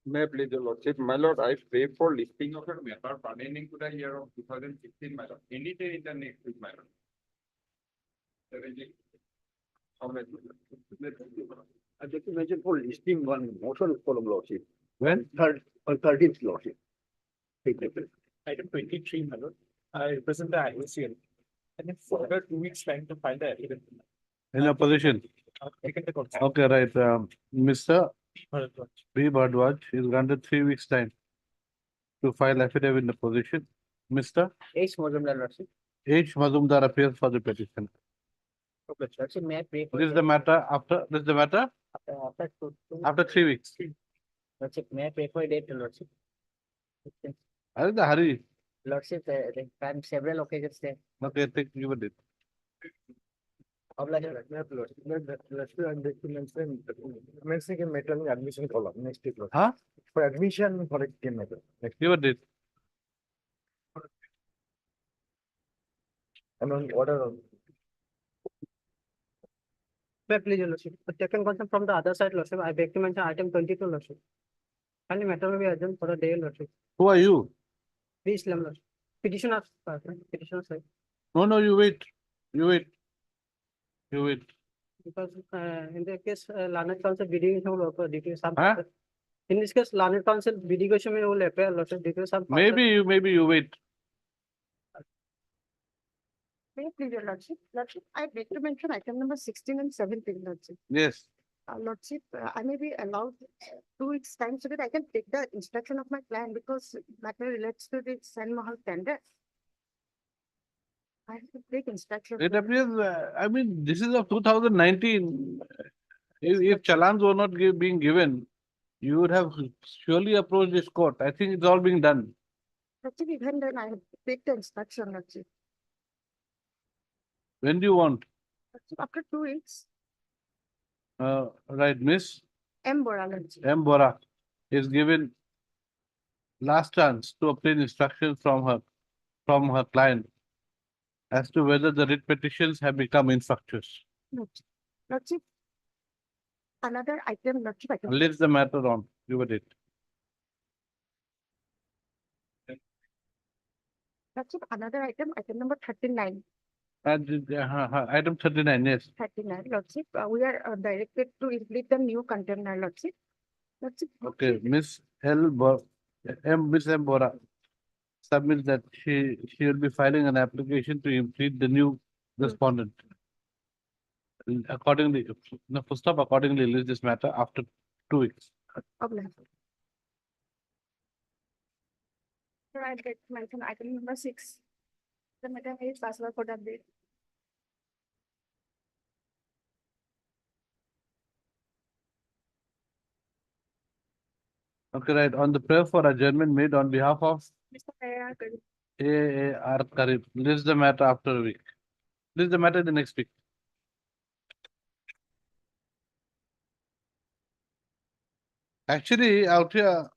May I please, your lordship? My lord, I pray for listing of a matter pertaining to the year of 2016, my lord. Any day in the next week, my lord. I'd like to mention for listing one motion for lordship. When? On 13th lordship. Item 23, my lord. I represent the IOCL. And in further 2 weeks time to find the evidence. In opposition. Taken the consent. Okay, right. Mr. Bharadwaj. B. Bhardwaj is granted 3 weeks time to file affidavit in opposition. Mr. H. Mazumdar lordship. H. Mazumdar appears for the petition. Lordship, may I pray for This is the matter after, this is the matter after 3 weeks. lordship, may I pray for a date to lordship? I think the hurry. Lordship, on several occasions there. Okay, take you did. Mentioning a matter in admission column next week. Lord. Huh? For admission for a game matter. Next. You did. And on order. May I please, your lordship, taken consent from the other side, lordship, I beg to mention item 22, lordship. Kindly matter may be adjourned for the day, lordship. Who are you? Please, lordship. Petitioner, sir, No, you wait. You wait. You wait. because in the case, Learned Council bidding will occur due to some. Huh? In this case, Learned Council bidding will appear, lordship, due to some. Maybe you wait. May I please, your lordship? Lordship, I beg to mention item number 16 and 17, lordship. Yes. Lordship, I may be allowed 2 weeks time so that I can take the instruction of my client because matter relates to the San Mahal tender. I have to take instruction. It appears, I mean, this is of 2019. If challans were not being given, you would have surely approached this court. I think it's all being done. Lordship, even then I have to take the instruction, lordship. When do you want? Lordship, after 2 weeks, Right, Miss M. Bora, lordship. M. Bora is given last chance to obtain instructions from her client as to whether the writ petitions have become infructuous. Lordship. Lordship, another item, lordship, item. Leaves the matter on. You were it. Lordship, another item, item number 39. Item 39, yes. 39, lordship, we are directed to implement the new container, lordship. Lordship. Okay, Miss Miss M. Bora submits that she will be filing an application to implement the new respondent. Accordingly, no, full stop, accordingly list this matter after 2 weeks. Okay. So I get mention item number 6. The matter is password for the update. Okay, right. On the prayer for adjournment made on behalf of Mr. Kaya, AAR Karib, list the matter after a week. List the matter the next week. Actually, out here.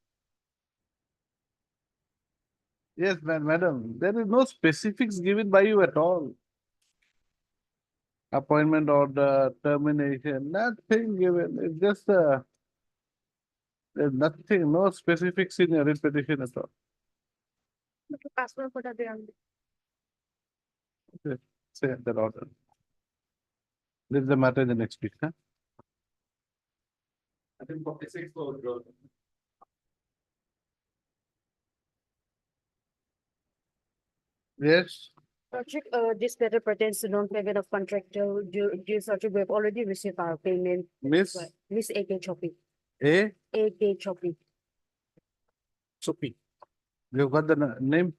Yes, madam, there is no specifics given by you at all. Appointment order, termination, nothing given. It's just there's nothing, no specifics in your writ petition at all. password for the update. Say that order. List the matter in the next week, huh? Item 46 for withdrawal. Yes. Lordship, this matter pertains to non-payment of contractual dues, lordship, we have already received our payment. Miss Miss A.K. Choppy. A. A.K. Choppy. Sopi. You've got the name?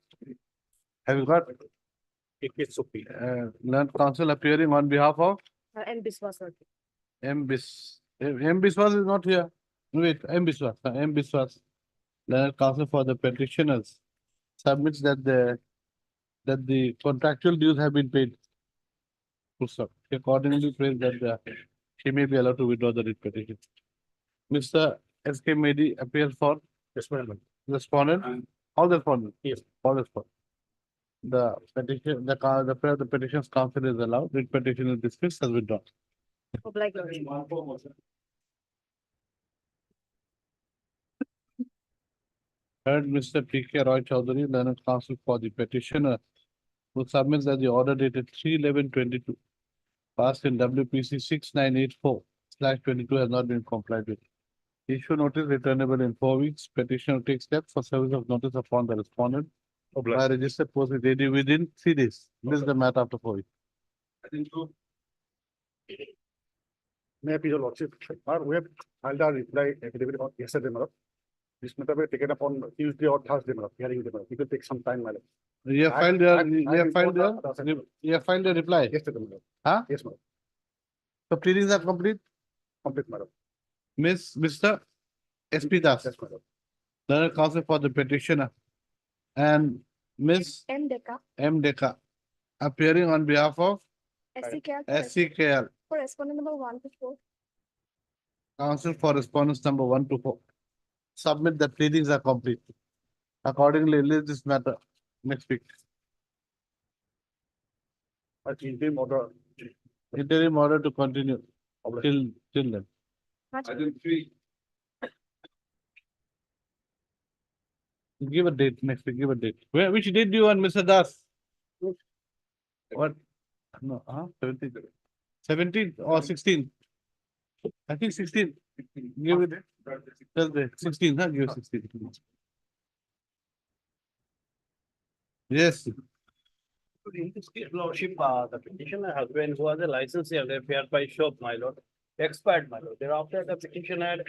Have you got AK Sopi. learned counsel appearing on behalf of And Biswas, lordship. M. Biswas is not here. Wait, M. Biswas. Learned counsel for the petitioners submits that the contractual dues have been paid. Full stop. She accordingly prays that she may be allowed to withdraw the writ petition. Mr. S.K. Medi appears for Respondent. respondent. All the respondent. Yes. All respondent. The petition, the petition's counsel is allowed. Writ petition is dismissed as withdrawn. Obliged, lordship. One for motion. Heard Mr. P.K. Roy Chaudhary, learned counsel for the petitioner, who submits that the order dated 3/11/22 passed in WPC 6984/22 has not been complied with. Issue notice returnable in 4 weeks. Petitioner takes steps for service of notice upon the respondent by registered post with AD within 3 days. This is the matter after 4 weeks. I think so. May I please, your lordship, we have filed our reply affidavit on yesterday, my lord. This matter will be taken up on Tuesday or Thursday, my lord, hearing the matter. It will take some time, my lord. You have I- filed your, I- you I have filed informed the your, other side. you have filed your reply. Yesterday, my lord. Huh? Yes, my lord. So pleadings are complete. Complete, my lord. Mr. SP Das, Yes, my lord. learned counsel for the petitioner, and Ms. M. Deca, M. Deka, appearing on behalf of SCKL SCKL, for respondent number 1 to 4. counsel for respondents number 1 to 4. Submit that pleadings are complete. Accordingly, list this matter next week. Interim order. Interim order to continue till then. Item 3. Give a date next week, give a date. Which date do you want, Mr. Das? What? No, 17th. 17th or 16th? I think 16th. Give it Thursday, 16th, huh? Give 16th. Yes, In this case, lordship, the petitioner husband who has a license here, they fair by shop, my lord, expired, my lord. Thereafter, the petitioner had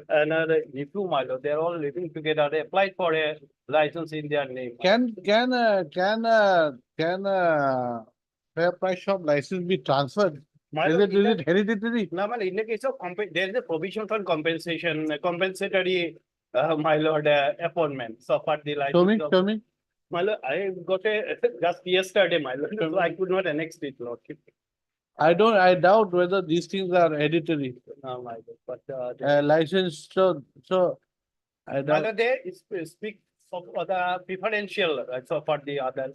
another nephew, my lord. They're all living together. They applied for a license in their name. can fair price shop license be transferred? My Is lord, it hereditary? no, man, in the case of there is a provision for compensation, compensatory, my lord, appointment. So for the Show me, license of, show me. my lord, I got a just yesterday, my lord, so I could not annex it, lordship. I doubt whether these things are hereditary. No, my lord, but, License, so I my doubt. lord, they speak of other preferential, so for the other,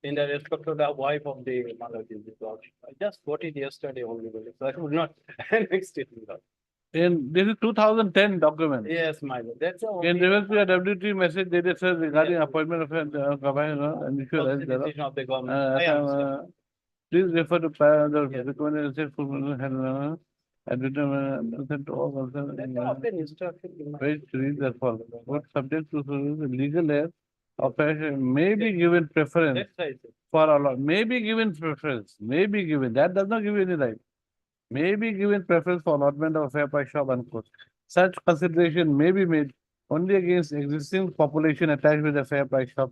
in the respect to the wife of the my lord, in this lordship. I just got it yesterday only, my lord, so I could not annex it, my lord. This is 2010 document. Yes, my lord, that's the In only. reverse to your WT message, they did say regarding appointment of and if you Of the decision of the government. I Uh, understand. please refer to the Yes. recommended full and consent to all That's concerned. often instruction in my. Page 3 therefore, what subject to the legal heir of fashion may be given preference That's right, sir. for a lot, may be given preference, may be given, that does not give you any right. May be given preference for allotment of fair price shop unquote. Such consideration may be made only against existing population attached with the fair price shop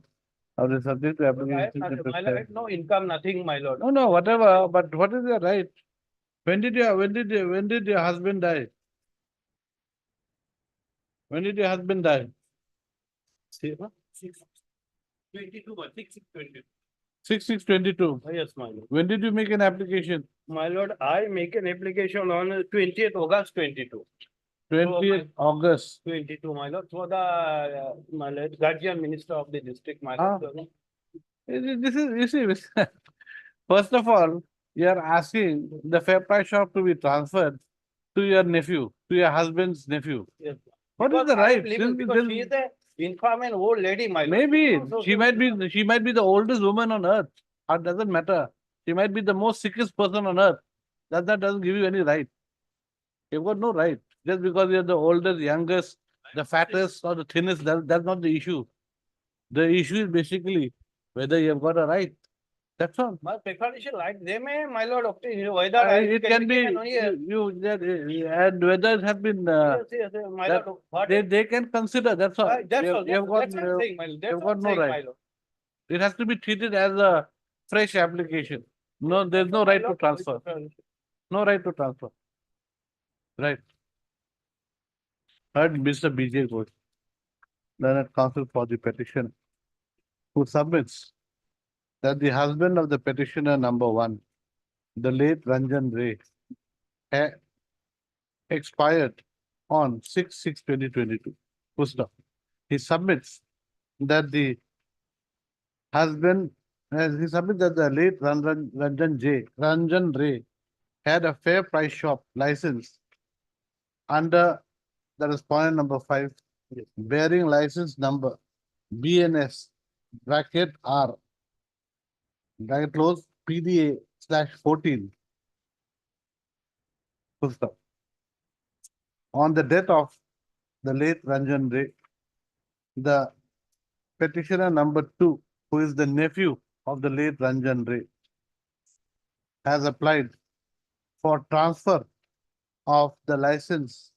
of the subject to I application. have my lord, no income, nothing, my lord. No, whatever, but what is your right? When did your husband die? When did your husband die? See, huh? 22, but 6/6/20. 6/6/22. Yes, my lord. When did you make an application? My lord, I make an application on 20th August 22. 20th August. 22, my lord, for the, my lord, guardian minister of the district, my lord. This is, you see, first of all, you are asking the fair price shop to be transferred to your nephew, to your husband's nephew. Yes. What is Because the I am right? living- Because she is a infirm and old lady, my lord. Maybe So- she might be the oldest woman on earth. It doesn't matter. She might be the most sickest person on earth. That doesn't give you any right. You've got no right. Just because you're the oldest, youngest, the fattest or the thinnest, that's not the issue. The issue is basically whether you've got a right. That's all. My preparation, like, they may, my lord, obtain, whether I. It can be, only a- and whether it has been, Yes, yes, my that- lord. What they can consider, that's all. That's all, You've got, that's what I'm saying, my lord. That's you've what got I'm no saying, right. my lord. It has to be treated as a fresh application. No, there's no My right to lord, transfer. No right to transfer. Right. Heard Mr. BJ Ghosh, learned counsel for the petition, who submits that the husband of the petitioner number 1, the late Ranjan Ray, expired on 6/6/2022. Full stop. He submits that the husband, he submits that the late Ranjan Ray had a fair price shop license under the respondent number 5 bearing license number BNS bracket R bracket close PDA/14. Full stop. On the death of the late Ranjan Ray, the petitioner number 2, who is the nephew of the late Ranjan Ray, has applied for transfer of the license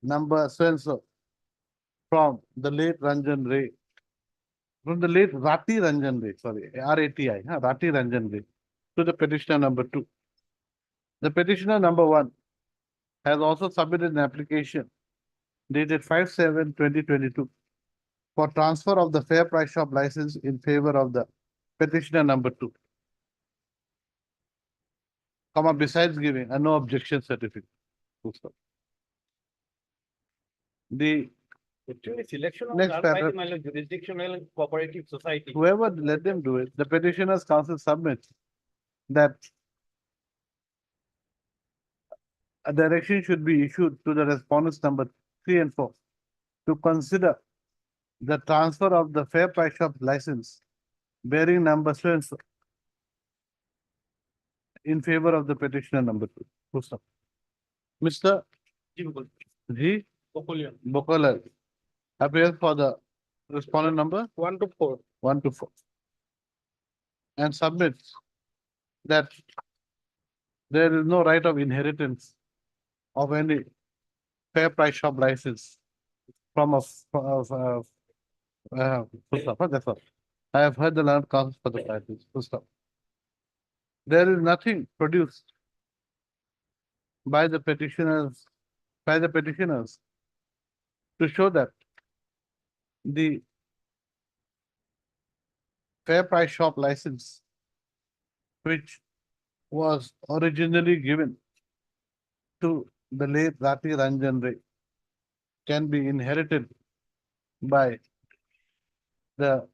number so and so from the late Ranjan Ray, from the late Rati Ranjan Ray, sorry, RATI, Rati Ranjan Ray, to the petitioner number 2. The petitioner number 1 has also submitted an application dated 5/7/2022 for transfer of the fair price shop license in favor of the petitioner number 2, besides giving a no objection certificate. Full stop. The Actually, selection of Next done by the paragraph. my lord, jurisdictional cooperative society. whoever let them do it, the petitioner's counsel submits that a direction should be issued to the respondents number 3 and 4 to consider the transfer of the fair price shop license bearing number so and so in favor of the petitioner number 2. Full stop. Mr. G. Bokola appears for the respondent number 1 to 4. 1 to 4 and submits that there is no right of inheritance of any fair price shop license from full stop, that's all. I have heard the learned counsel for the license, full stop. There is nothing produced by the petitioners to show that the fair price shop license, which was originally given to the late Rati Ranjan Ray, can be inherited by the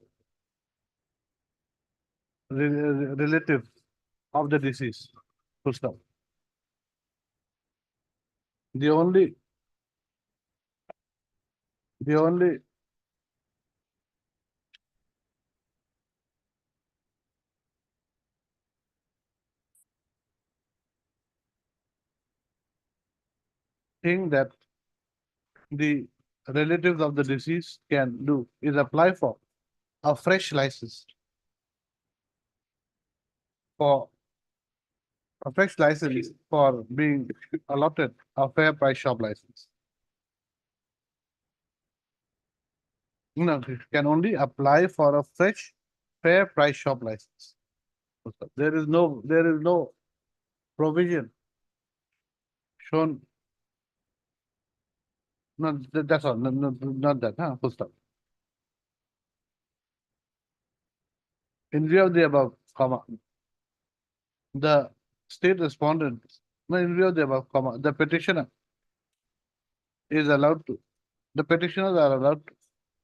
relative of the deceased. Full stop. The only thing that the relatives of the deceased can do is apply for a fresh license. For a fresh license for being allotted a fair price shop license. No, it can only apply for a fresh fair price shop license. There is no provision shown. No, that's all. No, not that, full stop. In view of the above, the state respondent, no, in view of the above, the petitioner is allowed to, the petitioners are allowed to,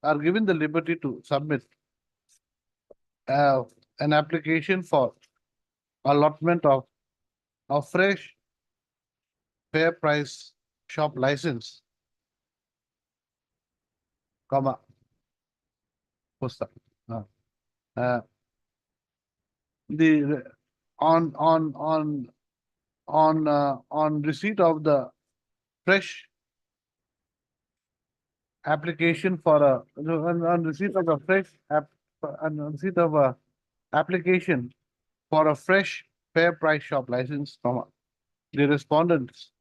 are given the liberty to submit an application for allotment of a fresh fair price shop license, full stop. The on receipt of the fresh application for on receipt of a fresh on receipt of a application for a fresh fair price shop license, the respondents,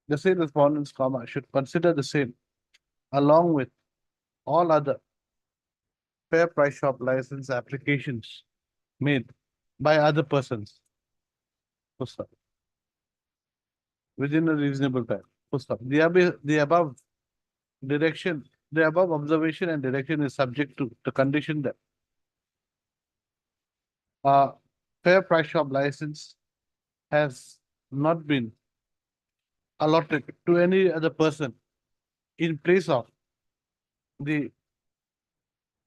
the same respondents, should consider the same along with all other fair price shop license applications made by other persons. Full stop. Within a reasonable time. Full stop. The above direction, the above observation and direction is subject to the condition that fair price shop license has not been allotted to any other person in place of the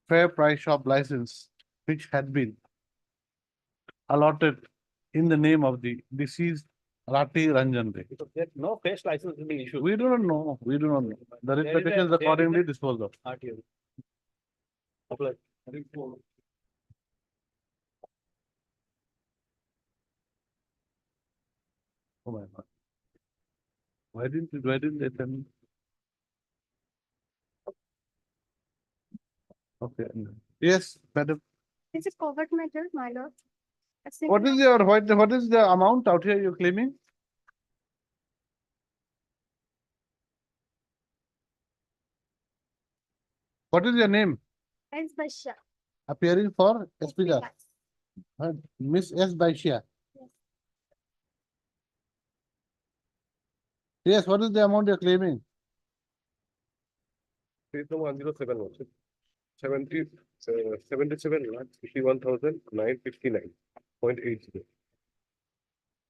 fair price shop license which had been allotted in the name of the deceased Rati Ranjan Dey. Because there no fresh license will be issued. We do not know, we do not know. The There is a- petitions there is a- accordingly disposed of. RTO. Apply. Oh my God. Why didn't they tell me? Okay. Yes, madam. It's a covered matter, my lord. A What is similar- what is the amount out here you're claiming? What is your name? As Basha. Appearing for Espija, Yes. Miss S. Baishia. Yes. Yes, what is the amount you're claiming? Page number 107 also. 77 lakh 51,959.80.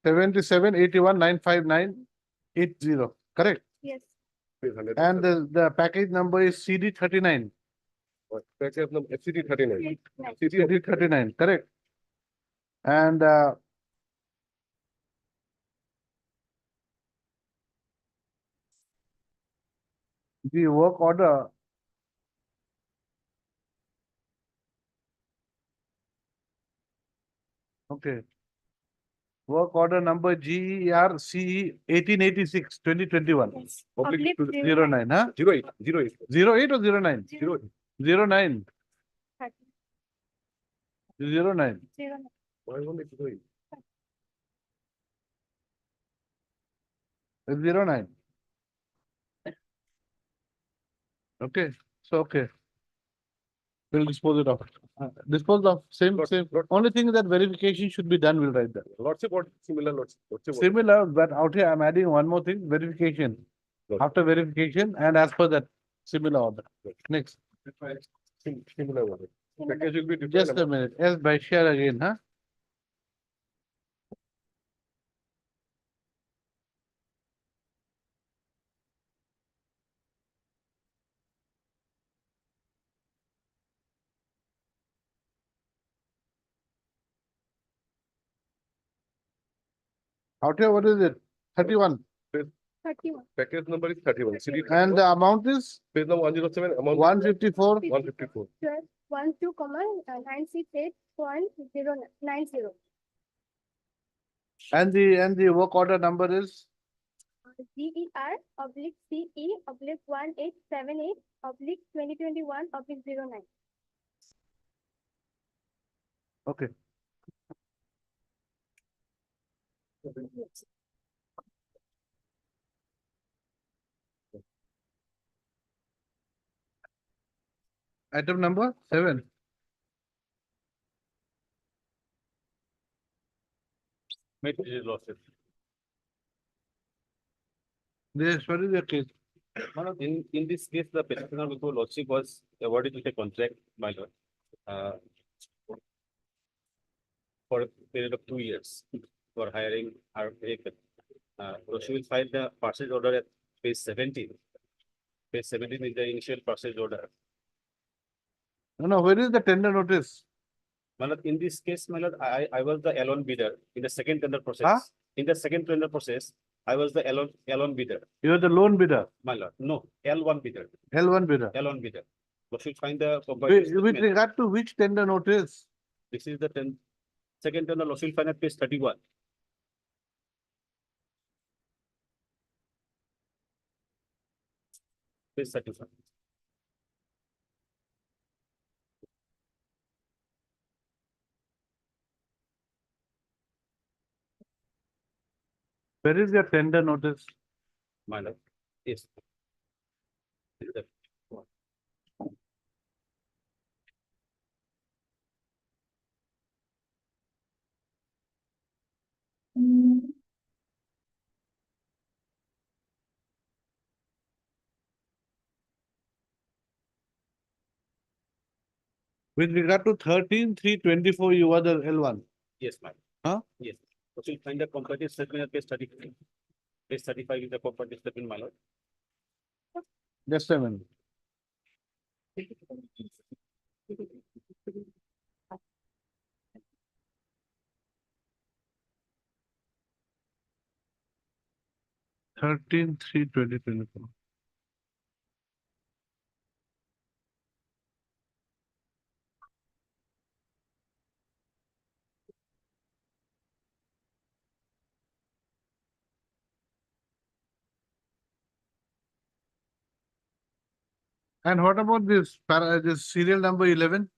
77,81,959.80, correct? Yes. Page 100. And the package number is CD 39. Package number FCD 39. Yes. Right. CD 39, correct? And the work order. Okay. Work order number GERCE 1886 2021 Yes. Oblique Oblique to 09, huh? 08. 08 or 09? 0, 09. 30, 09. 0, Why only 08? 09. Okay, so okay. We'll dispose it of. Dispose of same. Only thing that verification should be done, we'll write that. Lordship or similar lordship? Lordship or- Similar, but out here I'm adding one more thing, verification. Okay. After verification and as per that, similar order. Next, Similar one. Similar. Package will be different. just a minute. S by share again, huh? Out here, what is it? 31. 31. Package number is 31. CD And the amount is page number 107, amount 154. 154. 12, 12, 968.090. And the work order number is GER/CE/1878/2021/09. okay. Item number 7. Make it losses. This, what is the case? In this case, the petitioner before lordship was awarded with a contract, my lord. For a period of 2 years for hiring our vehicle. So she will find the purchase order at page 17. Page 17 is the initial purchase order. No, where is the tender notice? My lord, in this case, my lord, I was the L1 bidder in the second tender process. Huh? In the second tender process, I was the L1 bidder, You are the loan bidder, my lord. No, L1 bidder, L1 bidder. L1 bidder. So she will find the. With regard to which tender notice? This is the second tender, she will find at page 31. Page 31. Where is your tender notice? My lord, yes. With regard to 13/3/24, you are the L1. Yes, ma'am. Huh? Yes. So you'll find the comparative statement at page 35. Page 35 is the comparative statement, my lord. Just a minute. 13/3/2024. And what about this serial number 11?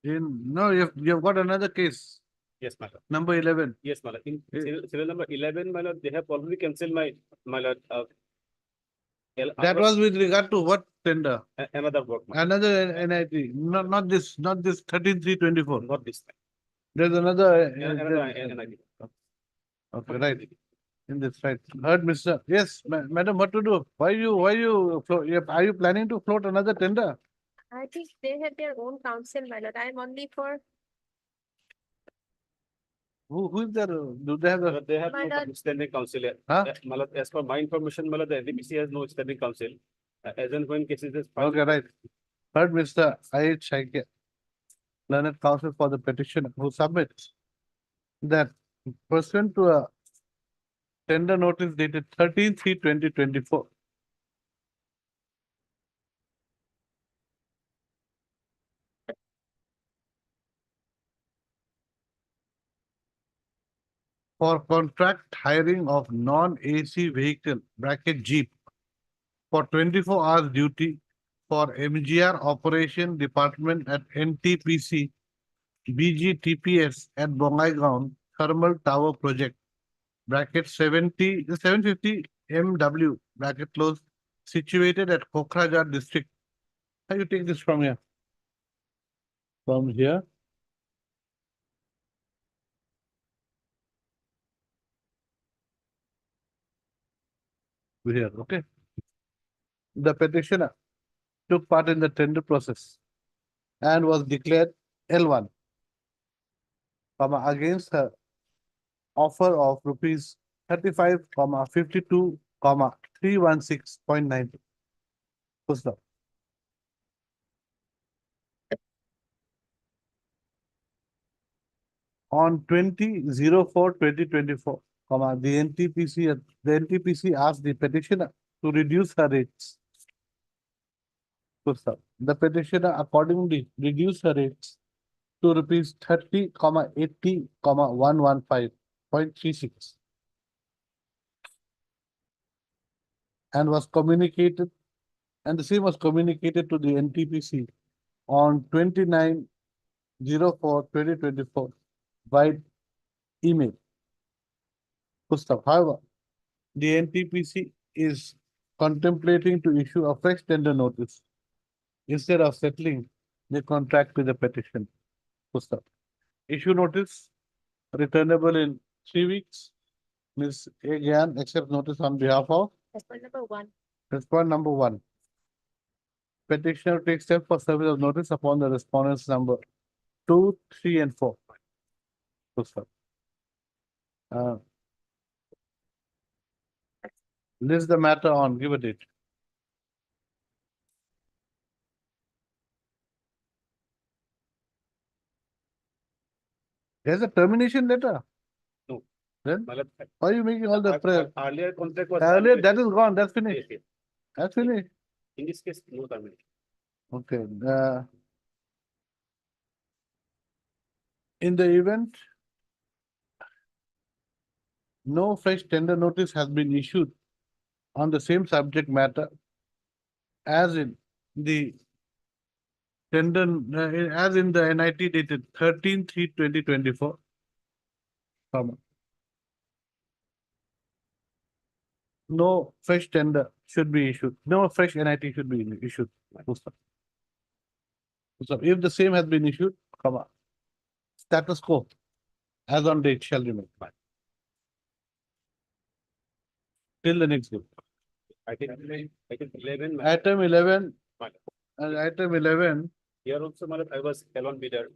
No, you've got another case, Yes, my lord. number 11. Yes, my lord. In Eh. serial number 11, my lord, they have already cancelled my lord, That was with regard to what tender? another work, my lord. Another NIT, not this 13/3/24. Not this time. There's another. Another NIT. Okay, right. In this, right. Heard, Mr. Yes, madam, what to do? Are you planning to float another tender? I think they have their own council, my lord. I am only for, Who is there? Do they have My a, lord, they have My no lord. standing council. Huh? My lord, as per my information, my lord, the NTPC has no standing council. As and when cases is filed. okay, right. Heard, Mr. I.H. Shaikya, learned counsel for the petitioner who submits that pursuant to a tender notice dated 13/3/2024. For contract hiring of non-AC vehicle bracket Jeep for 24 hours duty for MGR Operation Department at NTPC BGTPS at Bongaigaon Thermal Tower Project bracket 750 MW bracket close situated at Kokrajhar district. How you take this from here? From here. To here, okay. The petitioner took part in the tender process and was declared L1, against her offer of rupees 35, 52, 316.90. Full stop. On 20/04/2024, the NTPC asked the petitioner to reduce her rates. Full stop. The petitioner accordingly reduced her rates to rupees 30, 80, 115.36 and the same was communicated to the NTPC on 29/04/2024 by email. Full stop. However, the NTPC is contemplating to issue a fresh tender notice instead of settling the contract with the petition. Full stop. Issue notice returnable in 3 weeks. Ms. A. Gyan accepts notice on behalf of that's point number 1. respondent number 1. Petitioner takes steps for service of notice upon the respondents number 2, 3, and 4. Full stop. List the matter on, give a date. There's a termination letter. No. Then My lord, why are you making all the press? earlier contract was. Earlier, that is gone, that's Yes, finished. yes. That's finished. In this case, no termination. Okay. In the event no fresh tender notice has been issued on the same subject matter as in the tender, as in the NIT dated 13/3/2024, no fresh tender should be issued. No fresh NIT should be issued. Full stop. Full stop. If the same has been issued, status quo as on date shall remain. Till the next day. Item 11. my lord. Item 11, My lord. and item 11, Here also, my lord, I was L1 bidder.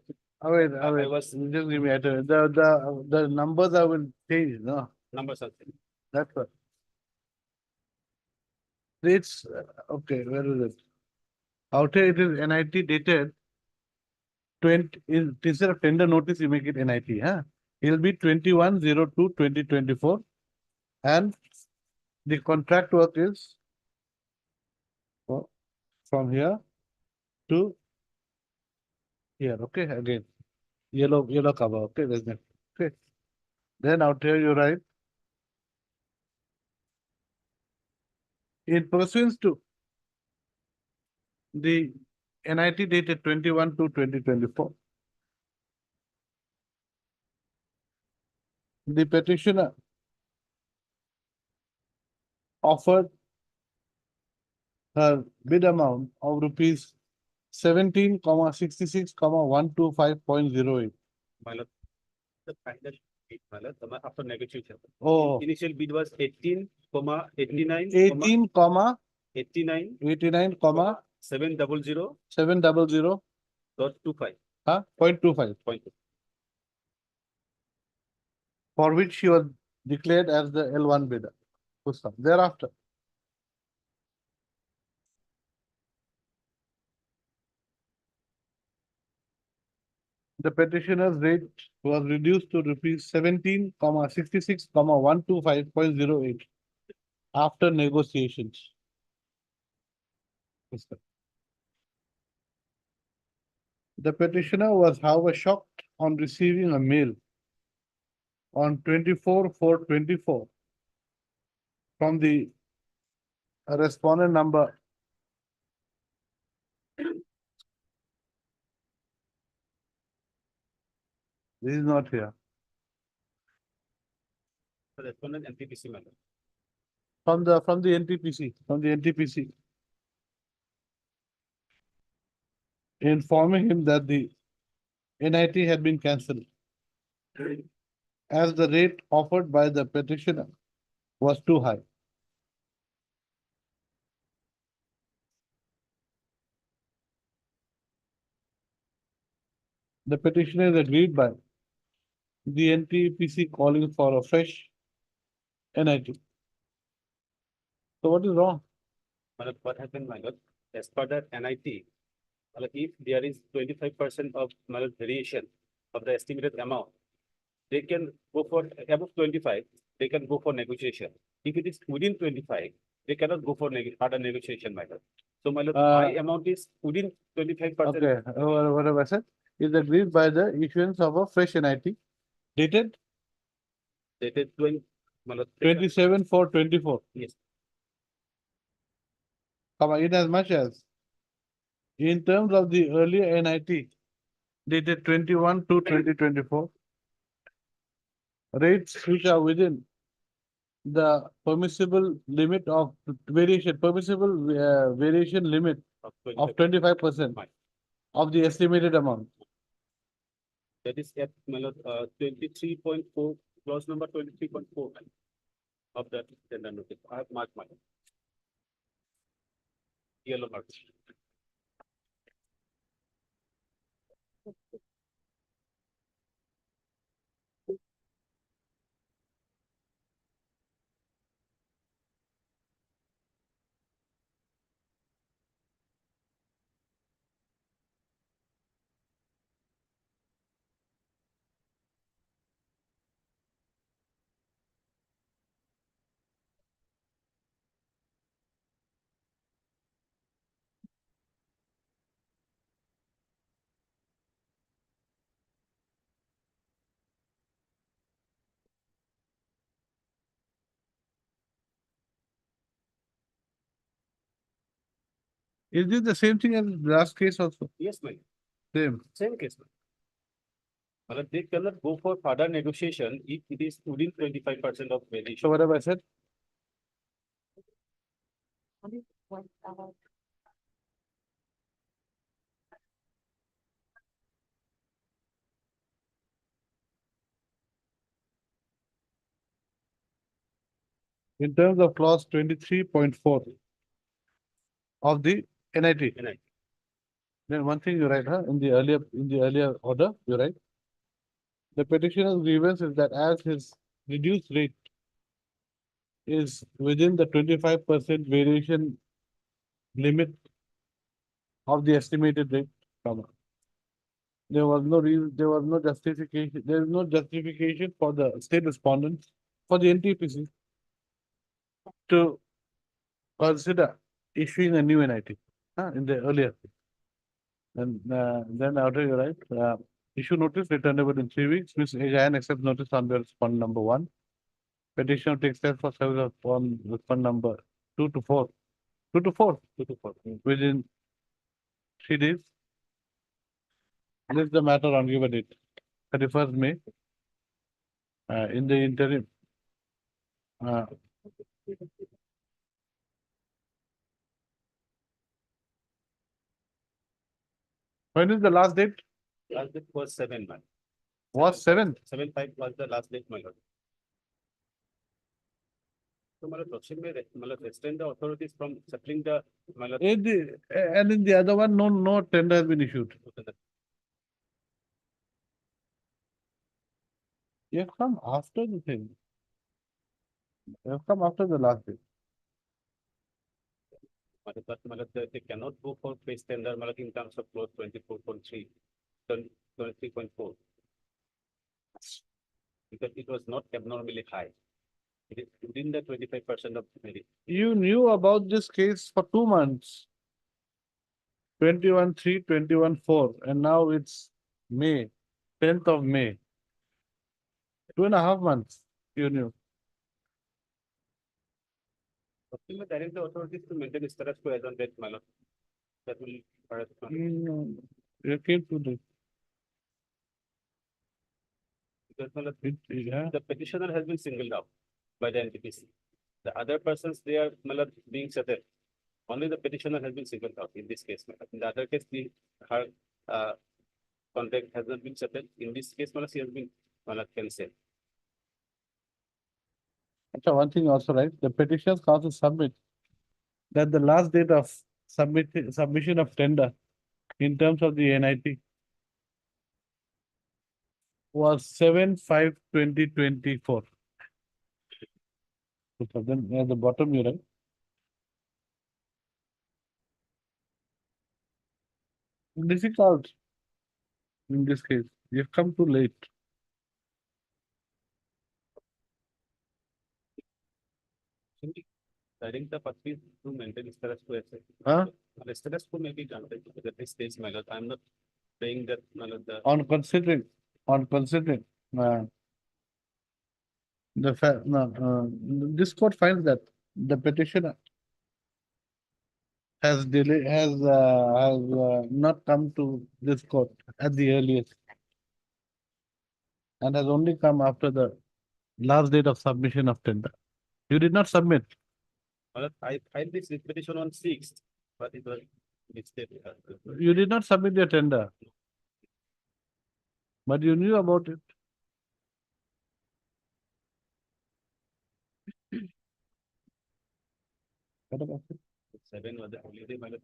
wait, I was- just give me item, the numbers I will change, no, Number something. that's what. It's, okay, where is it? Out here it is NIT dated 20, instead of tender notice, you make it NIT, huh? It'll be 21/02/2024. And the contract work is from here to here, okay, again, yellow cover, okay, there's that, okay. Then out here you write, in pursuance to the NIT dated 21/2/2024, the petitioner offered her bid amount of rupees 17,66,125.08. My lord, the final bid, my lord, after negotiation. Oh, Initial bid was 18,89, 18,89, 89, 700 700, dot 25. 0.25, Point. for which she was declared as the L1 bidder. Full stop. Thereafter, the petitioner's rate was reduced to rupees 17,66,125.08 after negotiations. Full stop. The petitioner was, however, shocked on receiving a mail on 24/4/24 from the respondent number this is not here. The respondent NTPC, my lord. From the NTPC, informing him that the NIT had been cancelled as the rate offered by the petitioner was too high. The petitioner is agreed by the NTPC calling for a fresh NIT. So what is wrong? My lord, what happened, my lord? As per the NIT, my lord, if there is 25% of, my lord, variation of the estimated amount, they can go for above 25, they can go for negotiation. If it is within 25, they cannot go for further negotiation, my lord. So, my lord, my amount is within 25%. Okay, whatever I said, is agreed by the issuance of a fresh NIT dated That is 20, my lord. 27/4/24. Yes. In as much as in terms of the earlier NIT dated 21/2/2024, rates which are within the permissible limit of variation, variation limit of 25% Right. of the estimated amount. That is at, my lord, 23.4, clause number 23.4 of that tender notice. I have marked my yellow mark. Is this the same thing as the last case also? Yes, my Same. case. My lord, they cannot go for further negotiation if it is within 25% of variation. So whatever I said, in terms of clause 23.4 of the NIT. NIT. Then one thing you write, in the earlier order, you write. The petitioner's grievance is that as his reduced rate is within the 25% variation limit of the estimated rate, comma. There was no reason, there was no justification, there is no justification for the state respondents, for the NTPC to consider issuing a new NIT, in the earlier. And, then after you write, issue notice returnable in 3 weeks, means again accept notice on the respond number 1. Petitioner takes steps for service upon respond number 2 to 4. 2 to 4 within 3 days. List the matter on given date, 31st May. In the interim, when is the last date? Last date was 7, man. Was 7th? 7/5 was the last date, my lord. So, my lord, my lord, extend the authorities from settling the, my lord. And in the other one, no tender has been issued. You have come after the thing. You have come after the last date. But my lord, they cannot go for phase tender, my lord, in terms of clause 24.3, 23.4. Because it was not abnormally high. It is within the 25% of merit. You knew about this case for 2 months. 21/3, 21/4, and now it's May, 10th of May. 2.5 months, you knew. Ultimately, direct the authorities to maintain status quo as on date, my lord. That will. You came to the, Because, my lord, yeah. the petitioner has been singled out by the NTPC. The other persons, they are, my lord, being settled. Only the petitioner has been singled out in this case, my lord. In the other case, her contract has not been settled. In this case, my lord, she has been, my lord, cancelled. So one thing also, right, the petitions council submit that the last date of submission of tender in terms of the NIT was 7/5/2024. So then at the bottom, you write. Difficult in this case. You've come too late. I think the parties to maintain status quo. Huh? The status quo may be granted at this stage, my lord. I'm not saying that, my lord, the. On considering, the fact, this court finds that the petitioner has not come to this court at the earliest and has only come after the last date of submission of tender. You did not submit. My lord, I filed this petition on 6th, but it was mistake. You did not submit your tender. But you knew about it. What about it? 7 was the only day, my lord.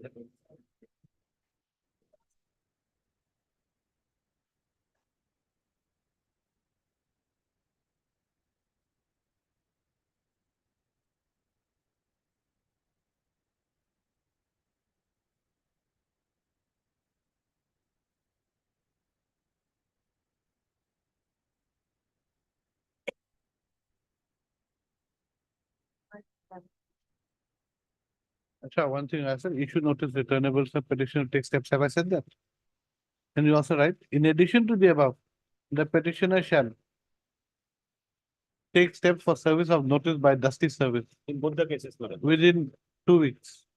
Acha, one thing I said, issue notice returnable, so petitioner takes steps. Have I said that? And you also write, in addition to the above, the petitioner shall take steps for service of notice by dusty service In both the cases, my lord. within 2 weeks.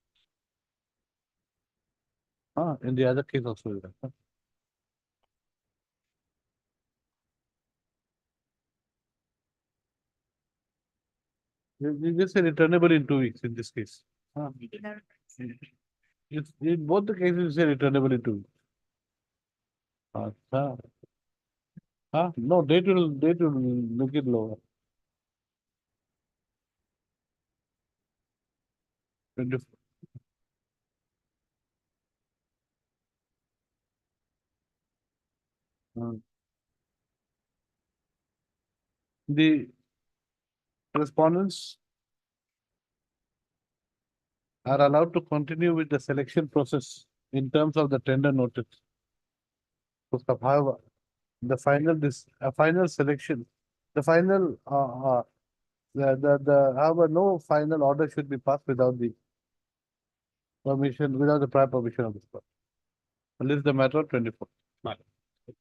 In the other case also. you write, You just say returnable in 2 weeks in this case. It's in both the cases, you say returnable in 2 weeks. No, date will make it lower. 20. The respondents are allowed to continue with the selection process in terms of the tender notice. However, the final selection, the final However, no final order should be passed without the permission, without the prior permission of the court. At least the matter of 24. Madam.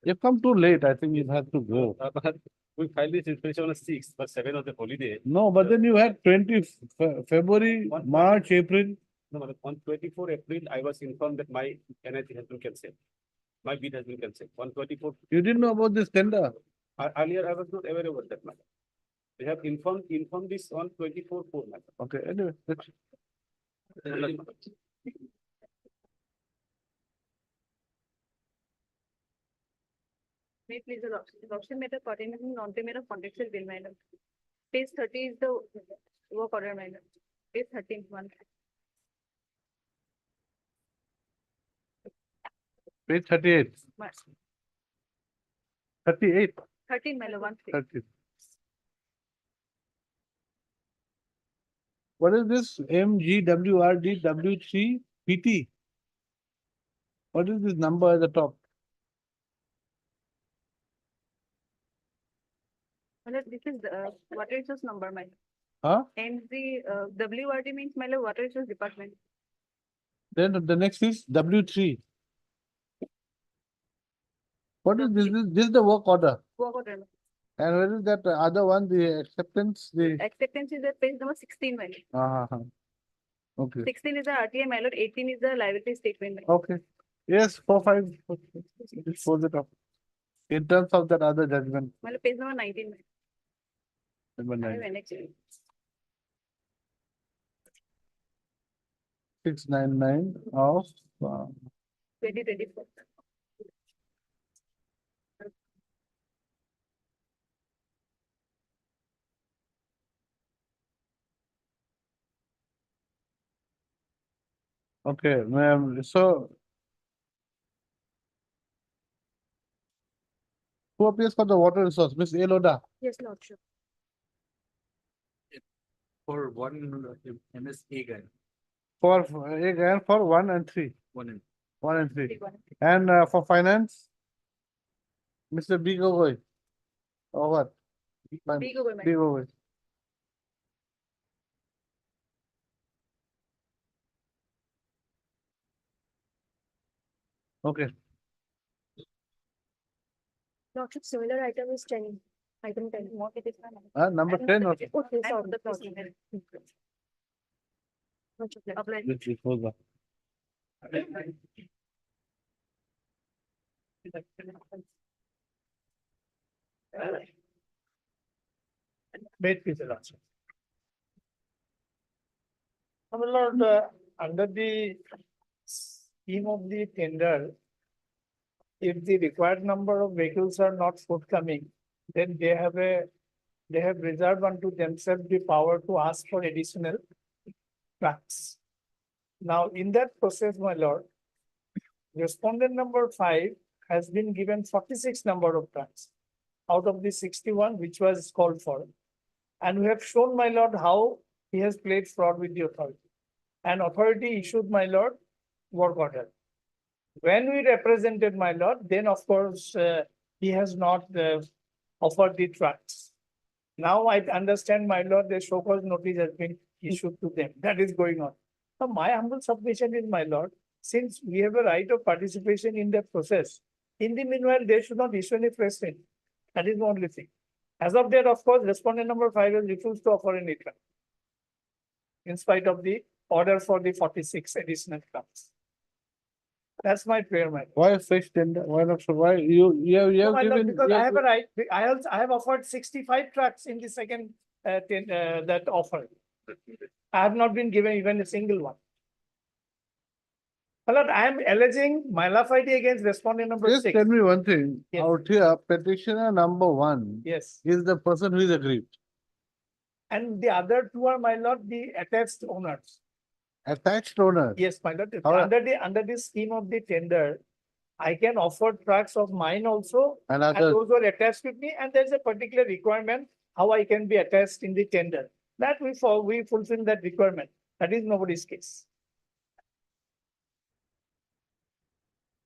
You've come too late, I think you have to go. But we filed this inspection on 6th, but 7th was the holiday. No, but then you had February, March, April. No, madam, on 24 April, I was informed that my NIT has been cancelled. My bid has been cancelled. On 24, You didn't know about this tender. earlier I was not aware about that matter. They have informed this on 24/4, madam. Okay, anyway, that's. May I please, the option matter pertaining not the matter contextual bill, madam. Page 30 is the work order, madam. Page 13, one. Page 38. Ma- 38. 13, madam, 1. 30. What is this MGWRD W3 PT? What is this number at the top? Madam, this is the water resource number, madam. Huh? And the WRD means, madam, water resource department. Then the next is W3. What is this? This is the work order. Work order, madam. And where is that other one, the acceptance, the. Acceptance is at page number 16, madam. Okay, 16 is the RTA, madam. 18 is the liability statement, madam. okay. Yes, 4, 5. Just close it up. In terms of that other judgment. Madam, page number 19, madam. Number I have 9. annexed it. 699 of 2024. okay, ma'am, so. Who appears for the water resource? Miss Eloda. Yes, Lordship. For one MSA guy, For again for 1 and 3. 1 and 1 and 3. Big one. And for finance? Mr. B. Gogoi. Or what? Big over, B. madam. Gogoi. Okay, Lordship, similar item is 10, item 10. What it is, madam. number 10 or. Okay, And sorry, the sorry. procedure. Lordship, Apply. Which is over. Wait, please, Lordship. My lord, under the scheme of the tender, if the required number of vehicles are not forthcoming, then they have reserved unto themselves the power to ask for additional trucks. Now, in that process, my lord, respondent number 5 has been given 46 number of trucks out of the 61 which was called for. And we have shown, my lord, how he has played fraud with the authority. And authority issued, my lord, work order. When we represented, my lord, then of course, he has not offered the trucks. Now I understand, my lord, the show cause notice has been issued to them. That is going on. So my humble submission is, my lord, since we have a right of participation in the process, in the meanwhile, they should not issue any fresh statement. That is the only thing. As of that, of course, respondent number 5 has refused to offer any truck, in spite of the order for the 46 additional trucks. That's my prayer, my lord. Why a fresh tender? Why not? So why you No, have my lord, given. because you I have have a right, I have offered 65 trucks in the second, that offer. I have not been given even a single one. My lord, I am alleging malafide against respondent number Just 6. tell me one thing. Yes. Out here, petitioner number 1 Yes, is the person who is aggrieved. and the other two are, my lord, the attached owners. Attached owner. Yes, my lord, How- under the scheme of the tender, I can offer trucks of mine also, And and other, those were attached with me, and there's a particular requirement how I can be attached in the tender. That we fulfill that requirement. That is nobody's case.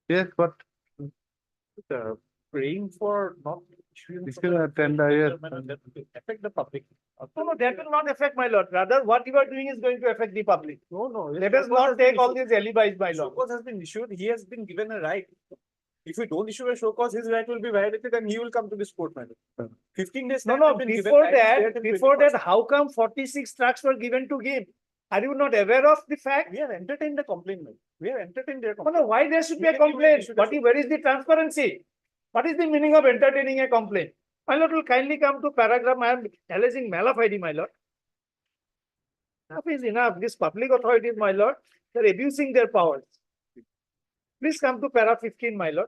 yes, but Praying for not This is a tender, yes. That will affect the public. No, that will not affect, my lord. Rather, what you are doing is going to affect the public. No. Let us not take all these alibis, my lord. Show cause has been issued, he has been given a right. If we don't issue a show cause, his right will be violated and he will come to this court, madam. 15 days. No, time no, has been given, before time is there that, till before 21st. that, how come 46 trucks were given to him? Are you not aware of the fact? We have entertained the complaint, madam. We have entertained their No, complaint. no, why there should be a Immediately we complaint? issued a show Where is the transparency? What is the meaning of entertaining a complaint? My lord will kindly come to paragraph, I am alleging malafide, my lord. Enough is enough. These public authorities, my lord, they're abusing their powers. Please come to para 15, my lord.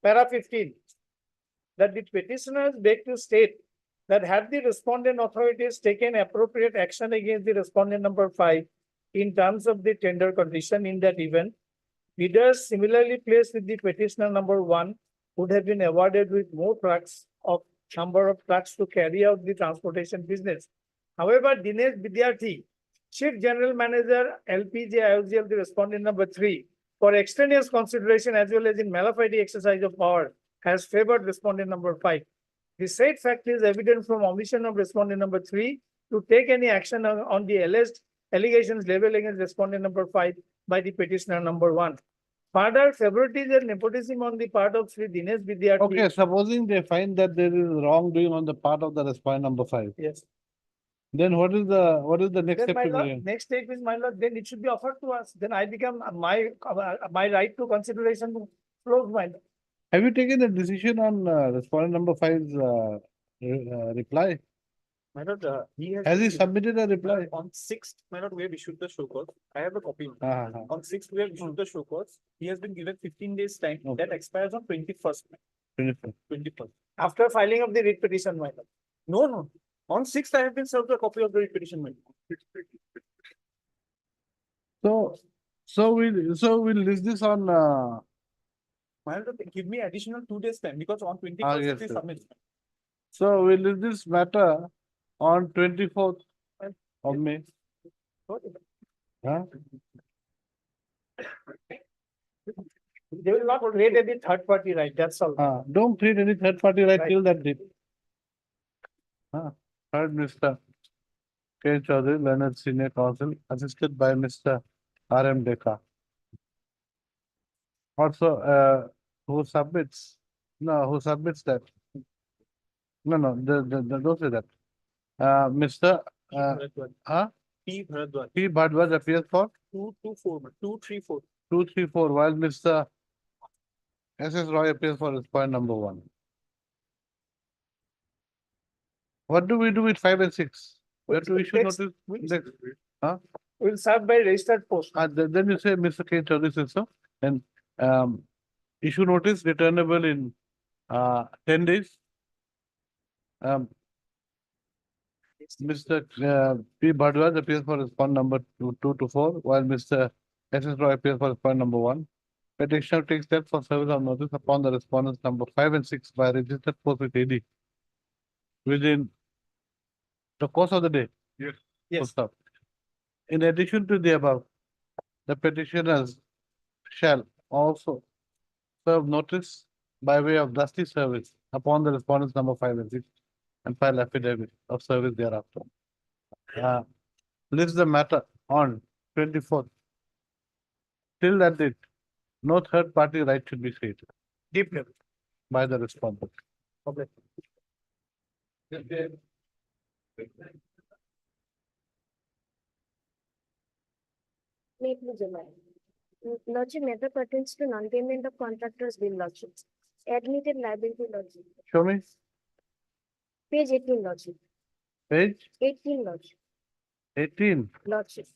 Para 15. That the petitioners beg to state that had the respondent authorities taken appropriate action against the respondent number 5 in terms of the tender condition in that event, bidders similarly placed with the petitioner number 1 would have been awarded with more trucks of number of trucks to carry out the transportation business. However, Dinesh Vidyarthi, Chief General Manager, LPG IOCL, the respondent number 3, for extraneous consideration as well as in malafide exercise of power, has favored respondent number 5. The said fact is evident from omission of respondent number 3 to take any action on the alleged allegations leveled against respondent number 5 by the petitioner number 1. Further, favoritism and nepotism on the part of Sri Dinesh Vidyarthi. Okay, supposing they find that there is wrongdoing on the part of the respondent number 5, Yes. then what is the next Then step my to be? lord, next step is my lord, then it should be offered to us. Then I become my right to consideration flows, my lord. Have you taken a decision on respondent number 5's reply? My lord, he has. Has he been given- submitted a reply? On 6th, my lord, we have issued the show cause. I have a copy. Ah, On 6th, we have issued the show cause. He has been given 15 days time. Okay. That expires on 21st. 21st. After filing of the writ petition, my lord. No. On 6th, I have been served a copy of the petition, my lord. So we'll list this on, My lord, give me additional 2 days time because on 21st, yes, it is sir. submitted. so we'll list this matter on 24th of May. Huh? They will not create any third party right, that's all. Don't create any third party right Right. till that date. Third Mr. K. Chaudhary, Leonard Senior Counsel, assisted by Mr. R.M. Deka. Also, who submits that? No, don't say that. Mr. P. Bharadwaj, P. Bhardwaj appears for 234. 234, while Mr. S.S. Roy appears for respondent number 1. What do we do with 5 and 6? We have to issue Next- notice. next. Will serve by registered post. Then you say Mr. K. Chaudhary says so, and issue notice returnable in 10 days. Mr. P. Bhardwaj appears for respondent number 2 to 4, while Mr. S.S. Roy appears for respondent number 1. Petitioner takes steps for service of notice upon the respondents number 5 and 6 by registered post with AD within the course of the day. Yes. Yes. Full stop. In addition to the above, the petitioners shall also serve notice by way of dusty service upon the respondents number 5 and 6 and file affidavit of service thereafter. List the matter on 24th. Till that date, no third party right should be created Deep level. by the respondent. Okay. May it please remain. Lordship, matter pertains to non-payment of contractors' bill, Lordship. Admitted liability, Lordship. Show me Page 18, Lordship. page 18, Lordship. 18. Lordship.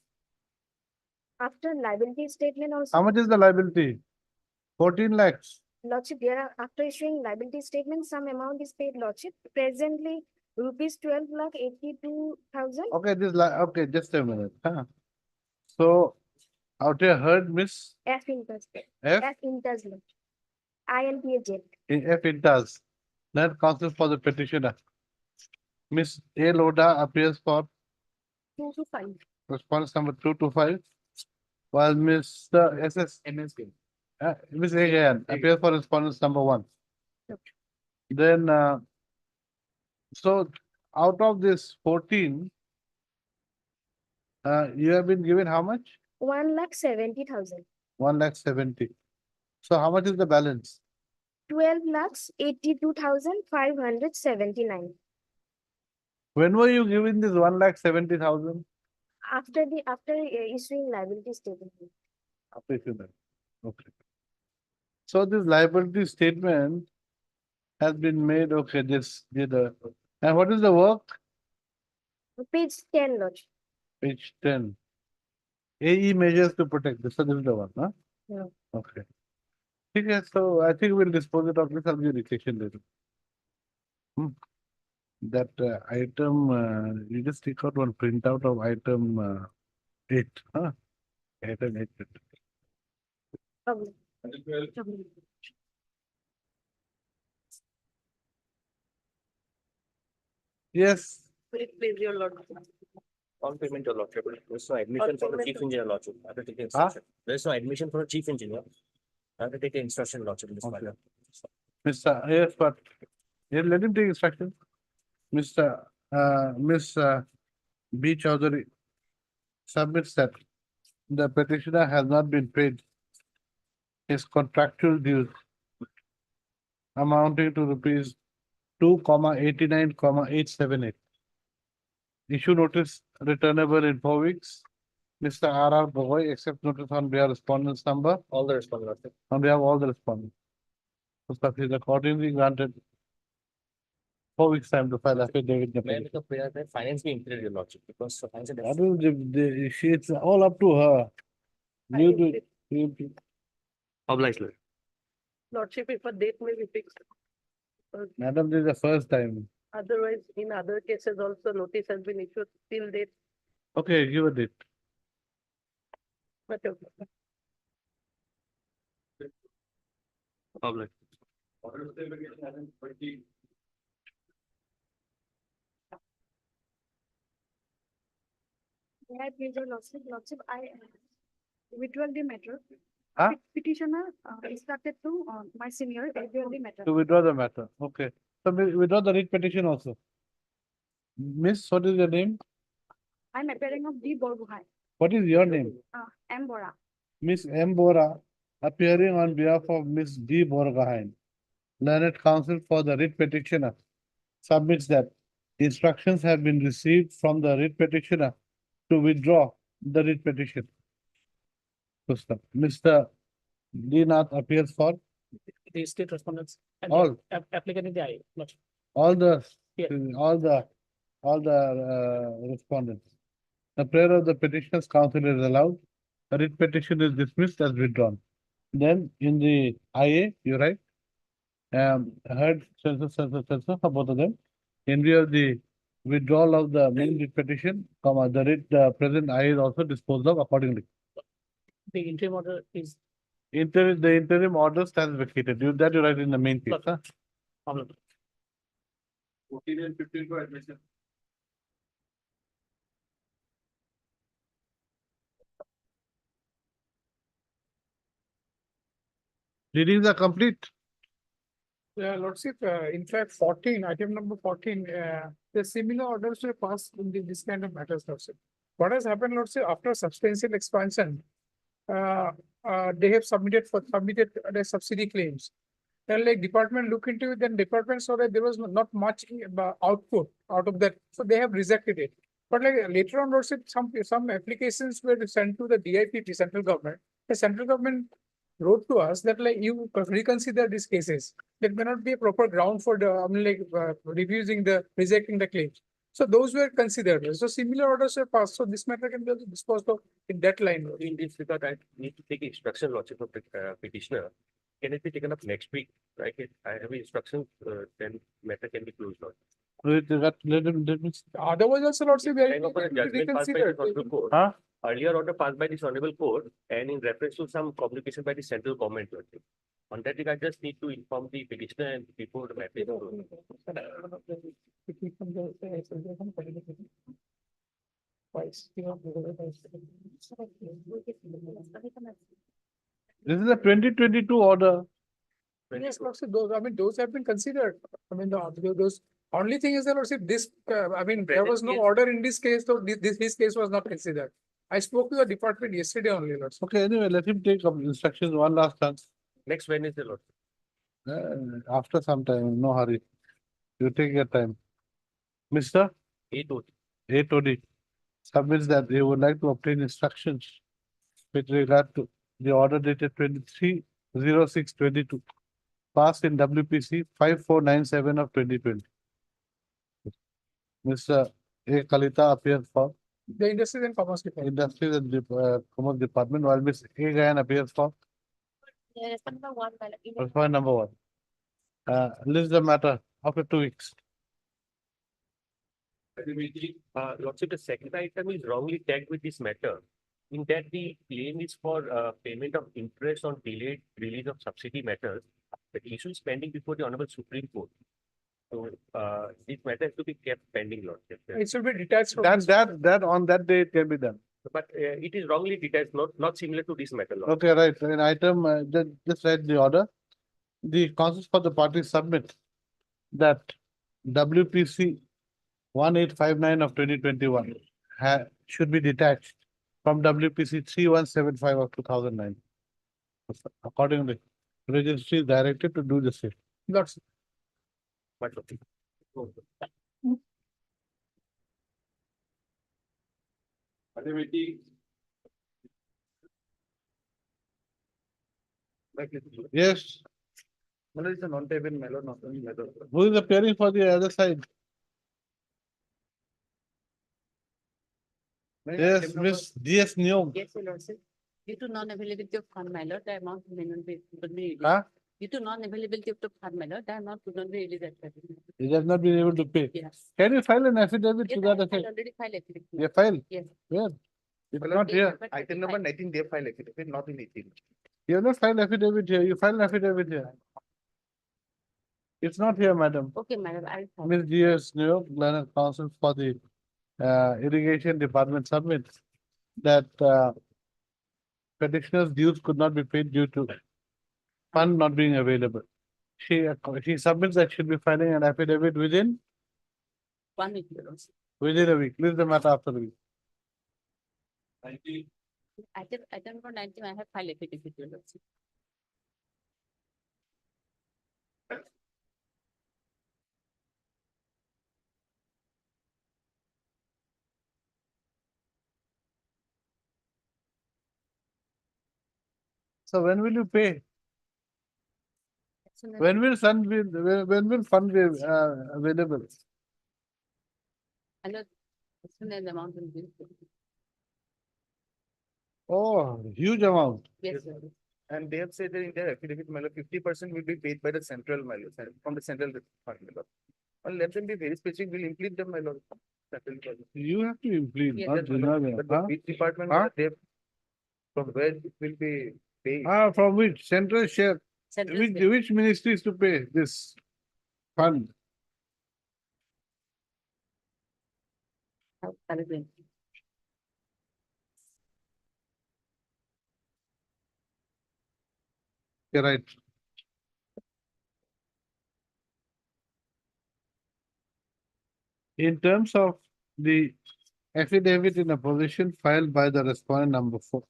After liability statement also. How much is the liability? 14 lakhs. Lordship, after issuing liability statement, some amount is paid, Lordship. Presently, rupees 12,82,000. Okay, okay, just a minute. So, out here heard Miss F interest. F. F interest. INPA jet. If it does, then counsel for the petitioner. Miss A. Loda appears for 2 to 5. response number 2 to 5, while Mr. SS, MSB. Ms. Again appears for respondents number 1. Then, so out of this 14, you have been given how much? 1,70,000. 1,70,000. So how much is the balance? 12,82,579. When were you given this 1,70,000? After issuing liability statement. Okay. So this liability statement has been made, okay, this did and what is the work? Page 10, Lord. Page 10. AE measures to protect. This is the one, huh? Yeah. Okay. Okay, so I think we'll dispose it of this. I'll give dictation later. That item, you just take out one printout of item 8, huh? Item 8. Problem. Yes, Please, your lord. On payment, your lordship. There's no admission for the chief engineer, lordship. I have to take the Huh? instruction. There's no admission for the chief engineer. I have to take the instruction, lordship, in this Okay. matter. Mr. Yes, but let him take instruction. Mr. Miss B. Chowdhury submits that the petitioner has not been paid his contractual dues amounting to rupees 2,89,878. Issue notice returnable in 4 weeks. Mr. R. Bogoi accepts notice on behalf of respondents number, All the respondents, lordship. on behalf of all the respondents. So that is accordingly granted 4 weeks time to file affidavit. in the May I petition. make a prayer that finance be included, your lordship, because finance is. That is it's all up to her. You do, Obliged, lord. Lordship, if a date may be fixed. madam, this is the first time. Otherwise, in other cases also notice has been issued till date, Okay, give a date. but Public. May I please, your lordship, I withdraw the matter. Huh? Petitioner instructed to my senior withdraw the matter. To withdraw the matter, okay. So withdraw the writ petition also. Miss, what is your name? I'm appearing of D. Borgohain, What is your name? M. Bora. Miss M. Bora, appearing on behalf of Miss D. Borgahain, learned counsel for the writ petitioner, submits that instructions have been received from the writ petitioner to withdraw the writ petition. Mr. D. Nath appears for the state respondents. all, Applicant in the I. all the, Yeah. all the respondents. The prayer of the petitioner's counsel is allowed. The writ petition is dismissed as withdrawn. Then in the IA, you write, heard census for both of them. In view of the withdrawal of the main writ petition, the present IA is also disposed of accordingly. The interim order is The interim order stands vacated. You write in the main case, huh? problem. 14 and 15 for admission. Readings are complete. Lordship, in fact, 14, item number 14, the similar orders were passed in this kind of matters, Lordship. What has happened, Lordship, after substantial expansion, they have submitted the subsidy claims. Then like department look into it, then department saw that there was not much output out of that, so they have rejected it. But like later on, Lordship, some applications were sent to the DIPT, central government. The central government wrote to us that like you reconsider these cases. There may not be a proper ground for the rejecting the claims. So those were considered. So similar orders were passed. So this matter can be also disposed of in that line. In this regard, I need to take instruction, lordship of petitioner. Can it be taken up next week? Right? I have instructions, then matter can be closed out. Let me. Otherwise also, Lordship, Kind of a judgment passed by the reconsidered. honorable court. Huh? Earlier order passed by this honorable court and in reference to some communication by the central government. lordship. On that regard, I just need to inform the petitioner and before the matter is closed. Twice. This is a 2022 order. Yes, Lordship, those, I mean, those have been considered. I mean, those, only thing is that, Lordship, this, I mean, there was no Present case- order in this case, so his case was not considered. I spoke to the department yesterday only, Lordship. Okay, anyway, let him take up instructions one last time. Next Wednesday, Lord. After some time, no hurry. You take your time. Mister 8 8OD submits that they would like to obtain instructions with regard to the order dated 23/06/22 passed in WPC 5497 of 2020. Mr. A. Kalita appears for The Industries and Commerce Department. Industries and Commerce Department, while Ms. A. Gayan appears for point number 1. List the matter after 2 weeks. Lordship, the second item is wrongly tagged with this matter. In that the claim is for payment of interest on delayed release of subsidy matters. The issue is pending before the Honorable Supreme Court. So this matter has to be kept pending, Lordship. It should be detached from. That on that day it can be done. But it is wrongly detached, not similar to this matter, Lordship. Okay, right. An item, just write the order. The counsels for the parties submit that WPC 1859 of 2021 should be detached from WPC 3175 of 2009. Accordingly, registry is directed to do the same. Lordship. But, Lordship. Yes, Well, it's a non-table matter, not a matter. who is appearing for the other side? Yes, Miss DS Neom. Yes, Your Lordship. Due to non-availability of fund, my lord, the amount may not be released. Huh? Due to non-availability of the fund, my lord, the amount could not be released at present. He has not been able to pay. Yes. Can you file an affidavit Yes, to that I effect? already filed affidavit. You file? Yes. Where? It's Well, not here. But Item number 19, they file affidavit, not in 18. You have not filed affidavit here. You file an affidavit here. It's not here, madam. Okay, madam, I will file. Ms. G.S. New York, Learner Council for the Irrigation Department submits that petitioner's dues could not be paid due to fund not being available. She submits that she'll be filing an affidavit within 1 week, Your Lordship. a week. Leave the matter after the week. Item number 19, I have filed affidavit, Your Lordship. So when will you pay? As soon as- When will fund be available? I know, as soon as the amount will be. Oh, huge amount. Yes, Your Lordship. And they have said that in their affidavit, 50% will be paid by the central mail, from the central fund. Well, let them be very specific, we'll implement them, my lord. Central mail. You have to implement, Yes, not Yes, my deny lord. them, But huh? which department, Huh? they, from where it will be paid? From which central share, Central which, State. which ministry is to pay this fund? Correct. You're right. In terms of the affidavit in opposition filed by the respondent number 4.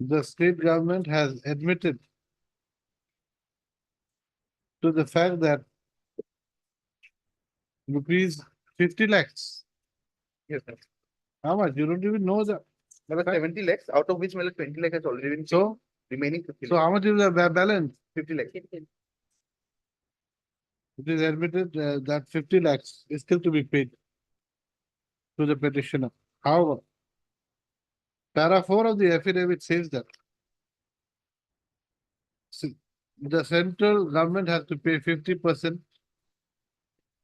The state government has admitted to the fact that rupees 50 lakhs. Yes, sir. How much? You don't even know that. There were 70 lakhs, out of which 20 lakhs has already been paid. So, Remaining 50 so lakhs, how much is the balance? 50 lakhs. It is admitted that 50 lakhs is still to be paid to the petitioner. However, para 4 of the affidavit says that the central government has to pay 50%,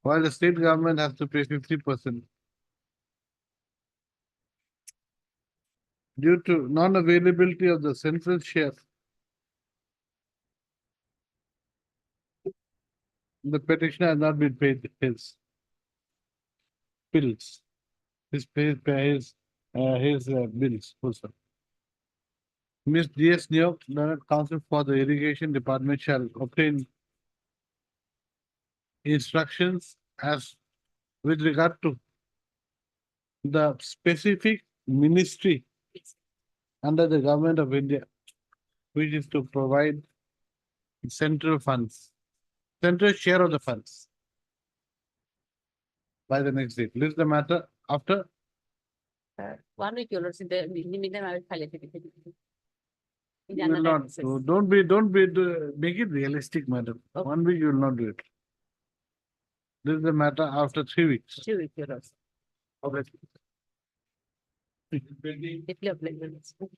while the state government has to pay 50%. Due to non-availability of the central share, the petitioner has not been paid his bills. his bills also. Ms. D.S. Neok, Learned Counsel for the Irrigation Department shall obtain instructions as with regard to the specific ministry under the government of India, which is to provide central funds, central share of the funds by the next date. List the matter after 1 week, your lordship, in the meantime, I will file a petition. In the you will another not, process. make it realistic, madam. Okay. 1 week you will not do it. This is the matter after 3 weeks. 2 weeks, your lordship. Building, Deeply obliged, your lordship.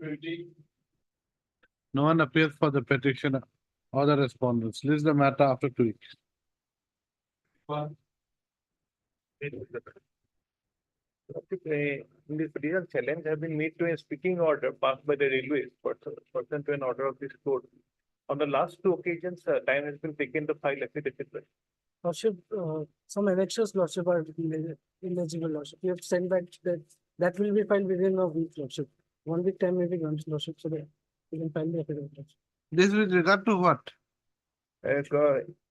building, No one appears for the petitioner or the respondents. List the matter after 2 weeks. In this petition, challenge have been made to a speaking order passed by the railways pursuant to an order of this court. On the last 2 occasions, time has been taken to file affidavit. Lordship, some annexures, Lordship, are illegible, Lordship. We have sent back that will be filed within a week, Lordship. 1 week time may be granted, Lordship, so that we can file the affidavit, Lordship. This with regard to what?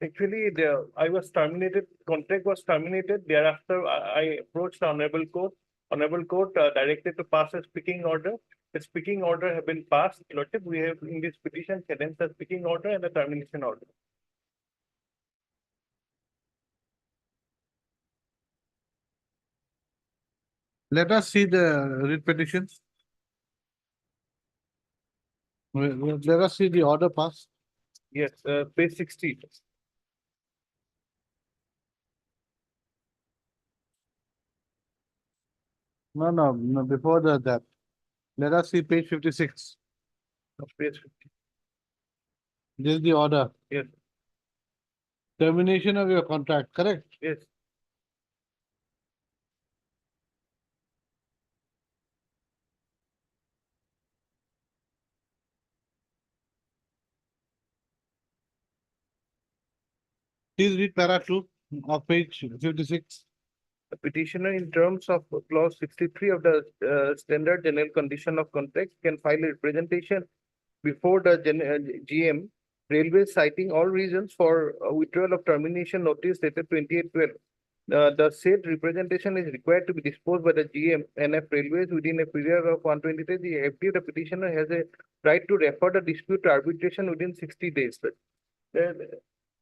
Actually, I was terminated, contract was terminated. Thereafter, I approached the honorable court. Honorable court directed to pass a speaking order. The speaking order have been passed. Lordship, we have in this petition challenged the speaking order and the termination order. Let us see the writ petitions. Let us see the order passed. Yes, page 60. No, before that. Let us see page 56. Page 50. This is the order. Yes. Termination of your contract, correct? Yes. Please read para 2 of page 56. The petitioner in terms of clause 63 of the standard general condition of contract can file a representation before the GM railway citing all reasons for withdrawal of termination notice dated 28/12. The said representation is required to be disposed by the GM NF Railways within a period of 120 days. The FD, the petitioner has a right to refer the dispute to arbitration within 60 days.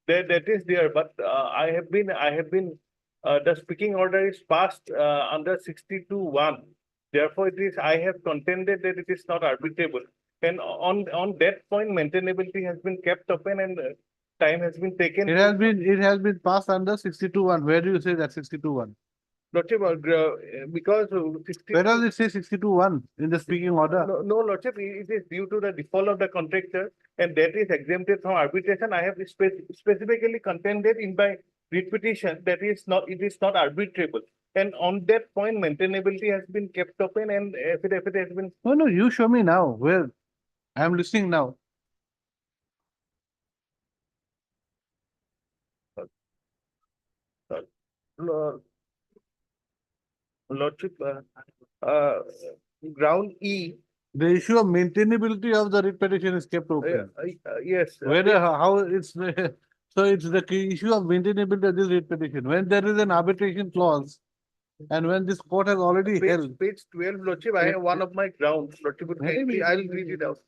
That is there, but I have been the speaking order is passed under 62(1). Therefore, I have contended that it is not arbitrable. And on that point, maintainability has been kept open and time has been taken. It has been passed under 62(1). Where do you say that 62(1)? Lordship, because 60. Where does it say 62(1) in the speaking order? No, Lordship, it is due to the default of the contractor and that is exempted from arbitration. I have specifically contended in my writ petition that it is not arbitrable. And on that point, maintainability has been kept open and affidavit has been. No, you show me now. Where? I am listening now. Lordship, ground E. The issue of maintainability of the writ petition is kept open. Yes. Whether how it's so it's the issue of maintainability of this writ petition. When there is an arbitration clause, and when this court has already held. Page 12, Lordship, I have one of my grounds. Lordship, Maybe. I'll read it out.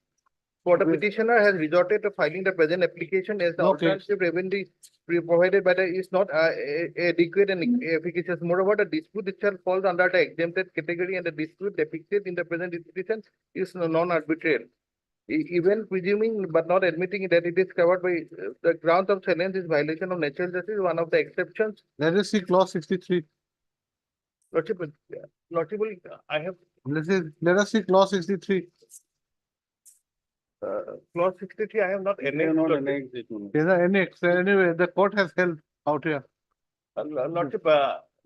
For the petitioner has resorted to filing the present application as the Okay. alternative remedy provided by the is not adequate and efficacious. Moreover, the dispute itself falls under the exempted category and the dispute depicted in the present petition is non-arbitral. Even presuming but not admitting that it is covered by the grounds of challenge is violation of natural justice, one of the exceptions. Let us see clause 63. Lordship, I have Let us see clause 63. clause 63, I have not annexed. There's an annex. Anyway, the court has held out here. Lordship,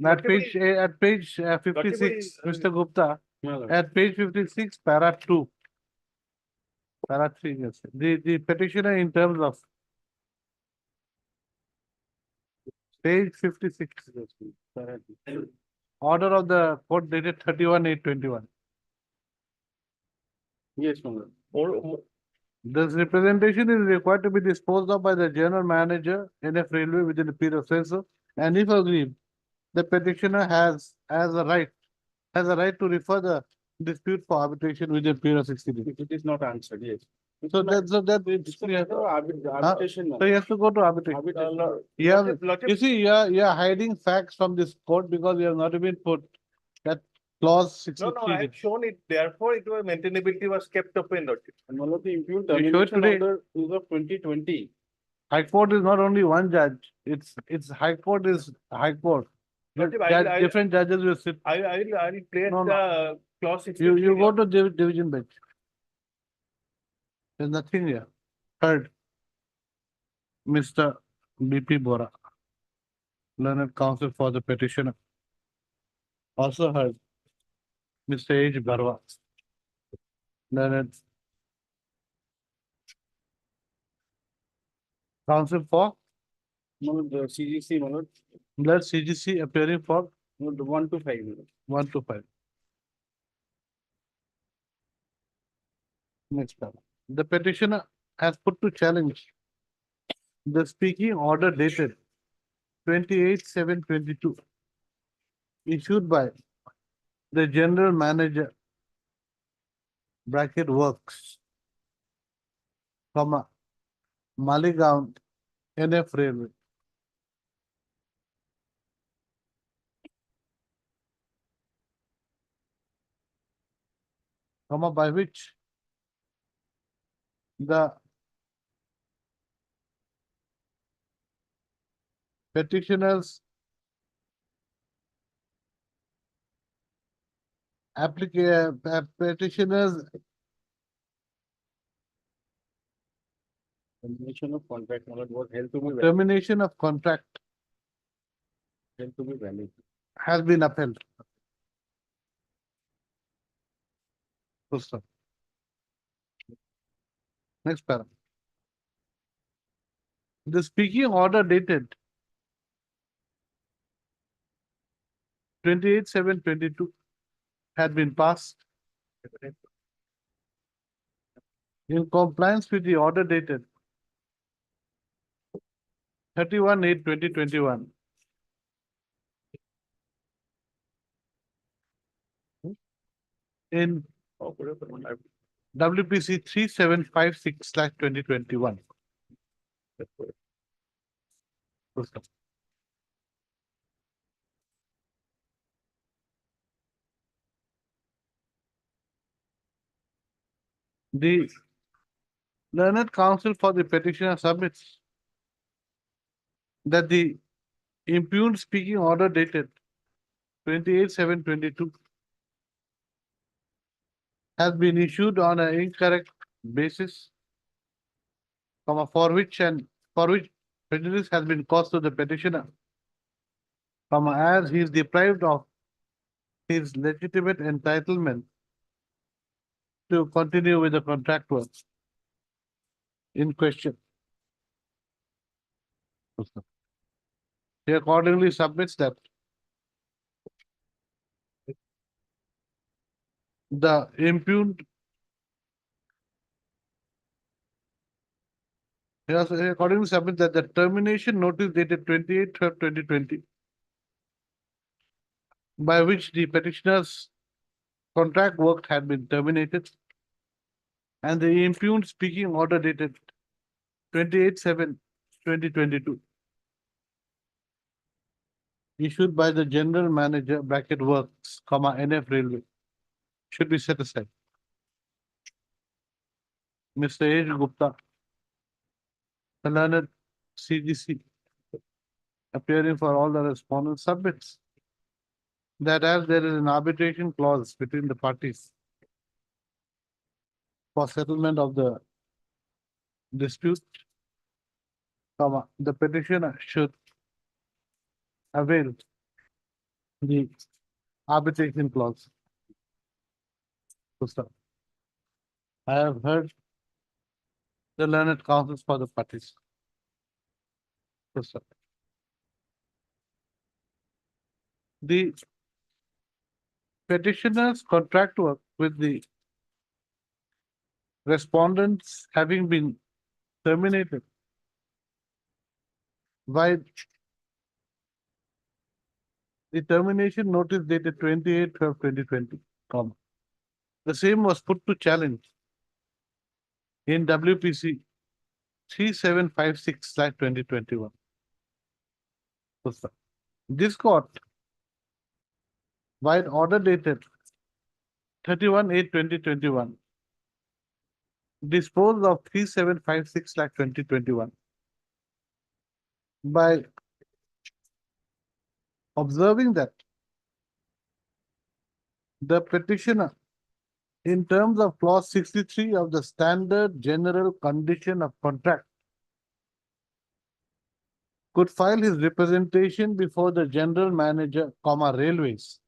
At page 56, Mr. Gupta, at page 56, para 2. Para 3, yes. The petitioner in terms of Page 56. Order of the court dated 31/8/21. Yes, my lord. This representation is required to be disposed of by the general manager, NF Railway, within the period of censure. And if agreed, the petitioner has a right to refer the dispute for arbitration within a period of 60 days. It is not answered, yes. So that it's It's a clear. matter of arbitration. my So you have to go to arbitration. Arbitration. You have, Lordship- you see, you are hiding facts from this court because you have not even put that clause No, no, I 63. have shown it, therefore it was maintainability was kept open, Lordship. And one of the impute You showed termination today. order is of 2020. High court is not only one judge, it's high court is high court. Lordship, Different judges will sit, I will play No, no. the clause you 63. go to division bench. There's nothing here. Heard. Mr. BP Bora, learned counsel for the petitioner. Also heard. Mr. H. Barwa, learned counsel for, No, the CGC, my lord, let CGC appearing for no, the 1 to 5. my lord. 1 to 5. Next one. The petitioner has put to challenge the speaking order dated 28/7/22 issued by the general manager bracket works, comma, Maligaon NF Railway. Comma, by which the petitioners petitioners Termination of contract, my lord, was held to be valid. termination of contract Held to be valid. has been upheld. Full stop. Next paragraph. The speaking order dated 28/7/22 had been passed in compliance with the order dated 31/8/2021. In WPC 3756/2021. Full stop. The learned counsel for the petitioner submits that the impugned speaking order dated 28/7/22 has been issued on an incorrect basis, comma, for which prejudice has been caused to the petitioner, comma, as he is deprived of his legitimate entitlement to continue with the contract work in question. He accordingly submits that the impugned he accordingly submits that the termination notice dated 28/12/2020 by which the petitioner's contract work had been terminated and the impugned speaking order dated 28/7/2022 issued by the general manager bracket works, comma, NF Railway should be set aside. Mr. H. Gupta, the learned CGC, appearing for all the respondents, submits that as there is an arbitration clause between the parties for settlement of the dispute, comma, the petitioner should avail the arbitration clause. Full stop. I have heard the learned counsels for the parties. Full stop. The petitioner's contract work with the respondents having been terminated by the termination notice dated 28/12/2020, comma. The same was put to challenge in WPC 3756/2021. This court, by order dated 31/8/2021, disposed of 3756/2021 by observing that the petitioner, in terms of clause 63 of the standard general condition of contract, could file his representation before the general manager, comma, railways,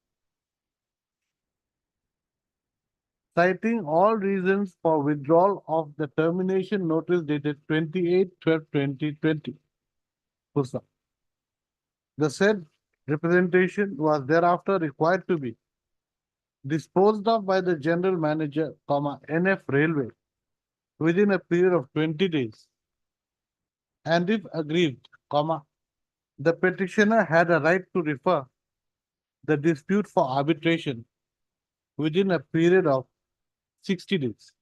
citing all reasons for withdrawal of the termination notice dated 28/12/2020. The said representation was thereafter required to be disposed of by the general manager, comma, NF Railway, within a period of 20 days. And if aggrieved, comma, the petitioner had a right to refer the dispute for arbitration within a period of 60 days.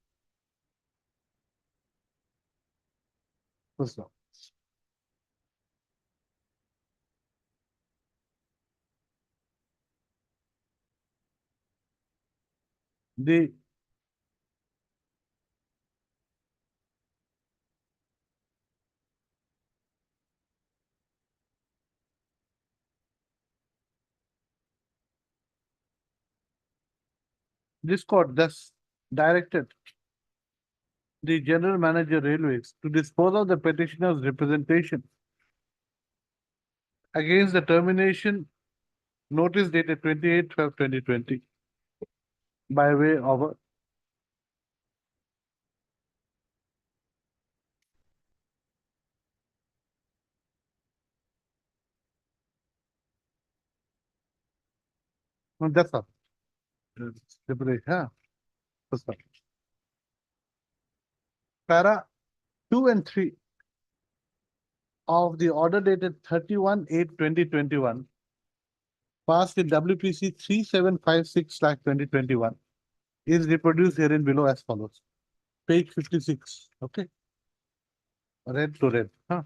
The This court thus directed the general manager railways to dispose of the petitioner's representation against the termination notice dated 28/12/2020 by way of a no, that's all. Huh? That's all. Para 2 and 3 of the order dated 31/8/2021 passed in WPC 3756/2021 is reproduced herein below as follows. Page 56. Okay. Red to red. Huh?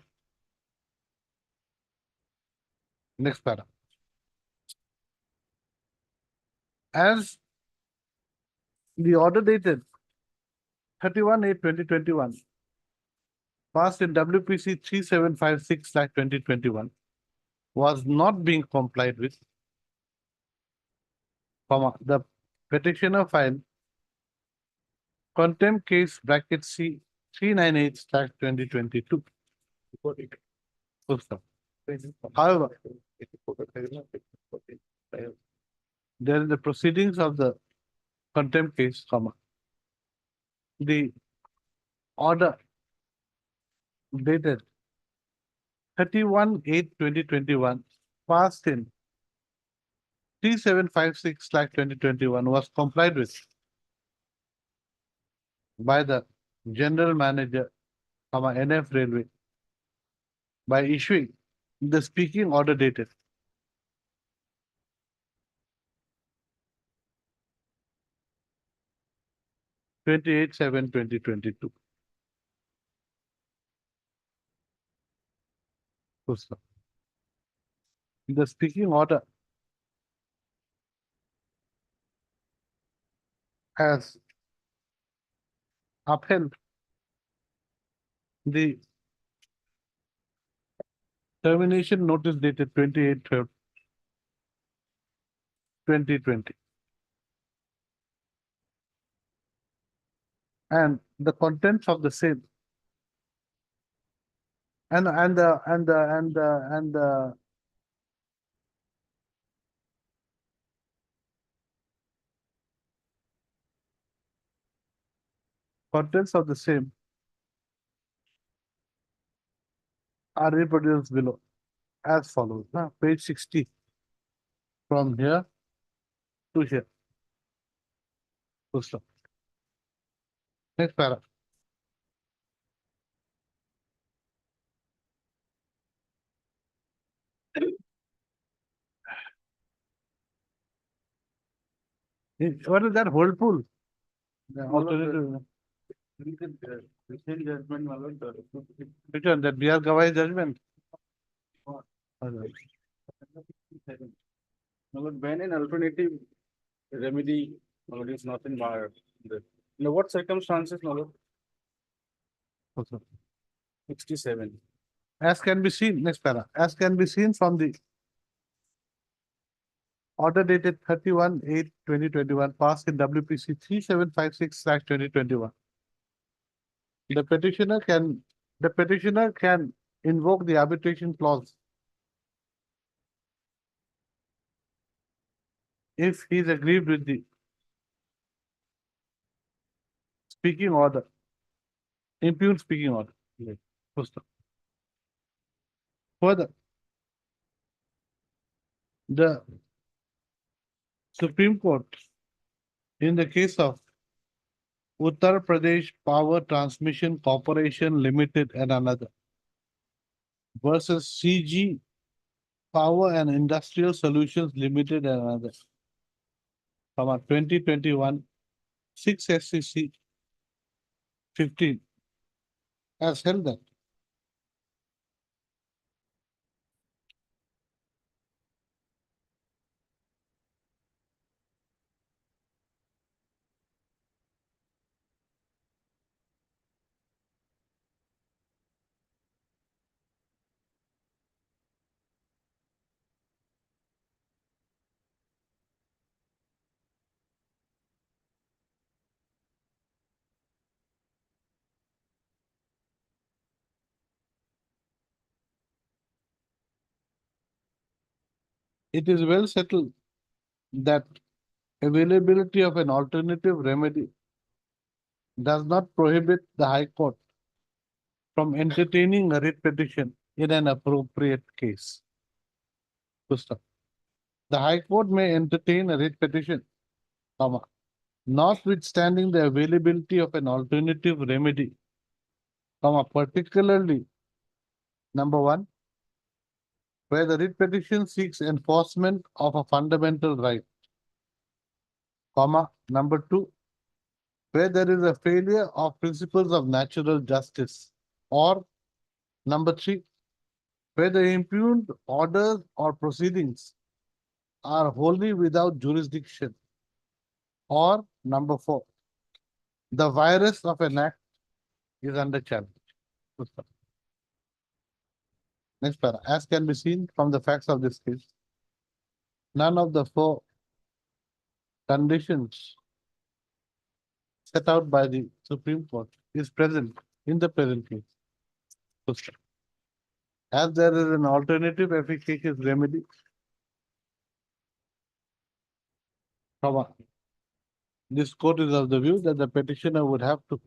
Next para. As the order dated 31/8/2021 passed in WPC 3756/2021 was not being complied with, comma, the petitioner filed contempt case bracket C 398/2022. Full stop. However, there in the proceedings of the contempt case, comma, the order dated 31/8/2021 passed in 3756/2021 was complied with by the general manager, comma, NF Railway, by issuing the speaking order dated 28/7/2022. The speaking order has upheld the termination notice dated 28/12/2020. And the contents of the same and the contents of the same are reproduced below as follows. Page 60. from here to here. Full stop. Next para. What is that whole pool? The alternative. Which one? That BR Gawai judgment? When an alternative remedy is not in my, in what circumstances, Okay. 67. As can be seen, next para, as can be seen from the order dated 31/8/2021 passed in WPC 3756/2021. The petitioner can invoke the arbitration clause if he is aggrieved with the speaking order, impugned speaking order. Full stop. Further, the Supreme Court, in the case of Uttar Pradesh Power Transmission Corporation Limited and another versus CG Power and Industrial Solutions Limited and another, 2021, 6 SCC 15 has held that it is well settled that availability of an alternative remedy does not prohibit the High Court from entertaining a writ petition in an appropriate case. Full stop. The High Court may entertain a writ petition, notwithstanding the availability of an alternative remedy, particularly, number one, where the writ petition seeks enforcement of a fundamental right, number two, where there is a failure of principles of natural justice, or number three, where the impugned orders or proceedings are wholly without jurisdiction, or number four, the virus of an act is under challenge. Next para, as can be seen from the facts of this case, none of the four conditions set out by the Supreme Court is present in the present case. As there is an alternative efficacious remedy, this court is of the view that the petitioner would have to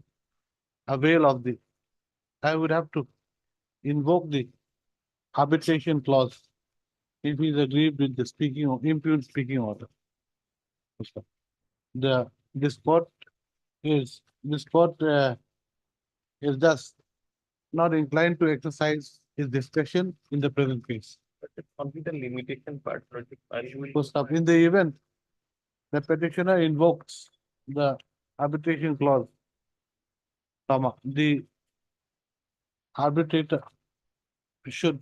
avail of the, I would have to invoke the arbitration clause if he is aggrieved with the speaking or impugned speaking order. This court is thus not inclined to exercise his discretion in the present case. But it's only the limitation part, Project. In the event the petitioner invokes the arbitration clause, the arbitrator should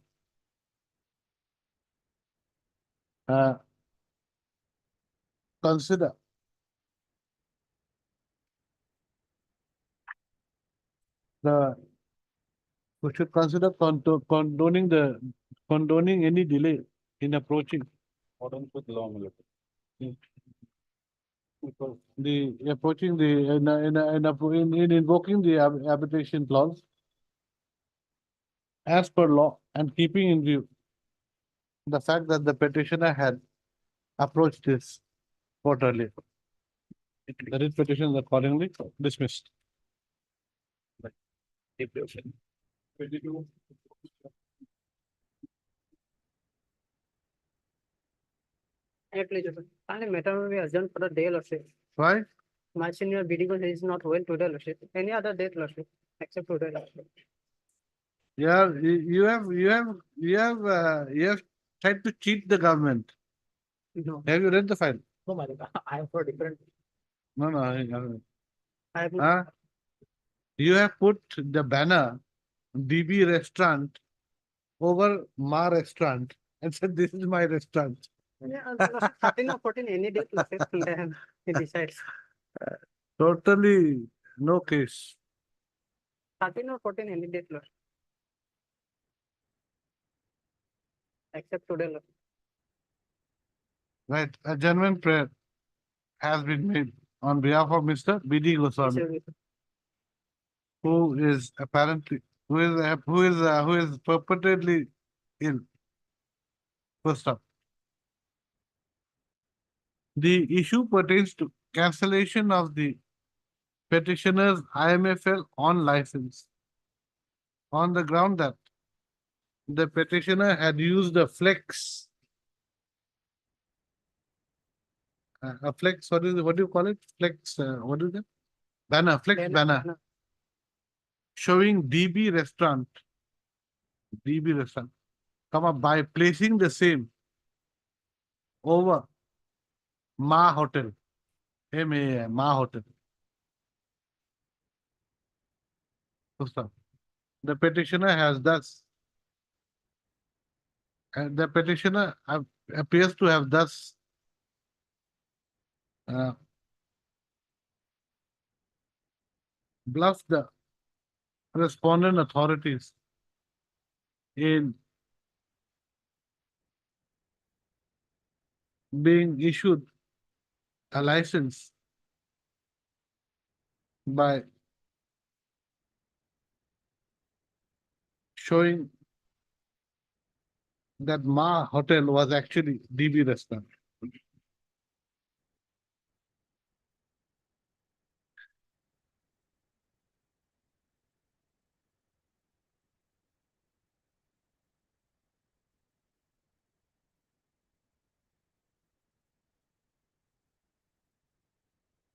consider we should consider condoning any delay in approaching According with law, in invoking the arbitration clause as per law and keeping in view the fact that the petitioner had approached this court earlier. The writ petition is accordingly dismissed. Only matter will be adjourned for the day, Lordship. Why? My senior BD is not well today, Lordship. Any other date, Lordship, except today, Lordship. Yeah, you have tried to cheat the government. No, Have you read the file? no, madam, I am for different. No, no. I have Huh? You have put the banner DB restaurant over Ma restaurant and said this is my restaurant. Yeah, Lordship, 13 or 14, any date, Lordship, then he decides. Totally no case. 13 or 14, any date, Lordship. Except today, Lordship. Right. A genuine prayer has been made on behalf of Mr. B.D. Goswami, who is apparently who is purportedly ill. First up, the issue pertains to cancellation of the petitioner's IMFL on license on the ground that the petitioner had used a flex. A flex, what do you call it? Flex, what is it? Banner, flex banner. Showing DB restaurant, come up by placing the same over Ma Hotel, MA, Ma Hotel. So, the petitioner has thus, the petitioner appears to have thus bluffed the respondent authorities in being issued a license by showing that Ma Hotel was actually DB restaurant.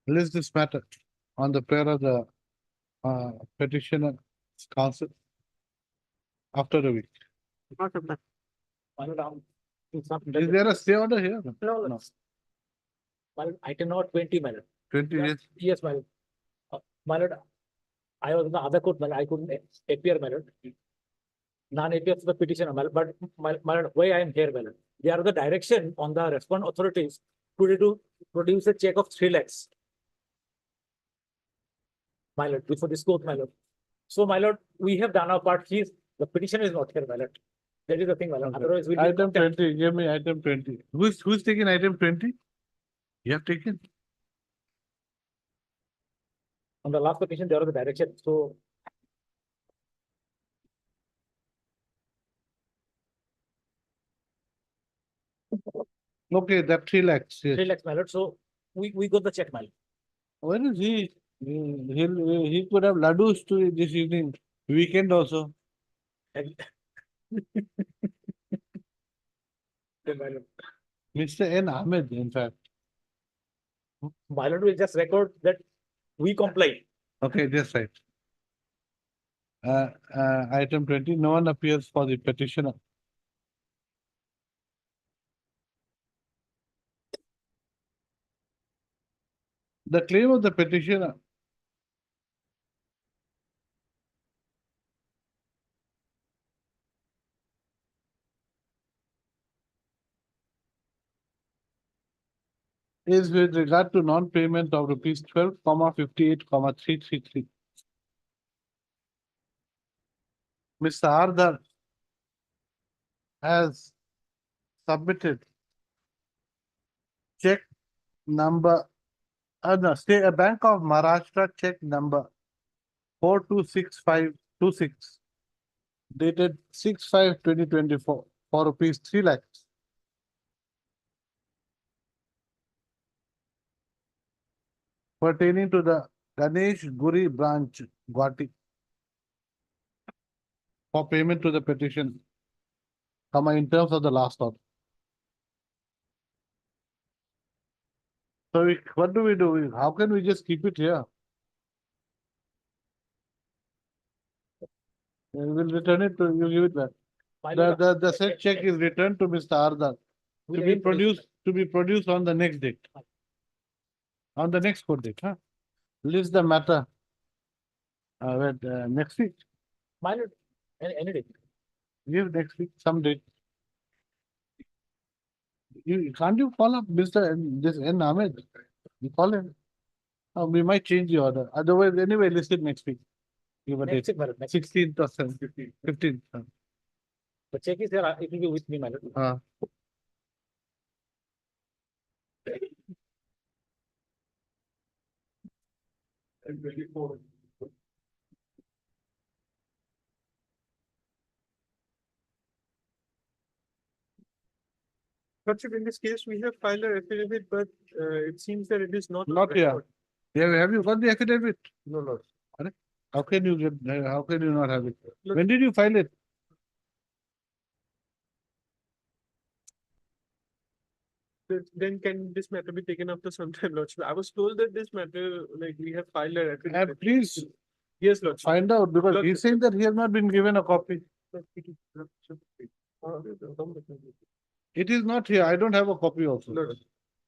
List this matter on the prayer of the petitioner council after a week. Not of that. Is there a stay order here? No. Well, item number 20, my lord. 20 Yeah. years. Yes, my lord. My lord, I was in the other court, my lord. I couldn't appear, my lord. Non-appear for the petitioner, my lord. But my lord, why I am here, my lord? There are the direction on the respondent authorities to produce a check of 3 lakhs. My lord, before this court, my lord. So, my lord, we have done our part. The petitioner is not here, my lord. That is the thing, my lord. Okay. Otherwise, we'll be Item 20, give me item 20. Who's taking item 20? You have taken? on the last petition, there are the direction. So, Okay, that 3 lakhs. Yes. 3 lakhs, my lord. So, we got the check, my lord. Where is he? He could have laddus to this evening, weekend also. Mr. N. Ahmed, in fact. My lord will just record that we comply. Okay, just right. Item 20, no one appears for the petitioner. The claim of the petitioner is with regard to non-payment of rupees 12,58,333. Mr. Ardhar has submitted check number, a Bank of Maharashtra check number 426526 dated 6/5/2024 for rupees 3 lakhs. Pertaining to the Ganesh Guri branch, Guwahati, for payment to the petition, in terms of the last order. So what do we do? How can we just keep it here? We will return it to, you give it back. My The, lord, the said check is returned to Mr. Ardar will to be I- produced on the next date. On the next court date, huh? List the matter. Next week, My lord, any day. give next week some date. Can't you call up Mr. This N. Ahmed? You call him. We might change the order. Otherwise, anyway, list it next week. Give a Next date. week, my lord, next. 16th or 17th, 15th. The check is there, it will be with me, my lord. Lordship, in this case, we have filed a affidavit, but it seems that it is not. on Not here. record. Have you got the affidavit? No, Lord. How can you get, how can you not have it? Look- When did you file it? Then can this matter be taken after some time, Lordship? I was told that this matter, like, we have filed a affidavit. Please Yes, Lordship. find out because Look- he's saying that he has not been given a copy. It is not here. I don't have a copy also. Lord.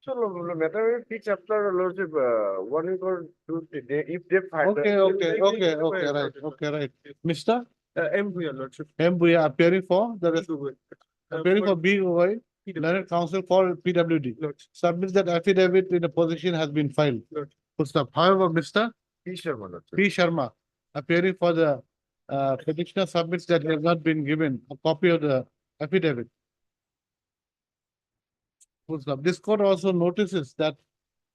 So, matter will fix after Lordship, 1 week or 2 days, if they find. Okay, right. Mr. M. Bhuyan, Lordship. M. Buya appearing for the Google. appearing for BOI, Learned Counsel for PWD. Lordship. Submits that affidavit in a position has been filed. Good. Full stop. However, Mr. P. Sharma, Lordship. P. Sharma appearing for the petitioner submits that he has not been given a copy of the affidavit. Full stop. This court also notices that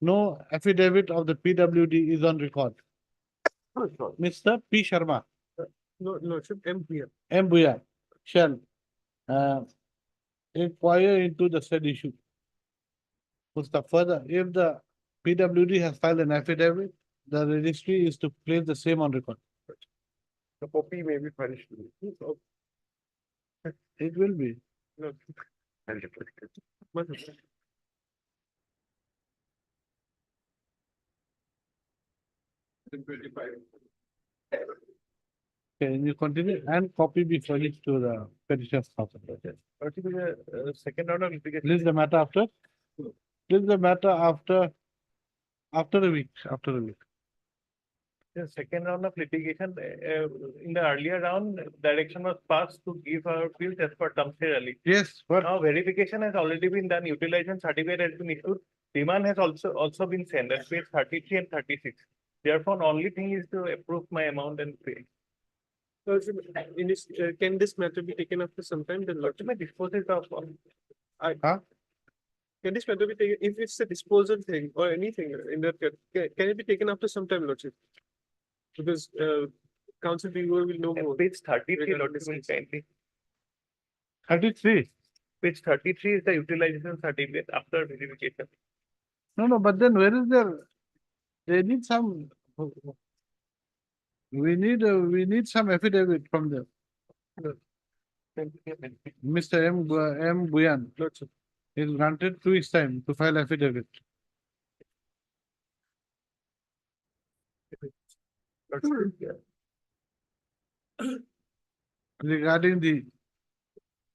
no affidavit of the PWD is on record. Mr. P. Sharma, No, Lordship, M. Bhuyan. M. Buya shall inquire into the said issue. Full stop. Further, if the PWD has filed an affidavit, the registry is to place the same on record. The copy may be furnished. It will be. No. Can you continue and copy be furnished to the petitioner's counsel? Second round of litigation. List the matter after? List the matter after a week, The second round of litigation, in the earlier round, direction was passed to give our fields as per Tamsir Ali. Yes, but Now verification has already been done, utilization certificate has been issued, demand has also been sent, that's page 33 and 36. Therefore, only thing is to approve my amount and pay. Lordship, in this, can this matter be taken after some time? Then Lordship, my disposal of, can this matter be taken, if it's a disposal thing or anything in that, can it be taken after some time, Lordship? Because, council viewer will know more. page 33, Regarding Lordship, this will case. kindly. 33. Page 33 is the utilization certificate after verification. No, but then where is there? They need some. We need some affidavit from the Mr. M. Buyan. Lordship. Is granted 2 weeks time to file affidavit. Regarding the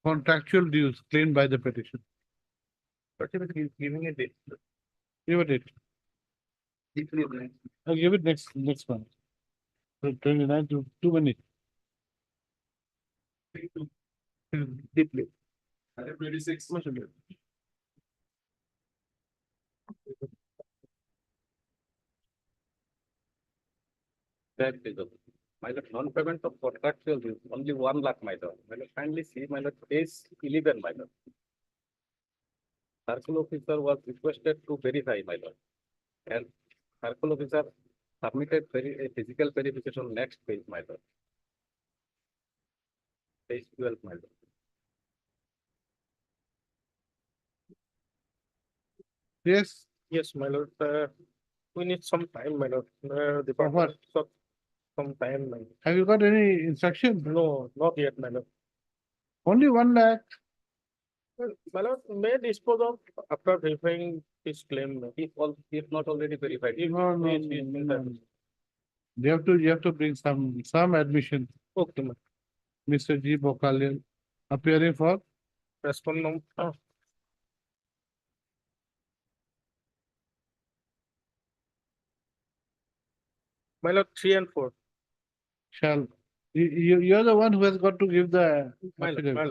contractual dues claimed by the petition. Lordship is giving a date. Give a date. I'll give it next month. 29 to 2 minutes. Deeply. 26. That is my lord, non-payment of contractual dues, only 1 lakh, my lord. My lord, kindly see, my lord, page 11, my lord. Circle officer was requested to verify, my lord. And circle officer submitted a physical verification next page, my lord. Page 12, my lord. Yes, Yes, my lord, we need some time, my lord. what? Department, some time, my lord. Have you got any instruction? No, not yet, my lord. Only 1 lakh. My lord, may dispose of after verifying his claim. If not already verified. No, no, no. You have to bring some admission. Okay, ma'am. Mr. G. Bokalian appearing for Respond now. My lord, 3 and 4. shall, you're the one who has got to give the My lord, affidavit. my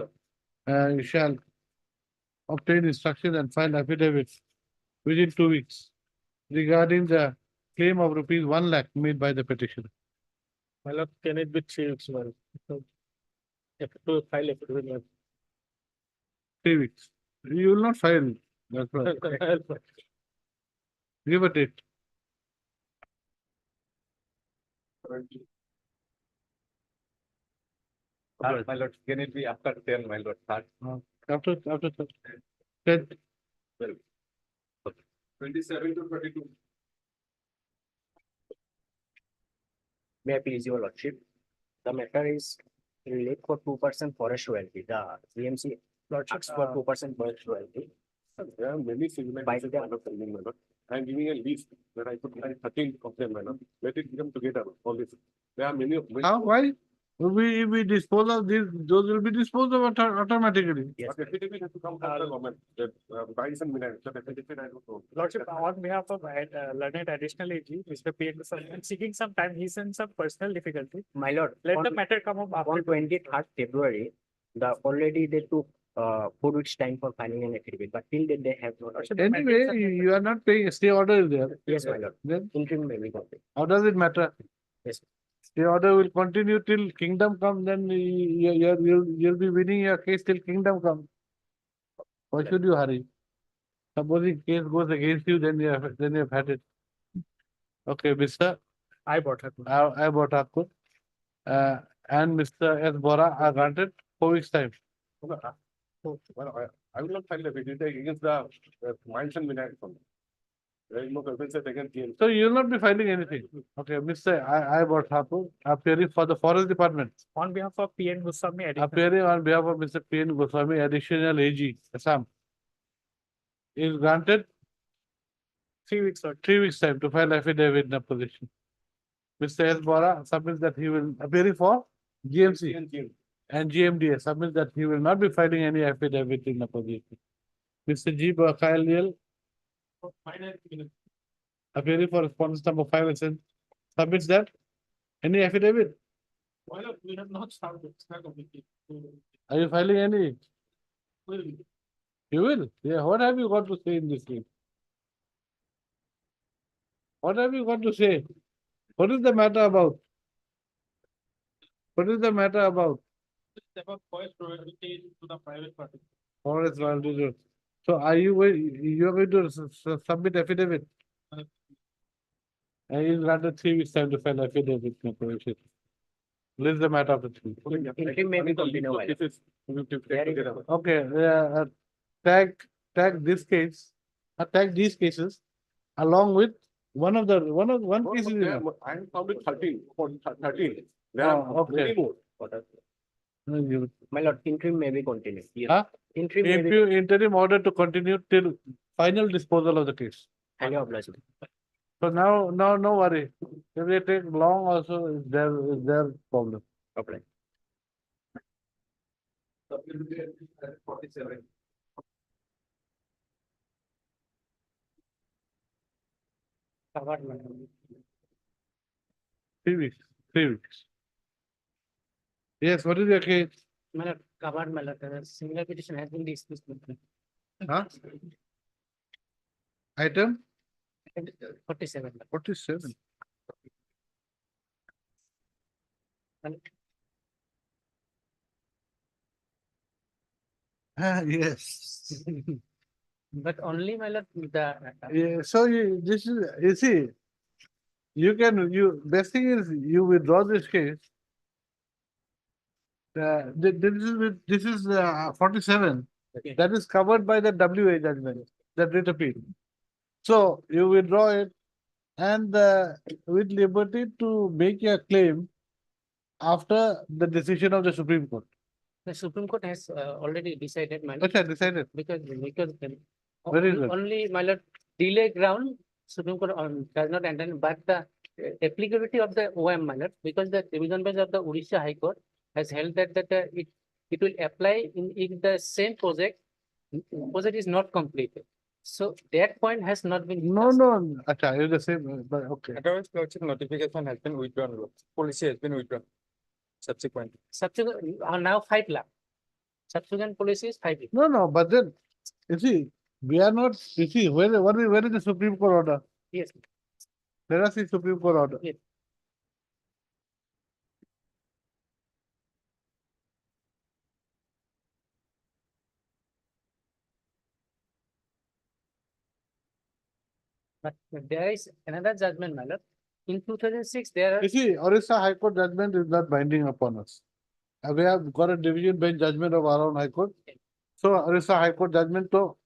lord. You shall obtain instruction and file affidavits within 2 weeks regarding the claim of rupees 1 lakh made by the petitioner. My lord, can it be 3 weeks, my lord? If to file affidavit, my 3 weeks. You will not file. That's right. lord. Give a date. My lord, can it be after 10, my lord? After 10. 27 to 22. May I please your lordship? The matter is relate for 2% forest royalty. The GMC asks for 2% forest royalty. There are many segments By of the- my lord. I am giving a list that I put 13 of them, my lord. Let it come together, all this. There are many of. How? Why? If we dispose of these, those will be disposed of automatically. Yes. But affidavit has to come from the government, that, price and minutes, that affidavit I don't know. Lordship, on behalf of learned additional AG, Mr. P. N. seeking some time, he's in some personal difficulty. My lord, Let the on, matter come up after. on 23rd February, already they took 4 weeks time for filing an affidavit, but till date they have not. Lordship, the matter Anyway, is- you are not paying, stay order is there. Yes, my lord. Then Interim may be complete. how does it matter? Yes. Stay order will continue till kingdom come, then you'll be winning your case till kingdom come. Why should you hurry? Supposing case goes against you, then you have had it. Okay, Mr. I bought her. I bought Thakur. And Mr. S. Bora are granted 4 weeks time. Well, I will not file affidavit against the miles and minutes. There is no offense against him. So you will not be filing anything. Okay, Mr. I bought Thakur appearing for the forest department. On behalf of P. N. Goswami, additional. Appearing on behalf of Mr. P. N. Goswami, additional AG, Assam, is granted 3 weeks, Lord. 3 weeks time to file affidavit in opposition. Mr. S. Bora submits that he will appearing for GMC and GMDA submits that he will not be filing any affidavit in opposition. Mr. G. Bakaliel appearing for response number 5 and submits that any affidavit. Why not? We have not started. Are you filing any? You will? Yeah, what have you got to say in this thing? What have you got to say? What is the matter about? What is the matter about? About forest royalty to the private party. Forest royalty. So are you are going to submit affidavit? And he's granted 3 weeks time to file affidavit in opposition. This is the matter of the thing. Interim may be continued. my lord. Okay, tag this case, tag these cases along with one case is enough. I have found it 13. There Oh, are okay. many more. My lord, interim may be continued. Yes. Huh? Interim may be. Interim order to continue till final disposal of the case. Highly obliged. So now, no worry. If they take long also, is their problem. Okay. Covered, madam. 3 weeks. 3 weeks. Yes, what is your case? My lord, covered, my lord. A similar petition has been dismissed. my lord. Huh? Item 47. 47. Yes. But only, my lord, the. Yeah, so you see, best thing is you withdraw this case. This is 47. Okay. That is covered by the WA judgment, the writ appeal. So you withdraw it and with liberty to make your claim after the decision of the Supreme Court. The Supreme Court has already decided, my lord. Okay, decided. Because Very good. only, my lord, delay ground, Supreme Court does not enter, but the applicability of the OM, my lord, because the division bench of the Odisha High Court has held that it will apply in the same project is not completed. So that point has not been. No, no, acha, it's the same, but okay. Otherwise, lordship notification has been withdrawn, policy has been withdrawn subsequently. Subsequent, now 5 lakh. Subsequent policy is 5 lakh. No, no, but then, you see, we are not, you see, where is the Supreme Court order? Yes. Let us see Supreme Court order. Yes. But there is another judgment, my lord. In 2006, there are. You see, Orissa High Court judgment is not binding upon us. We have got a division bench judgment of our own High Court. So Orissa High Court judgment, so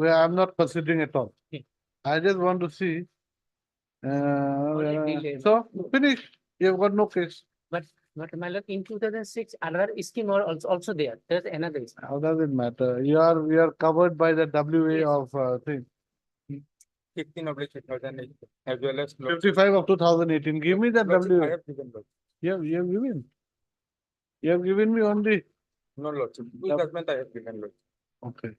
I'm not considering at all. I just want to see. So finish. You've got no case. But my lord, in 2006, another scheme was also there. There's another scheme. How does it matter? We are covered by the WA of thing. 15/2008, as well as. 55 of 2018. Give me that Lordship, WA. I have given, lordship. You have given. You have given me only. No, lordship, two judgment I have given, lordship. Okay.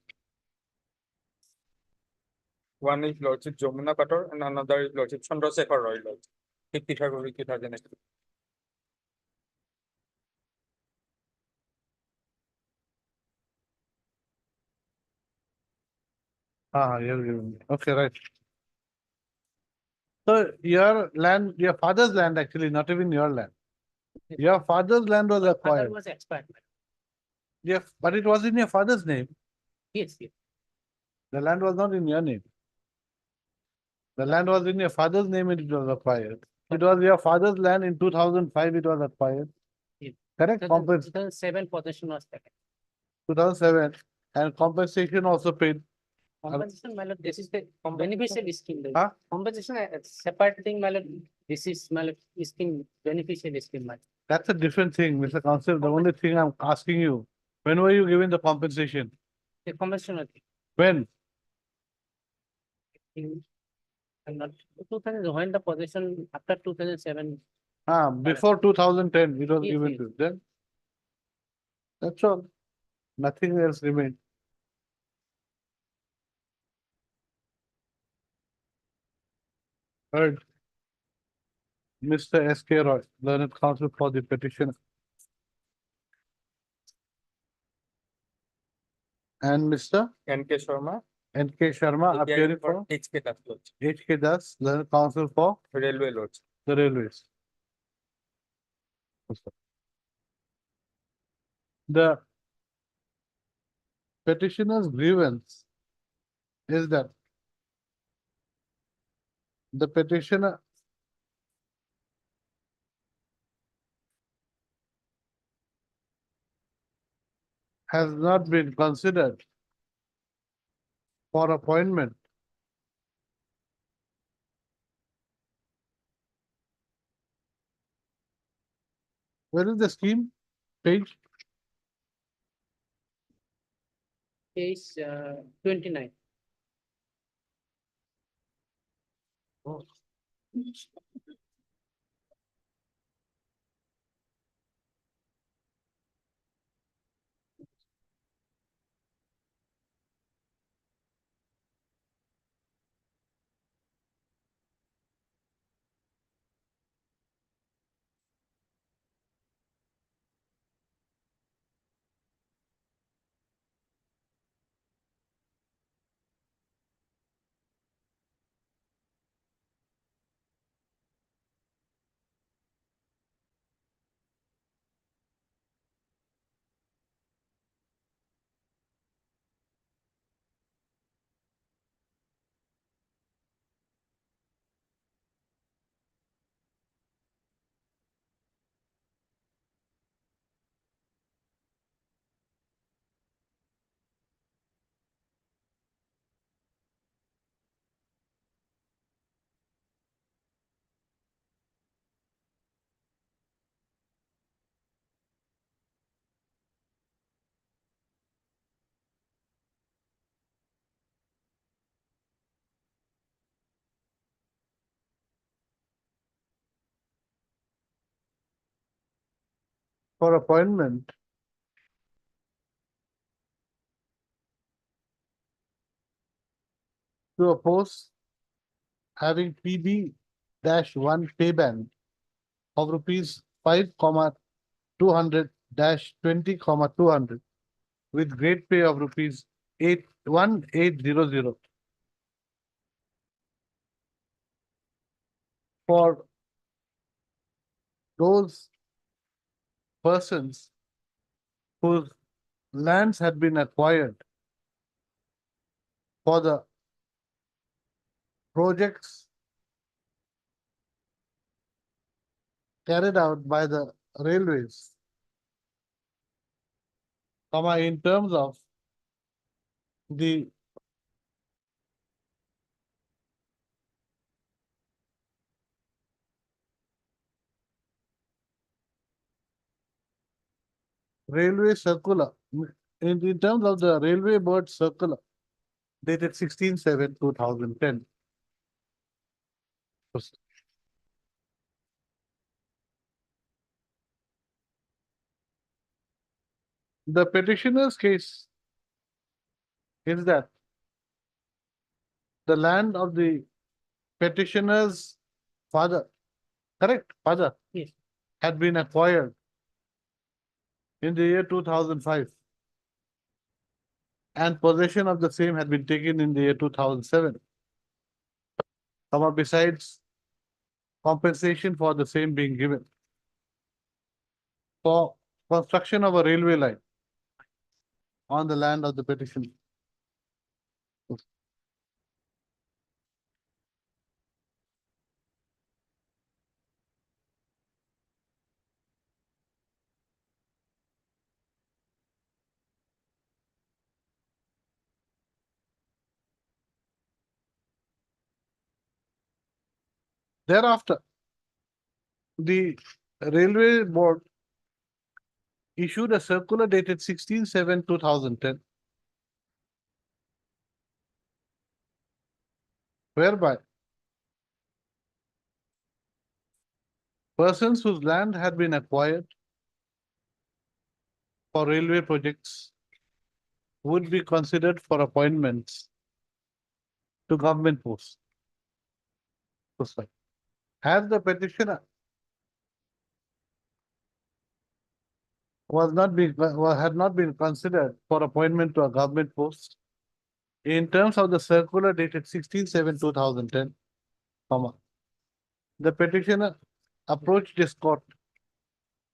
One is lordship Jomuna Pator and another is lordship Chandrasekhar Roy, lordship, 50 February 2008. You have given me. Okay, right. So your land, your father's land actually, not even your land. Your father's land was Father acquired. was expired. Yeah, but it was in your father's name. Yes, yes. The land was not in your name. The land was in your father's name and it was acquired. It was your father's land in 2005, it was acquired. Yes. Correct? 2007 possession was taken. 2007 and compensation also paid. Compensation, my lord, this is the beneficial scheme. Huh? Compensation, separate thing, my lord. This is my lord, scheme, beneficial scheme, my lord. That's a different thing, Mr. Council. The only thing I'm asking you, when were you given the compensation? The compensation, When? I'm not, 2000, when the possession, after 2007. Before 2010, it was Yes, given yes. to them. That's all. Nothing else remained. Heard. Mr. S.K. Roy, learned counsel for the petition. And Mr. N.K. Sharma. N.K. Sharma appearing for H.K. Das, lordship, H.K. Das, learned counsel for railway, lordship. the railways. The petitioner's grievance is that the petitioner has not been considered for appointment Where is the scheme page? Page 29. Oh. for appointment to a post having PB-1 pay band of rupees 5,200-20,200 with grade pay of rupees 81800 for those persons whose lands had been acquired for the projects carried out by the railways, in terms of the railway circular, in terms of the railway board circular dated 16/7/2010. The petitioner's case is that the land of the petitioner's father, correct, father? Yes. Had been acquired in the year 2005 and possession of the same had been taken in the year 2007. Besides compensation for the same being given for construction of a railway line on the land of the petitioner. Thereafter, the railway board issued a circular dated 16/7/2010, whereby persons whose land had been acquired for railway projects would be considered for appointments to government posts. As the petitioner had not been considered for appointment to a government post, in terms of the circular dated 16/7/2010, the petitioner approached this court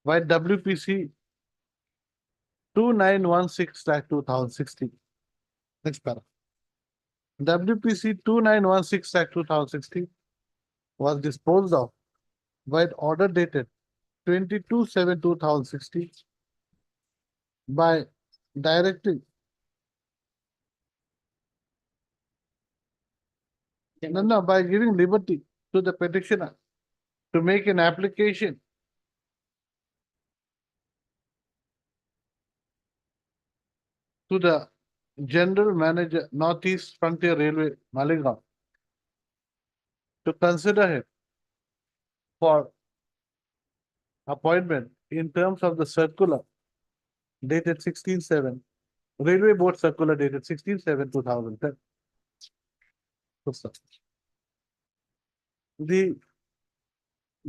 by WPC 2916/2016. Next paragraph. WPC 2916/2016 was disposed of by order dated 22/7/2016 by directing by giving liberty to the petitioner to make an application to the General Manager, Northeast Frontier Railway, Maligaon, to consider him for appointment in terms of the circular dated 16/7, Railway Board Circular dated 16/7/2010. The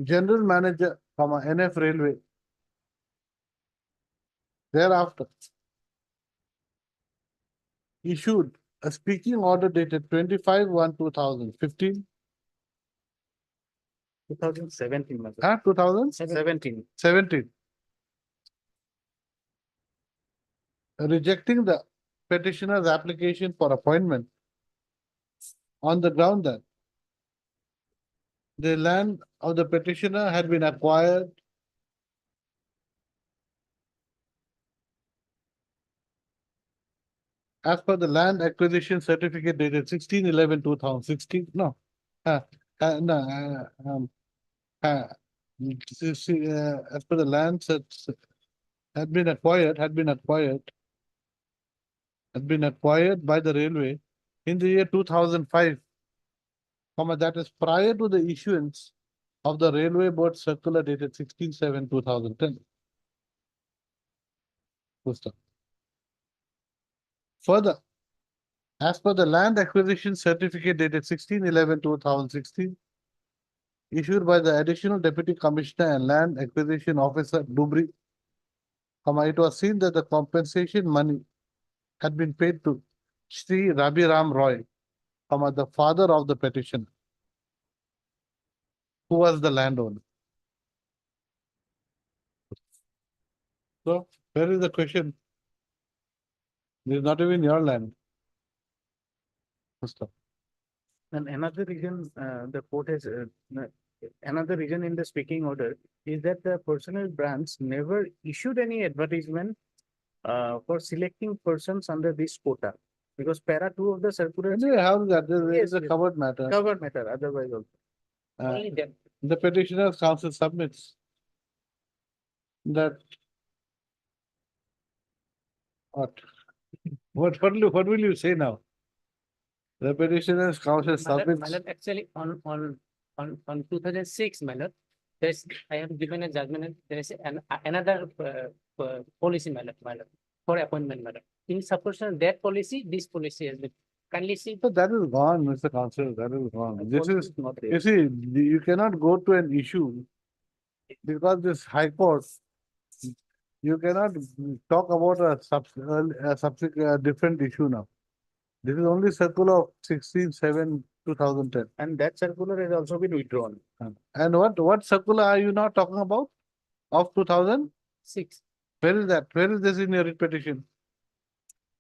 General Manager, NF Railway, thereafter issued a speaking order dated 25/1/2015. 2017. 2017. 17. Rejecting the petitioner's application for appointment on the ground that the land of the petitioner had been acquired as per the land acquisition certificate dated 16/11/2016. No. As per the land had been acquired by the railway in the year 2005, that is prior to the issuance of the Railway Board Circular dated 16/7/2010. Full stop. Further, as per the land acquisition certificate dated 16/11/2016, issued by the additional deputy commissioner and land acquisition officer Dubri, it was seen that the compensation money had been paid to Sri Rabi Ram Roy, the father of the petitioner, who was the landowner. So, where is the question? This is not even your land. Full stop. And another reason, the court has, another reason in the speaking order is that the personal branch never issued any advertisement for selecting persons under this quota. Because para 2 of the circular. Anyway, how is that? This Yes, is a yes. covered matter. Covered matter, otherwise also. Only that. The petitioner's counsel submits that what? What will you say now? The petitioner's counsel submits. Actually, on 2006, my lord, there's, I have given a judgment, there is another policy, my lord, for appointment, my lord. In supporting that policy, this policy has been kindly see. So that is gone, Mr. Counsel, that is gone. This is, not there. you see, you cannot go to an issue because this High Court, you cannot talk about a subsequent, different issue now. This is only circular of 16/7/2010. And that circular has also been withdrawn. And what circular are you now talking about? Of 2006? Where is that? Where is this in your writ petition?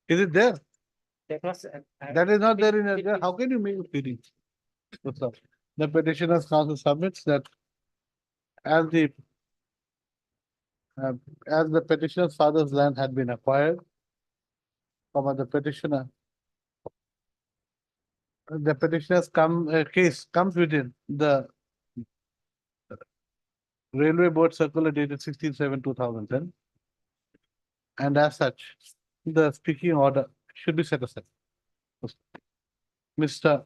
Is it there? That was. That is not there in your, how can you make a pleading? The petitioner's counsel submits that as the petitioner's father's land had been acquired, the petitioner's case comes within the Railway Board Circular dated 16/7/2010. And as such, the speaking order should be set aside. Mr.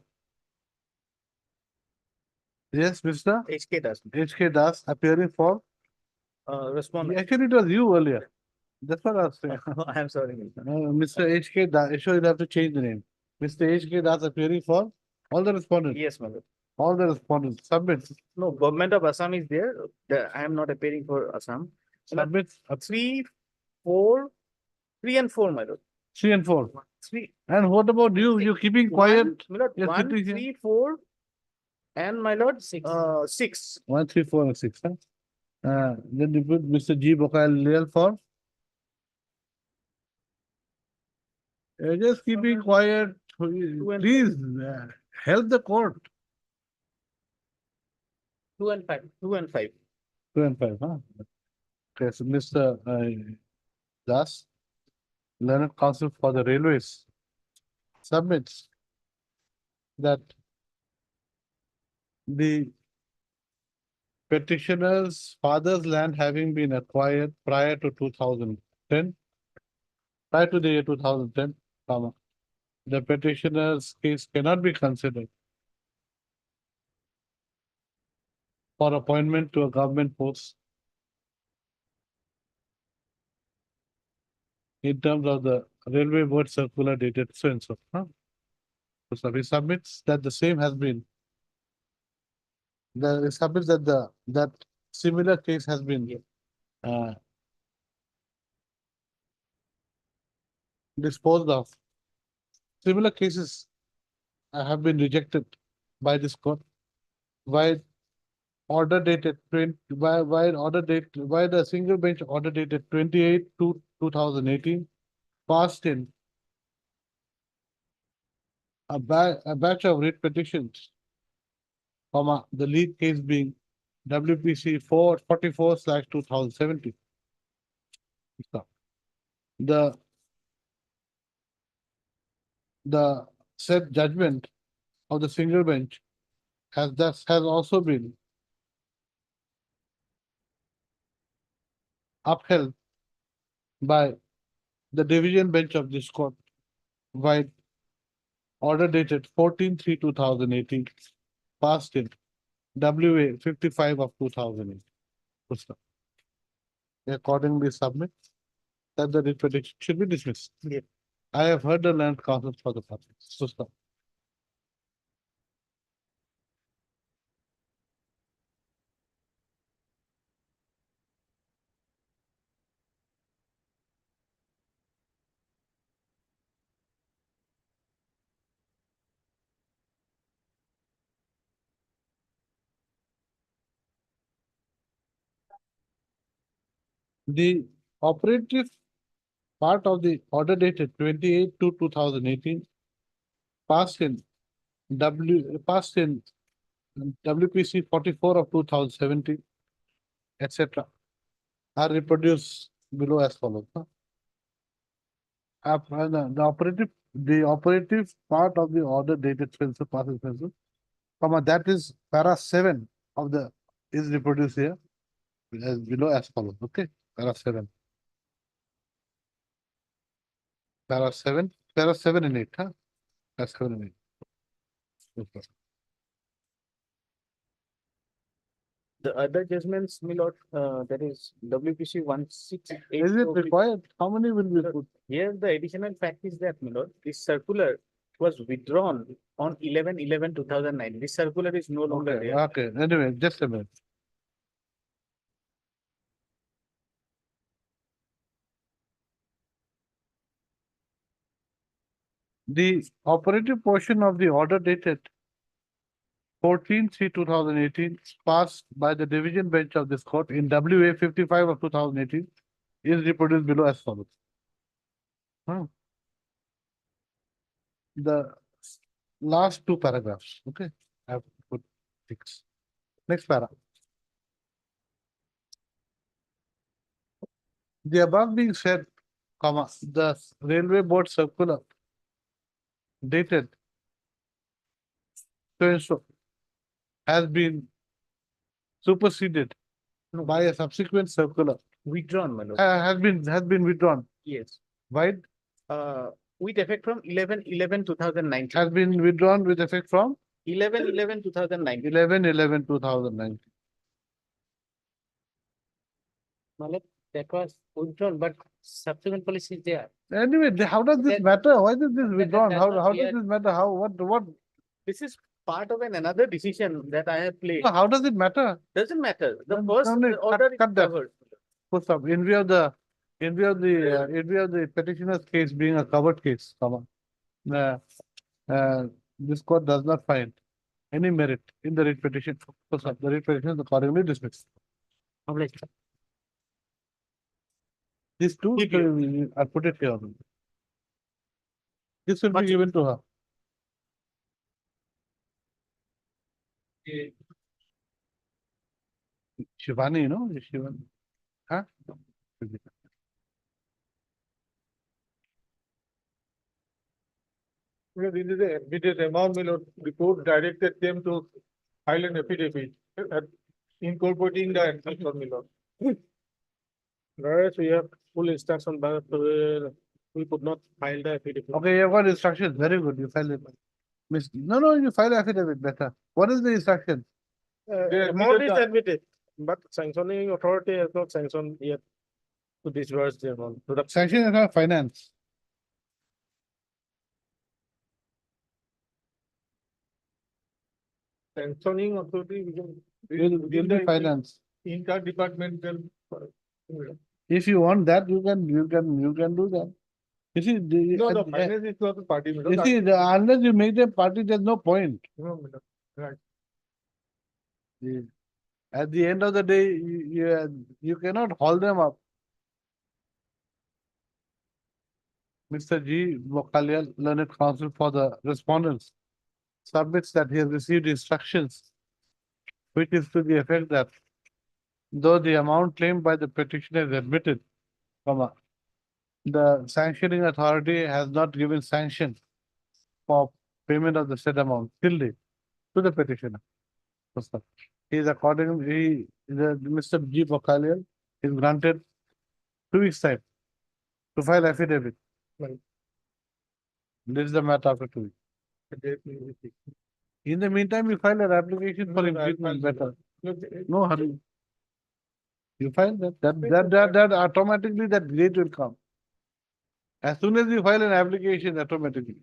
Yes, Mr. HK Das. HK Das appearing for, Respond. actually it was you earlier. That's what I was saying. I am sorry. Mr. HK Das, sure you'll have to change the name. Mr. HK Das appearing for all the respondents. Yes, my lord. All the respondents submits. No, government of Assam is there. I am not appearing for Assam. Submits 3, 4, 3 and 4, my lord. 3 and 4. 3. And what about you? You keeping quiet? My lord, You're 1, sitting here. 3, 4, and my lord, 6. 6. 1, 3, 4, and 6. Then you put Mr. G. Bokal for. You're just keeping quiet. Please help the court. 2 and 5. 2 and 5. 2 and 5, huh? Okay, so Mr. Das, Learned Counsel for the Railways, submits that the petitioner's father's land having been acquired prior to 2010, prior to the year 2010, the petitioner's case cannot be considered for appointment to a government post in terms of the Railway Board Circular dated so and so. So he submits that the same has been, he submits that that similar case has been disposed of. Similar cases have been rejected by this court. By order dated by the single bench order dated 28/2/2018, passed in a batch of writ petitions, the lead case being WPC 444/2017. The said judgment of the single bench has also been upheld by the division bench of this court by order dated 14/3/2018, passed in WA 55/2008. Accordingly submit that the writ petition should be dismissed. Yeah. I have heard the land council for the purpose. So stop. The operative part of the order dated 28/2/2018 passed in WPC 44 of 2017, etc. are reproduced below as follows. The operative part of the order dated Spencer passes Spencer, that is para 7 of the is reproduced here as below as follows. Okay, para 7. Para 7 and 8, huh? Para 7 and 8. Okay. The other judgments, my lord, that is WPC 168. Is it required? How many will be put? Here, the additional fact is that, my lord, this circular was withdrawn on 11/11/2009. This circular is no longer Okay, there. okay. Anyway, just a minute. The operative portion of the order dated 14/3/2018 passed by the division bench of this court in WA 55 of 2018 is reproduced below as follows. The last two paragraphs, okay, I have put 6. Next para. The above being said, the railway board circular dated so has been superseded by a subsequent circular. Withdrawn, my lord. Has been withdrawn. Yes. Why? With effect from 11/11/2019. Has been withdrawn with effect from 11/11/2019. 11/11/2019. My lord, that was withdrawn, but subsequent policy is there. Anyway, how does this matter? Why is this withdrawn? How does this matter? How what? This is part of another decision that I have played. No, how does it matter? Doesn't matter. The No, first no, order is cut that. covered. Full stop. In view of the petitioner's case being a covered case, this court does not find any merit in the writ petition. Full stop. The writ petition is accordingly dismissed. These two, I put it here. This will be given to her. Shivani, you know, Shivani. Huh? We did amount, my lord, report directed them to file an affidavit incorporating the answers from my lord. Whereas we have full instruction, but we could not file the affidavit. Okay, you've got instructions. Very good. You file it. No, you file affidavit better. What is the instruction? Amount is admitted, but sanctioning authority has not sanctioned yet to disburse the amount. Sanction is not finance. Sanctioning authority Will be finance. interdepartmental. If you want that, you can do that. You see, No, the finance is not a party. you see, unless you make them party, there's no point. No, madam. Right. At the end of the day, you cannot haul them up. Mr. G. Vokalia, learned counsel for the respondents, submits that he has received instructions, which is to the effect that though the amount claimed by the petitioner is admitted, the sanctioning authority has not given sanction for payment of the said amount till date to the petitioner. He is Mr. G. Vokalia is granted 2 weeks time to file affidavit. Right. This is the matter after 2 weeks. In the meantime, you file an application for impeachment better. No hurry. You file that automatically that date will come. As soon as you file an application, automatically.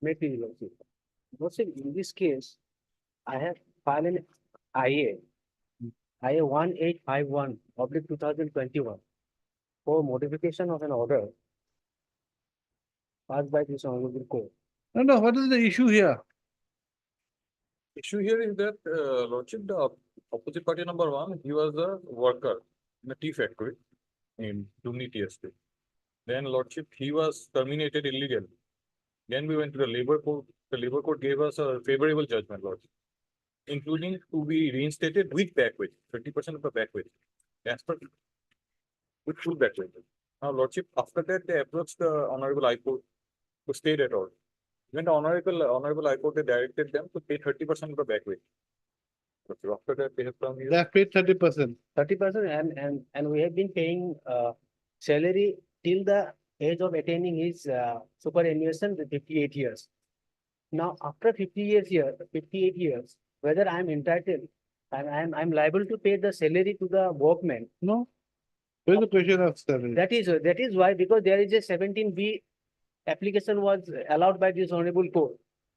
Maybe lordship. Lordship, in this case, I have filed an IA 1851 oblique 2021 for modification of an order passed by this honorable court. No, what is the issue here? Issue here is that, Lordship, the opposite party number one, he was a worker in a tea factory in Dumni Tea Estate. Then Lordship, he was terminated illegally. Then we went to the labor court. The labor court gave us a favorable judgment, Lordship, including to be reinstated with back wage, 30% of the back wage. As per with full back wage. Now, Lordship, after that, they approached the Honorable High Court to stay that order. When the Honorable High Court, they directed them to pay 30% of the back wage. Lordship, after that, they have come here. They have paid 30%. 30% and we have been paying salary till the age of attaining his superannuation with 58 years. Now, after 58 years, whether I am entitled, I'm liable to pay the salary to the workman. No. There is a question of salary. That is why, because there is a 17B application was allowed by this honorable court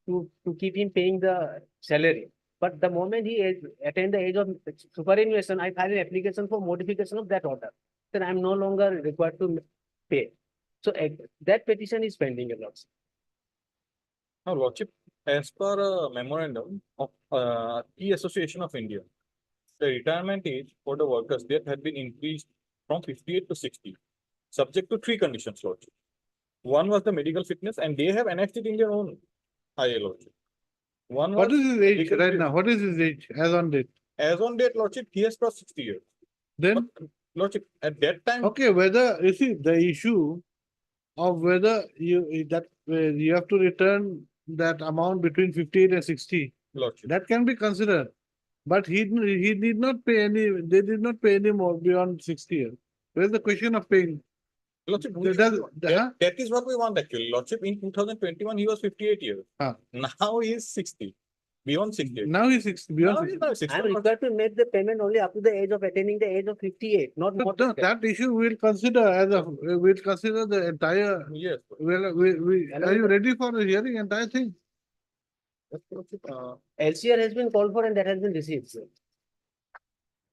to keep him paying the salary. But the moment he attained the age of superannuation, I filed an application for modification of that order. Then I'm no longer required to pay. So that petition is pending, Your Lordship. Now, Lordship, as per a memorandum of Tea Association of India, the retirement age for the workers there had been increased from 58 to 60, subject to 3 conditions, Lordship. One was the medical fitness, and they have annexed it in their own IA, Lordship. One What was is his age legal right fit- now? What is his age as on date? As on date, Lordship, he has crossed 60 years. Then, Lordship, at that time, okay, whether, you see, the issue of whether you have to return that amount between 58 and 60, Lordship, that can be considered. But he did not pay they did not pay any more beyond 60 years. Where is the question of paying? Lordship, That is what we want actually. Lordship, in 2021, he was 58 years. Now he is 60, beyond 60. Now he's 60, beyond Now 60. he's now 60. I'm required to make the payment only up to the age of attaining the age of 58, not more. No, that issue we'll consider we'll consider the entire, Yes. are you ready for the hearing, entire thing? LCR has been called for and that has been received, sir.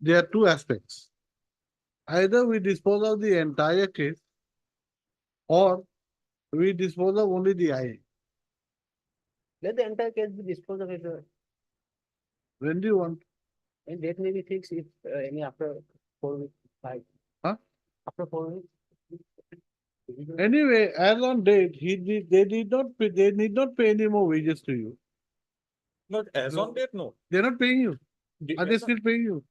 There are 2 aspects. Either we dispose of the entire case or we dispose of only the IA. Let the entire case be disposed of, sir. When do you want? And that may be fixed if any after 4 weeks, 5. Huh? After 4 weeks. Anyway, as on date, they need not pay any more wages to you. Not as on date, no. They're not paying you. The- Are they still paying you?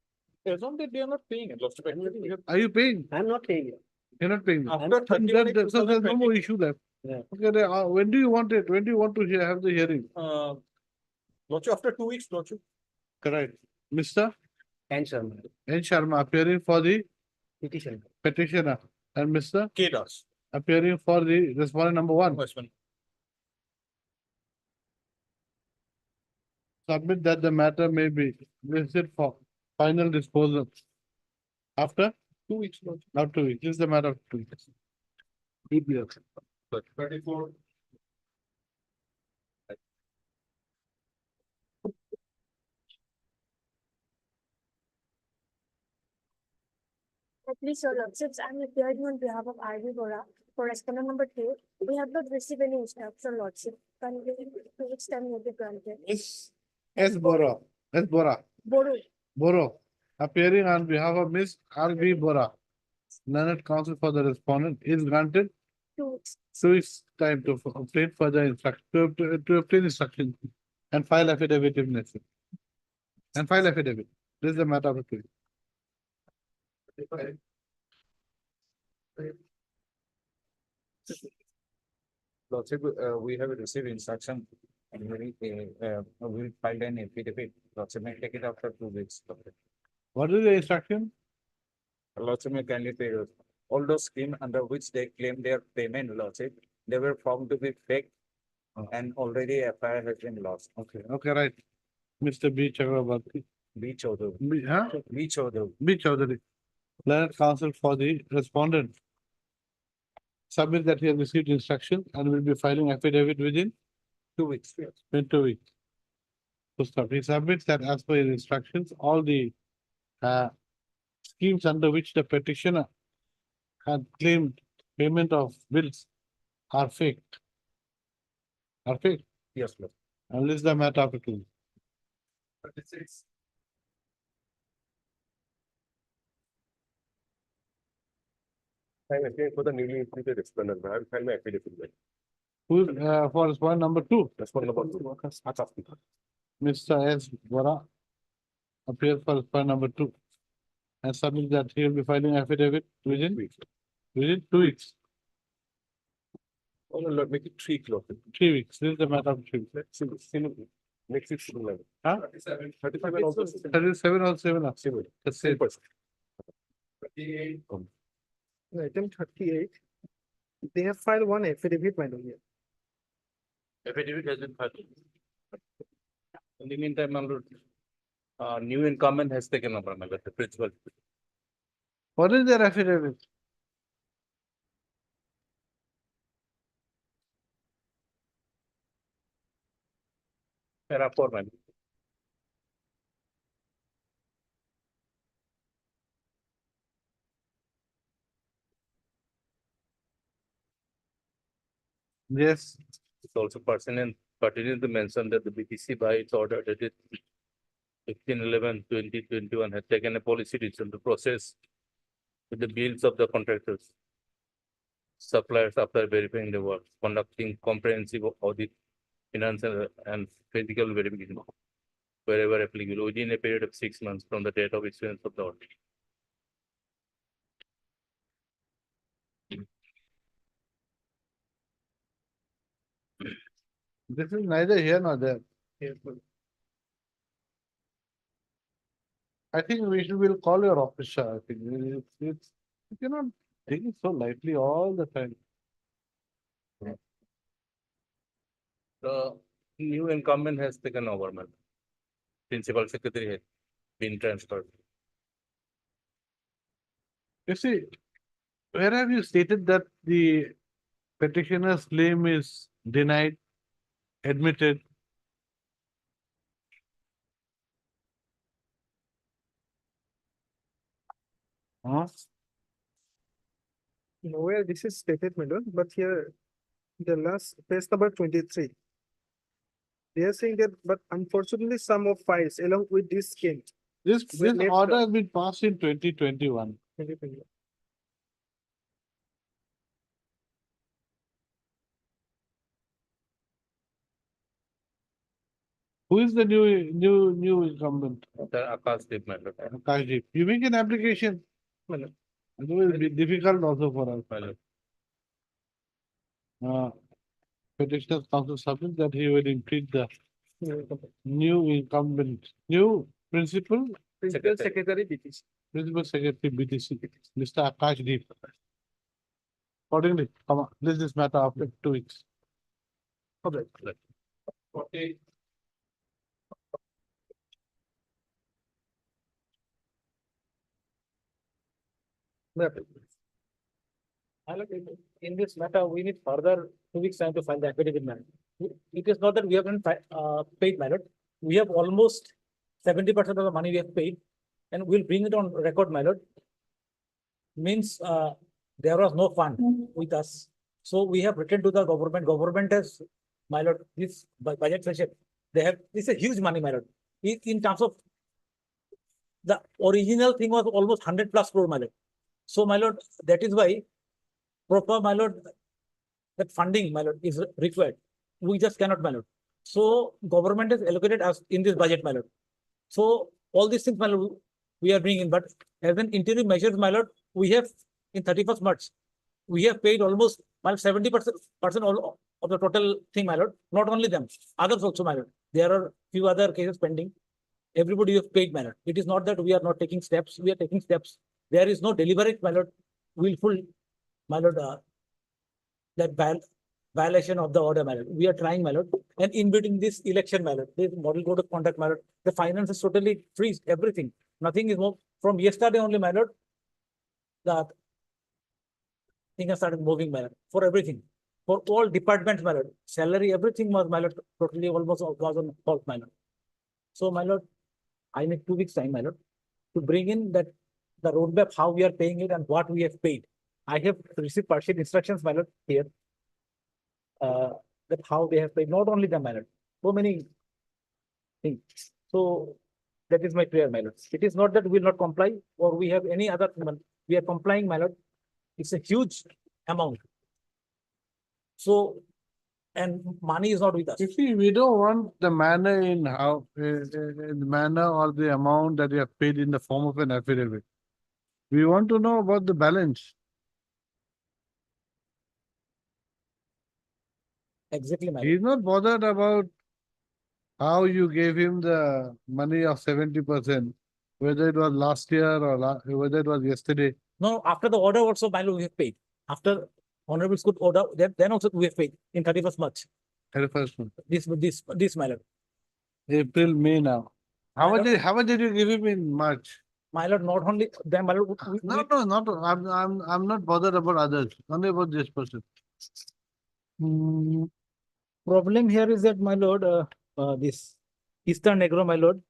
As on date, they are not paying it. Lordship, actually, we have Are you paying? I'm not paying it. You're not paying. after 31 So there's no more issue left. Yeah. Okay, when do you want it? When do you want to have the hearing? Lordship, after 2 weeks, Lordship. Correct. Mr. And Sharma, N. Sharma appearing for the petition. petitioner and Mr. K Das. appearing for the respondent number 1. Westman. Submit that the matter may be listed for final disposal. After 2 weeks, Lordship. not 2 weeks. This is the matter of 2 weeks. Deeply accepted. 34. Please, Your Lordships, I'm appearing on behalf of R.V. Bora for respondent number 2. We have not received any instruction, Lordship. Can we, to which time will be granted? Miss S. Bora. S. Bora. Boru, Boro. Appearing on behalf of Miss R.V. Bora. Learned counsel for the respondent is granted 2 weeks. 2 weeks time to obtain further instruction, to obtain instruction and file affidavit if necessary. And file affidavit. This is the matter of the case. Lordship, we have received instruction and we filed an affidavit. Lordship may take it after 2 weeks. What is the instruction? Lordship may kindly pay all those schemes under which they claim their payment, Lordship, they were found to be fake and already FIR has been lost. Okay, okay, right. Mr. B. Chakrabarti. B Chaudhary. B, huh? B Chaudhary. B. Chaudhary. Learned counsel for the respondent. Submit that he has received instruction and will be filing affidavit within 2 weeks. in 2 weeks. So stop. He submits that as per his instructions, all the schemes under which the petitioner had claimed payment of bills are fake. Are fake, Yes, Lord. and list them at applicable. I'm applying for the newly instituted respondent. I will file my affidavit. Who, for respondent number 2, Respondent number 2. Mr. S. Vora appears for respondent number 2 and submit that he will be filing affidavit within 2 weeks, Oh, no, make it 3 o'clock. 3 weeks. This is the matter of 3 weeks. Let's see. Next week, 11. Huh? 35 and also 37 or 7 are similar. the same. 10%. Item 38. They have filed one affidavit, my lord. Affidavit has been filed. In the meantime, my lord, new incumbent has taken over, my lord, the principal. What is their affidavit? Para 4, my lord. Yes, It's also pertinent to mention that the BTC by its order dated 15/11/2021 had taken a policy decision to process with the bills of the contractors, suppliers after verifying the work, conducting comprehensive audit, financial and physical verification wherever applicable within a period of 6 months from the date of issuance of the order. this is neither here nor there. I think will call your officer. I think it's you cannot take it so lightly all the time. The new incumbent has taken over, madam. Principal secretary has been transferred. You see, where have you stated that the petitioner's claim is denied, admitted? Huh? Nowhere this is stated, my lord, but here, the last page number 23. They are saying that, but unfortunately, some of files along with this scheme. This were left order out. has been passed in 2021. 2021. Who is the new incumbent? The Akash Deep, madam. Akashdeep. You make an application. My lord. It will be difficult also for us. My lord. Petitioner's counsel submit that he will impeach the Yeah, new incumbent, new principal, Principal Secretary BTC. principal secretary BTC, Mr. Akashdeep. Accordingly, come on, list this matter after 2 weeks. In this matter, we need further 2 weeks time to file the affidavit, madam. It is not that we haven't paid, my lord. We have almost 70% of the money we have paid, and we'll bring it on record, my lord. Means, there was no fund with us. So we have written to the government. Government has, my lord, this budget session, they have, this is huge money, my lord. In terms of the original thing was almost 100+ crore, my lord. So, my lord, that is why proper, my lord, that funding, my lord, is required. We just cannot, my lord. So government has allocated us in this budget, my lord. So all these things, my lord, we are bringing in, but as an interim measures, my lord, we have in 31st March, we have paid almost 70% all of the total thing, my lord. Not only them, others also, my lord. There are few other cases pending. Everybody have paid, my lord. It is not that we are not taking steps. We are taking steps. There is no deliberate, my lord, willful, my lord, that violation of the order, my lord. We are trying, my lord. And in between this election, my lord, this model code of conduct, my lord, the finance is totally freeze, everything. Nothing is more, from yesterday only, my lord, the thing has started moving, my lord, for everything. For all departments, my lord, salary, everything was, my lord, totally almost was on halt, my lord. So, my lord, I need 2 weeks time, my lord, to bring in that the roadmap, how we are paying it and what we have paid. I have received partial instructions, my lord, here. That how they have paid, not only the my lord, so many things. So that is my prayer, my lord. It is not that we will not comply or we have any other, we are complying, my lord. It's a huge amount. So, and money is not with us. You see, we don't want the manner in how, the manner or the amount that you have paid in the form of an affidavit. We want to know about the balance. Exactly, my lord. He's not bothered about how you gave him the money of 70%, whether it was last year or whether it was yesterday. No, after the order also, my lord, we have paid. After honorable school order, then also we have paid in 31st March. 31st month. This, my lord. April, May now. How much did you give him in March? My lord, not only then, my lord. I'm not bothered about others, only about this person. Problem here is that, my lord, this Eastern Negro, my lord,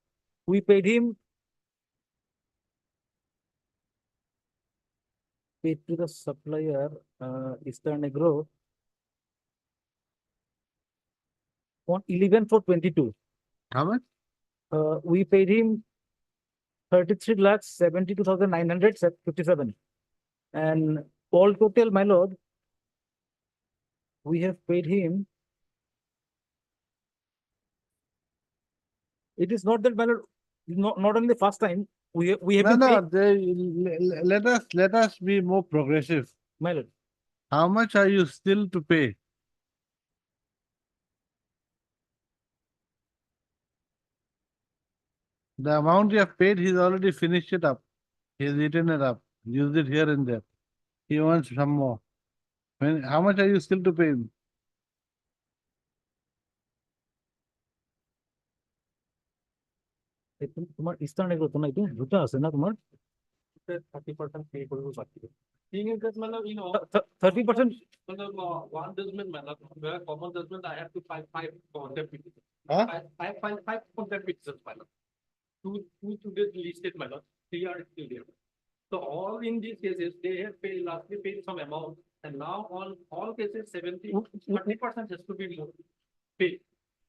we paid him, paid to the supplier, Eastern Negro, on 11/4/22. How much? We paid him 33,72,957, and all total, my lord, we have paid him. It is not that, my lord, not only the first time we have been paid. Let us be more progressive. My lord, how much are you still to pay? The amount you have paid, he's already finished it up. He's eaten it up, used it here and there. He wants some more. How much are you still to pay him? তোমার eastern এগুলো তো না, এটা দুটো আছে না তোমার? 30% pay করবো বাকি। Thing is that, matlab, you know, 30%. matlab, one judgment, matlab, where common judgment, I have to file 5 contempt petitions. Huh? Five contempt petitions, matlab. Two today's listed, matlab, 3 are still there. So all in these cases, they have paid, lastly paid some amount, and now on all cases, 30% has to be more paid,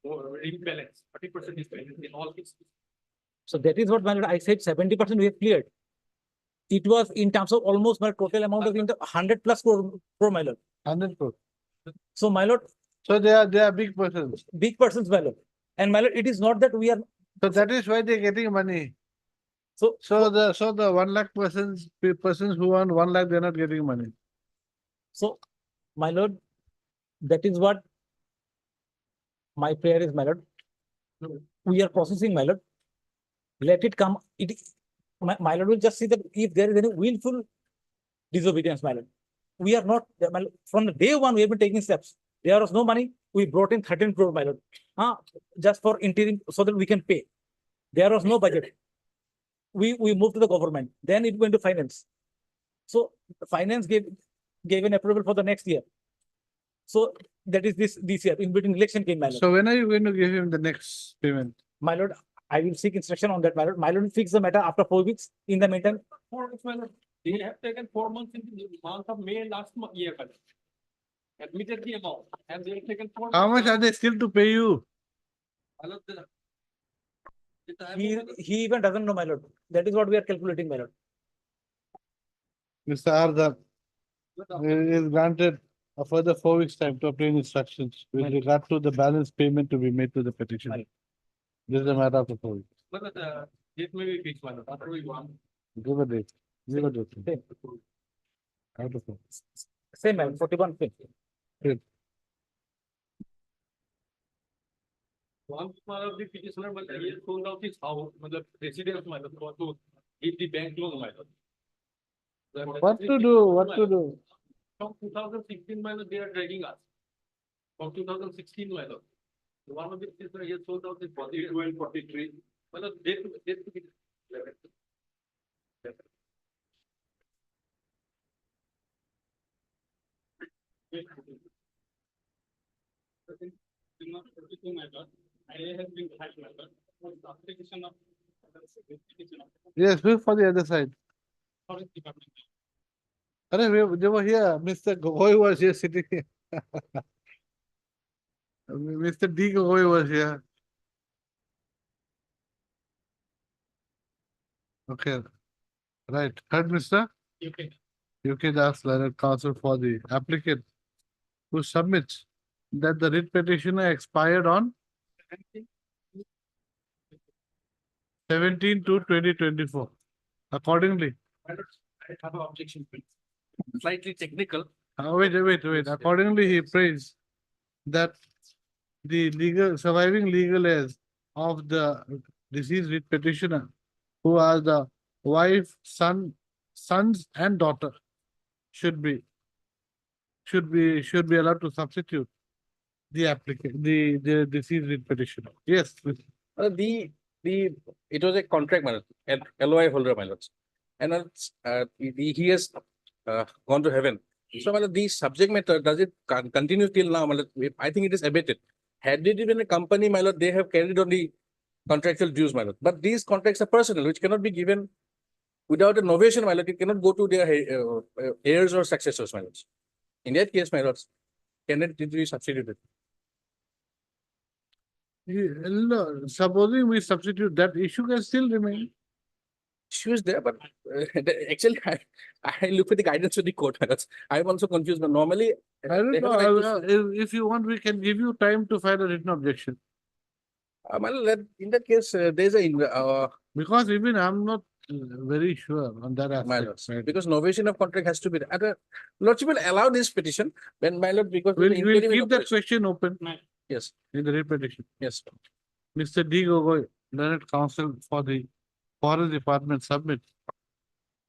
or in balance, 30% is balance in all cases. So that is what, my lord, I said 70% we have cleared. It was in terms of almost my total amount of 100 plus crore, my lord. 100 crore. So, my lord. So they are big persons. Big persons, my lord. And, my lord, it is not that we are. So that is why they're getting money. So the 1 lakh persons who want 1 lakh, they're not getting money. So, my lord, that is what my prayer is, my lord. We are processing, my lord. Let it come. My lord will just see that if there is any willful disobedience, my lord. We are not, my lord, from the day one, we have been taking steps. There was no money. We brought in 13 crore, my lord. Just for interim, so that we can pay. There was no budget. We moved to the government. Then it went to finance. So finance gave an approval for the next year. So that is this year. In between election came, my lord. So when are you going to give him the next payment? My lord, I will seek instruction on that, my lord. My lord will fix the matter after 4 weeks. In the meantime, 4 weeks, my lord. They have taken 4 months in the month of May last year, admitted the amount, and they have taken 4 months. How much are they still to pay you? He even doesn't know, my lord. That is what we are calculating, my lord. Mr. Ardha is granted a further 4 weeks time to obtain instructions with regard to the balance payment to be made to the petitioner. This is a matter of the 4 weeks. But date may be fixed, my lord, after we want. Give a date. Give a date. Out of 4. Same, man, 4150. One of the petitioner, but he has sold out his house, residence, my lord, to give the bank loan, my lord. What to do? What to do? From 2016, my lord, they are dragging us. from 2016, my lord. One of the things that he has sold out the 42 and 43. My lord, date to be 11. Yes, look for the other side. They were here, Mr. Gogoi was here sitting here. Mr. D. Gogoi was here. Okay, right. Heard, Mr. UK Das Learned Counsel for the applicant who submits that the writ petitioner expired on 17/2/2024. Accordingly, I have an objection. Slightly technical. wait. Accordingly, he prays that the surviving legal heirs of the deceased writ petitioner, who are the wife, sons and daughter, should be allowed to substitute the applicant, the deceased writ petitioner. Yes, please. It was a contract, my lord, and LOI holder, my lords. And he has gone to heaven. So, my lord, the subject matter, does it continue till now, my lord? I think it is abated. Had it been a company, my lord, they have carried on the contractual dues, my lord. But these contracts are personal, which cannot be given without a novation, my lord. It cannot go to their heirs or successors, my lords. In that case, my lords, can it be substituted? No, supposing we substitute, that issue can still remain. Issue is there, but actually, I look at the guidance of the court. I'm also confused, but normally, I don't they have a know, right to- if you want, we can give you time to file a written objection. well, in that case, there's a Because even I'm not very sure on that my aspect. lords, right? because novation of contract has to be there. Lordship will allow this petition when my lord, because We'll there's an interim keep that operation. question open Yes, in the writ petition. yes. Mr. D. Gogoi, Learned Counsel for the Forest Department submits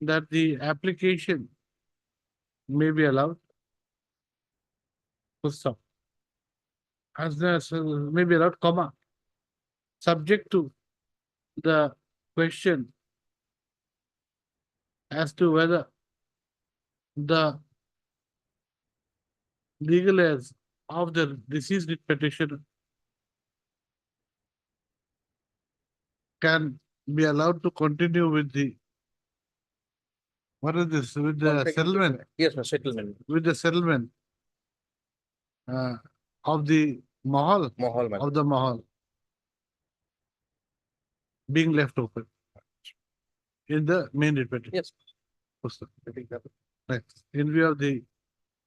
that the application may be allowed. Full stop. May be allowed, comma, subject to the question as to whether the legal heirs of the deceased petitioner can be allowed to continue with the, what is this, with the Contract- settlement, Yes, my settlement. with the settlement of the mahal, Mahal, my lord. of the mahal being left open in the main writ petition. Yes. Pusta. Next, in view of the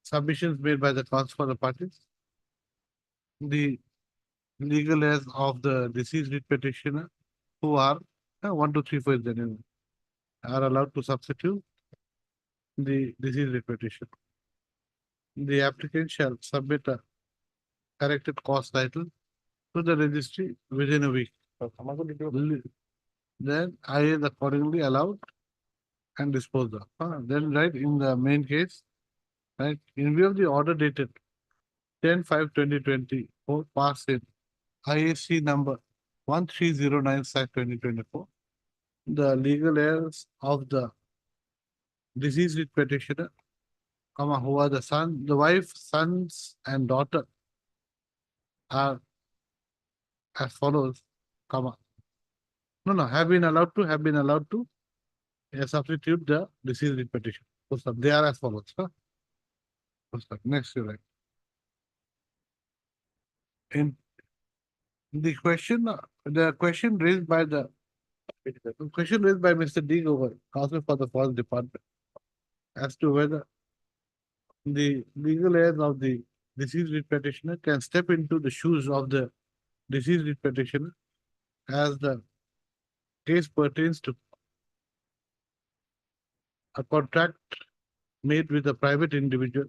submissions made by the counsel for the parties, the legal heirs of the deceased writ petitioner, who are 1, 2, 3, 4 is there in, are allowed to substitute the deceased writ petition. The applicant shall submit a corrected cost title to the registry within a week. Then I is accordingly allowed and disposed of. Then right in the main case, right, in view of the order dated 10/5/2024, passed in IAC number 1309/2024, the legal heirs of the deceased writ petitioner, who are the wife, sons and daughter, are as follows, have been allowed to substitute the deceased writ petition. They are as follows. Next, you write. In the question raised by Mr. D. Gogoi, Counsel for the Forest Department, as to whether the legal heirs of the deceased writ petitioner can step into the shoes of the deceased writ petitioner as the case pertains to a contract made with a private individual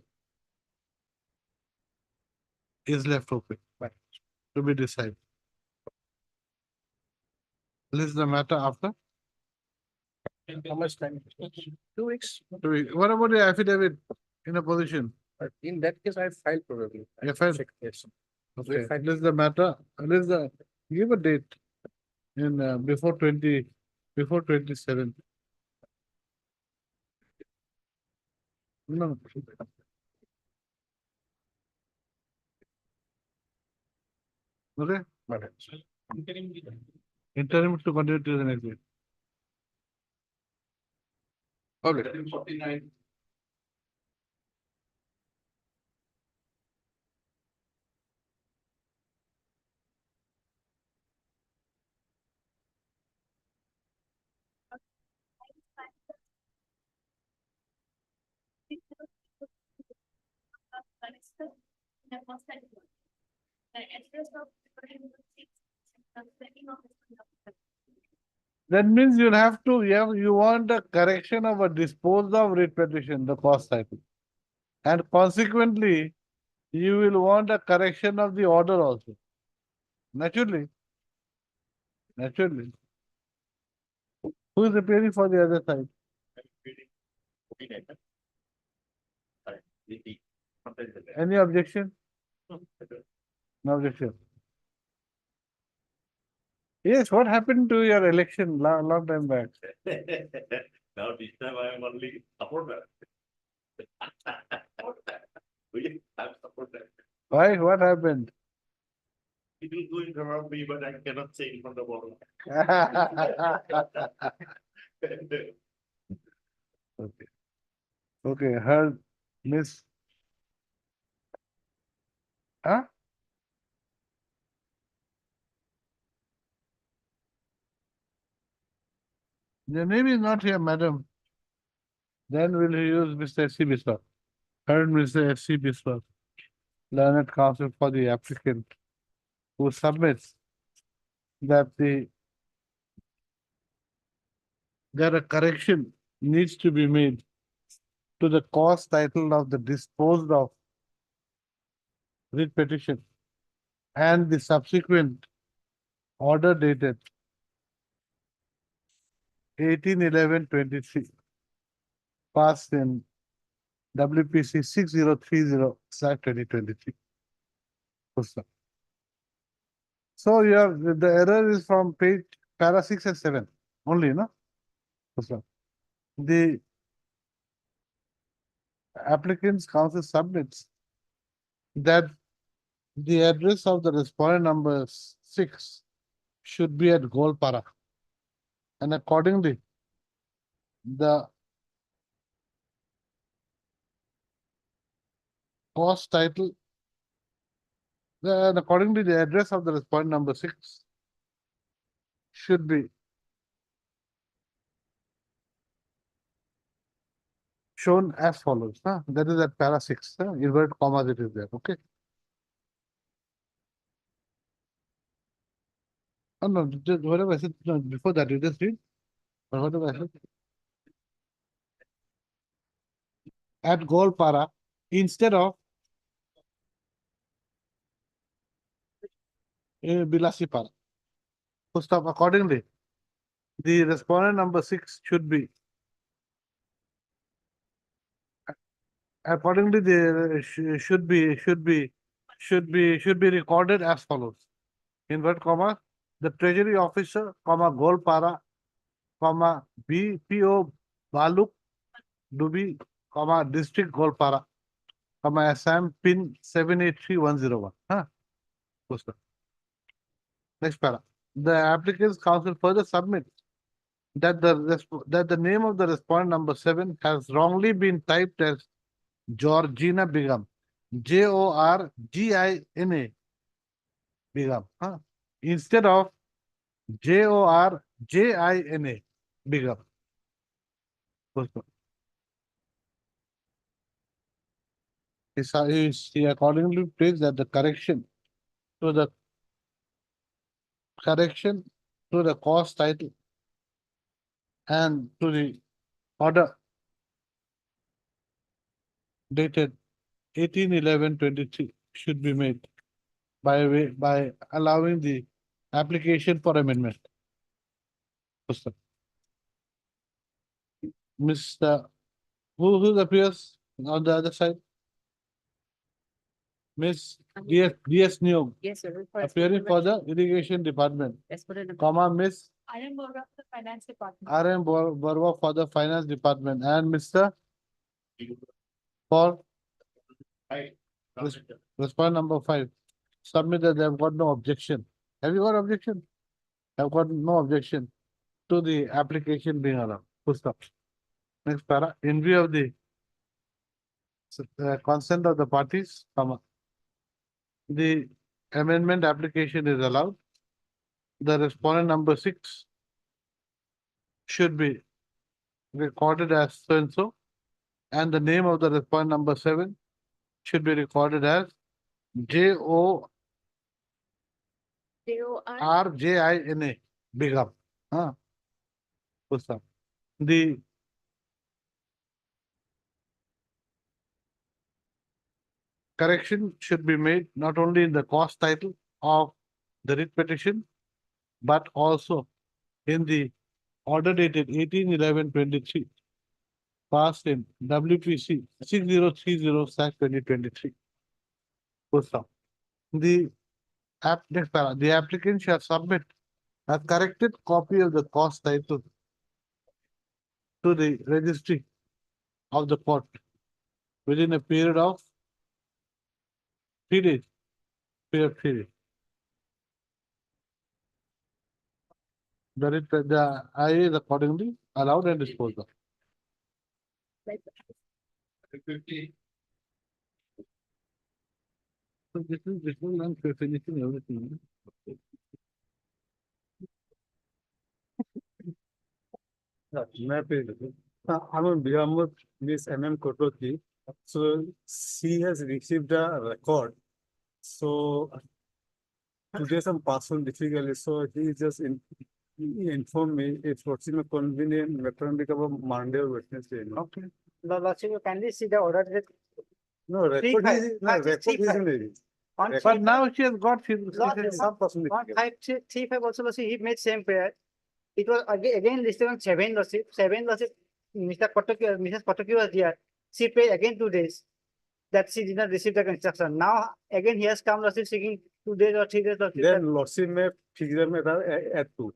is left open to be decided. List the matter after How much time? 2 weeks. 2 weeks. What about the affidavit in a position? But in that case, I filed probably. I You filed? checked, yes. Okay, fine. this is the matter, this is the, give a date in, before 27. No. Okay, interim to continue to the next week. Okay. That means you'll have to, you want a correction of a disposed of writ petition, the cost title. And consequently, you will want a correction of the order also. Naturally. Naturally. Who is appearing for the other side? Any objection? No objection. Yes, what happened to your election long time back? Now this time I am only supporter. We have supporter. Why? What happened? It will go in front of me, but I cannot say in front of all. Okay. Okay, her miss. Huh? The name is not here, madam. Then we'll use Mr. S.C. Biswas. Heard Mr. S.C. Biswas, learned counsel for the applicant, who submits that that a correction needs to be made to the cost title of the disposed of writ petition and the subsequent order dated 18/11/23, passed in WPC 6030/2023. So the error is from page para 6 and 7 only, no? The applicant's counsel submits that the address of the respondent number 6 should be at Golpara. And accordingly, the cost title, and accordingly, the address of the respondent number 6 should be shown as follows. That is at para 6, inverted commas it is there, okay? Oh, no, whatever I said, no, before that, you just read. Or whatever I said. At Golpara, instead of Bilasipara. So stop accordingly. The respondent number 6 should be accordingly the should be recorded as follows. Invert comma, the treasury officer, comma, Golpara, comma, BPO Baluk Dubi, comma, district Golpara, comma, Assam pin 783101. Next para. The applicant's counsel further submits that the name of the respondent number 7 has wrongly been typed as Georgina Begum, Jorgina Begum, instead of Jorjina Begum. He accordingly places that the correction to the cost title and to the order dated 18/11/23 should be made by allowing the application for amendment. Mr. Who appears on the other side? Miss DS New, Yes, sir. appearing for the irrigation department, As per the comma, Miss I am Gaurav, the finance department. RM Barwa for the finance department, and Mr. For respond number 5. Submit that they have got no objection. Have you got objection? Have got no objection to the application being allowed. Full stop. Next para, in view of the consent of the parties, comma, the amendment application is allowed. The respondent number 6 should be recorded as so and so, and the name of the respondent number 7 should be recorded as JORJINA, Bigam. Full stop. The correction should be made not only in the cost title of the writ petition, but also in the order dated 18/11/23, passed in WPC 6030/2023. Full stop. The the applicant shall submit a corrected copy of the cost title to the registry of the court within a period of 3 days. Period of 3 days. The IA is accordingly allowed and disposed of. So this is I'm finishing everything. I'm on behalf of Miss MM Kotoki. So she has received a record. So today some personal difficulty. So he just he informed me if what's in a convenient return become Monday or Wednesday. Okay. The Lordship, you kindly see the order that. No, record is, no, record is in it. But now she has got his. Some person. On 535 also, Lordship, he made same prayer. It was again listed on 7, Lordship. 7, Lordship, Mr. Kotoki, Mrs. Kotoki was there. She paid again 2 days. That she did not receive the construction. Now again he has come, Lordship, seeking 2 days or 3 days. Lordship. Then Lordship may figure me at 2.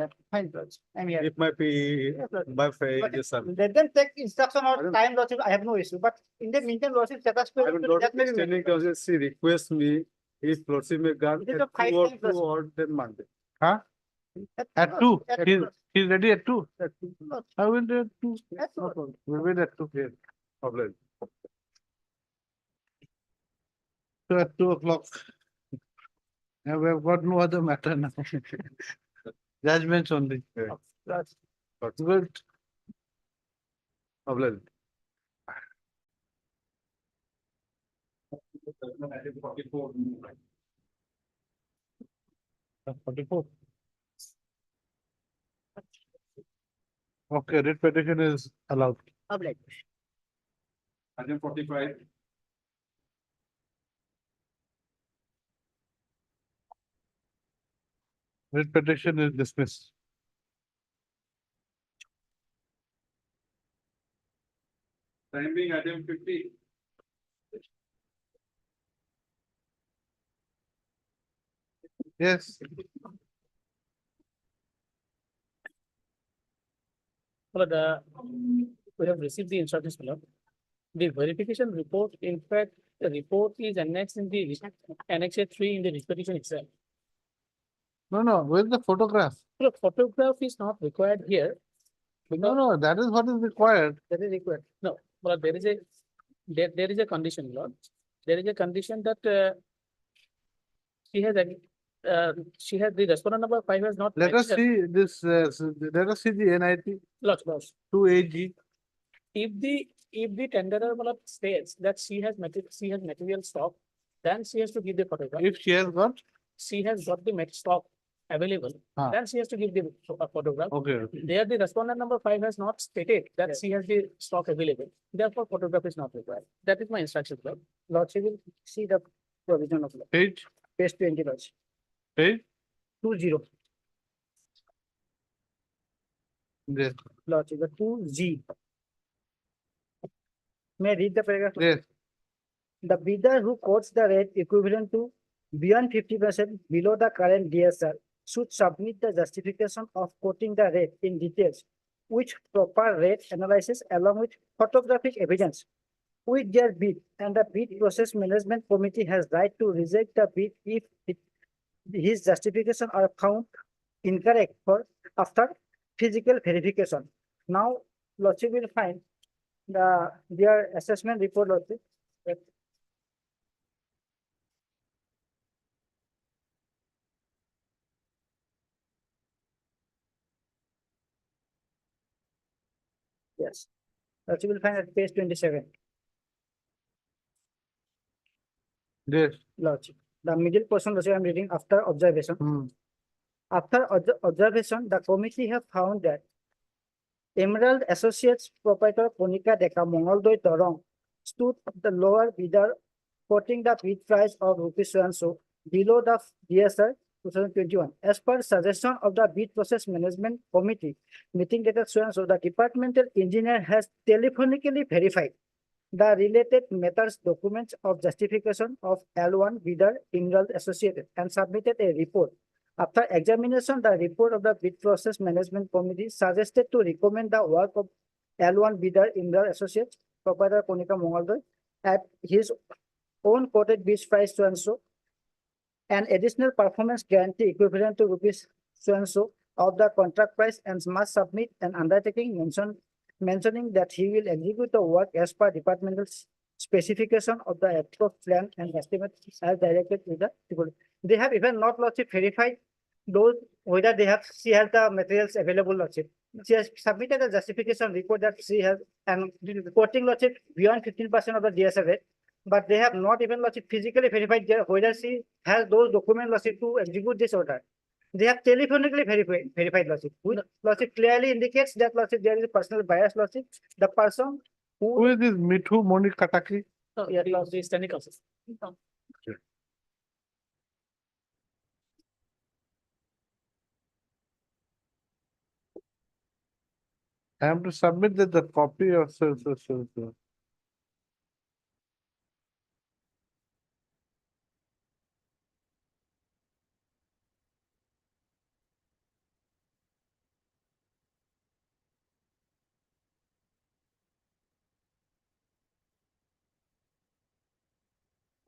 Yeah, fine, Lordship. I'm here. It might be by Friday. Let them take instruction or time, Lordship. I have no issue. But in the meantime, Lordship, I will not extending counsel. She requests me if Lordship may grant It is at a 5 2 or times, 2 or then Monday. Huh? At 2. He's ready at 2. At 2. I will do at 2. That's No all. problem. We will at 2. Yes. Problem. So at 2 o'clock. And we have got no other matter now. Judgments only. That's Good. Problem. That's 44. Okay, writ petition is allowed. public. 145. Writ petition is dismissed. Time being item 50. Yes. But we have received the instructions below. The verification report, in fact, the report is annexed in the annex 3 in the petition itself. No, where's the photograph? The photograph is not required here. No, that is what is required. That is required. No, but there is a condition, Lord. There is a condition that she has the respondent number 5 has not. Let us see this, let us see the NIT Lots. 2AG. If the tenderer states that she has material stock, then she has to give the photograph. If she has got, the stock available, Ah. then she has to give the photograph. okay. There, the respondent number 5 has not stated that she has the stock available. Therefore, photograph is not required. That is my instruction, Lord. Lordship will see the provision of law. Page, Page 20, Lordship. page, 20. yes, Lordship, the 2G. May I read the paragraph? yes. the bidder who quotes the rate equivalent to beyond 50% below the current DSR should submit the justification of quoting the rate in details, which proper rate analysis along with photographic evidence with their bid, and the bid process management committee has right to reject the bid if his justification are found incorrect for after physical verification. Now, Lordship will find their assessment report, Lordship. Yes, Lordship will find at page 27. Yes. Lordship, the middle portion, Lordship, I am reading after observation. After observation, the committee have found that Emerald Associates proprietor Konika Deka Mongoldoy Torong stood the lower bidder, quoting the bid price of rupees so and so below the DSR 2021. As per suggestion of the bid process management committee meeting dated so and so, the departmental engineer has telephonically verified the related matters documents of justification of L1 bidder Emerald Associated and submitted a report. After examination, the report of the bid process management committee suggested to recommend the work of L1 bidder Emerald Associates, proprietor Konika Mongoldoy, at his own quoted bid price so and so, an additional performance guarantee equivalent to rupees so and so of the contract price, and must submit an undertaking mentioning that he will execute the work as per departmental specification of the approach plan and estimate as directed to the report. They have even not, Lordship, verified those whether she has the materials available, Lordship. She has submitted a justification report that she has and reporting, Lordship, beyond 15% of the DSR rate, but they have not even, Lordship, physically verified whether she has those documents, Lordship, to execute this order. They have telephonically verified, Lordship, which, Lordship, clearly indicates that, Lordship, there is a personal bias, Lordship. The person Who is this Mithu Moni Kataki? Yeah, The standing council. I have to submit the copy of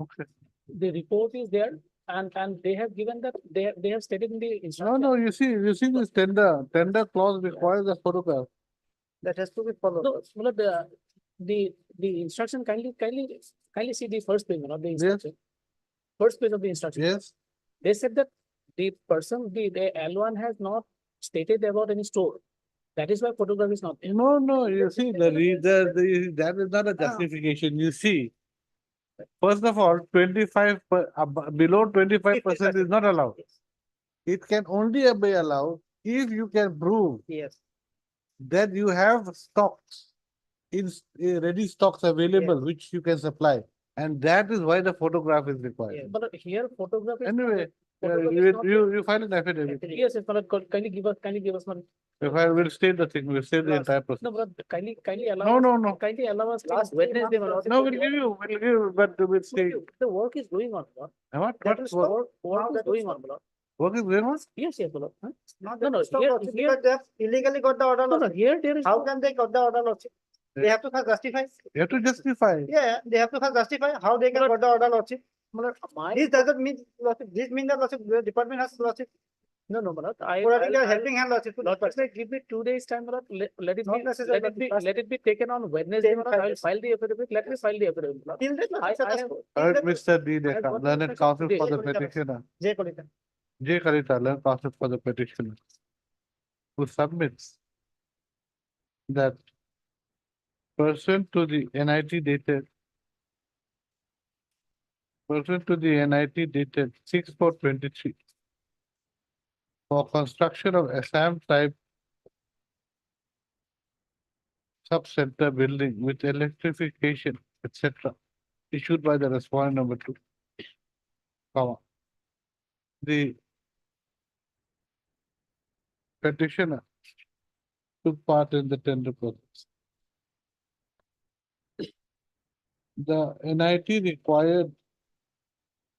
Okay. The report is there and they have given that they have stated in the No, instruction. no, you see this tender clause requires a photograph. that has to be followed. No, Mulad, the instruction kindly see the first page of the instruction. First page of the instruction. Yes. They said that the person, the L1 has not stated about any store. That is why photograph is not there. No, you see, that is not a justification, you see. First of all, 25, below 25% is not allowed. It can only be allowed if you can prove Yes. that you have stocks, ready stocks available, which you can supply. And that is why the photograph is required. But here photograph is. Anyway, photograph is not there. you file an affidavit. Yes, Mulad, kindly give us one. If I will state the thing, we'll state the entire process. No, but kindly allow. No. Kindly allow us last Wednesday. No, we'll give you, but we'll state. The work is going on, Mulad. What Work is going on, Mulad. Work is going on? Yes, Mulad. Not No, that no, stop, here- Lordship, here- because they have illegally got the order, No, no, Lordship. here there is. How can they got the order, Lordship? They have to first justify. You have to justify. Yeah, they have to first justify how they can got the order, Lordship. My. This doesn't mean, Lordship, this means that, Lordship, the department has, Lordship, No, Mulad. providing a helping hand, Lordship. to the Lord, person. give me 2 days time, Mulad. Let it Not be, necessary, let it be taken on Wednesday, Same Mulad. I will practice. file the affidavit. Let me file the affidavit, Mulad. Till then, Lordship, I let us have- go. Heard Till then, Mr. D. I Deka, got learned the counsel for the Jay Kalita. petitioner. Jay Kalita. J. Kalita, learned counsel for the petitioner. Who submits that pursuant to the NIT dated 6/4/23 for construction of Assam type sub-center building with electrification, etc., issued by the respondent number 2, comma. The petitioner took part in the tender process. the NIT required